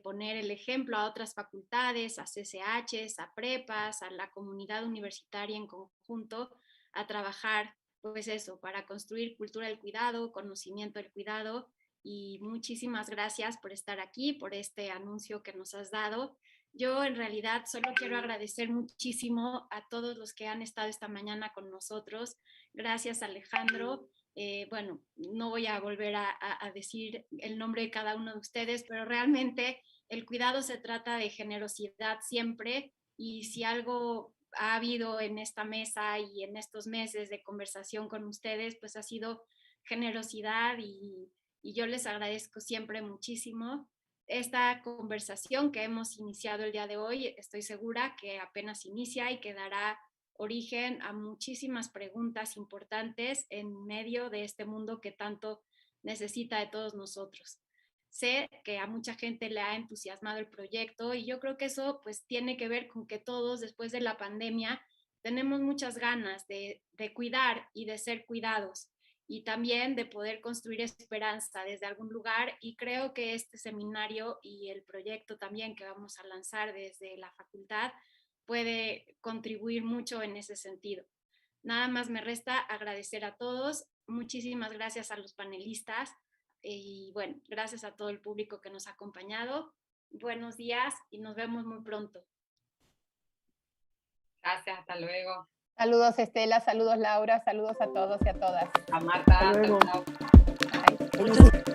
S2: poner el ejemplo a otras facultades, a CCHs, a prepas, a la comunidad universitaria en conjunto, a trabajar, pues eso, para construir cultura del cuidado, conocimiento del cuidado. Y muchísimas gracias por estar aquí, por este anuncio que nos has dado. Yo en realidad solo quiero agradecer muchísimo a todos los que han estado esta mañana con nosotros. Gracias, Alejandro. Bueno, no voy a volver a decir el nombre de cada uno de ustedes, pero realmente el cuidado se trata de generosidad siempre, y si algo ha habido en esta mesa y en estos meses de conversación con ustedes, pues ha sido generosidad, y yo les agradezco siempre muchísimo. Esta conversación que hemos iniciado el día de hoy, estoy segura que apenas inicia y que dará origen a muchísimas preguntas importantes en medio de este mundo que tanto necesita de todos nosotros. Sé que a mucha gente le ha entusiasmado el proyecto, y yo creo que eso pues tiene que ver con que todos después de la pandemia tenemos muchas ganas de cuidar y de ser cuidados, y también de poder construir esperanza desde algún lugar, y creo que este seminario y el proyecto también que vamos a lanzar desde la facultad puede contribuir mucho en ese sentido. Nada más me resta agradecer a todos, muchísimas gracias a los panelistas, y bueno, gracias a todo el público que nos ha acompañado. Buenos días y nos vemos muy pronto.
S10: Gracias, hasta luego.
S3: Saludos, Estela, saludos, Laura, saludos a todos y a todas.
S10: A Marta,
S9: hasta luego.
S3: Bye.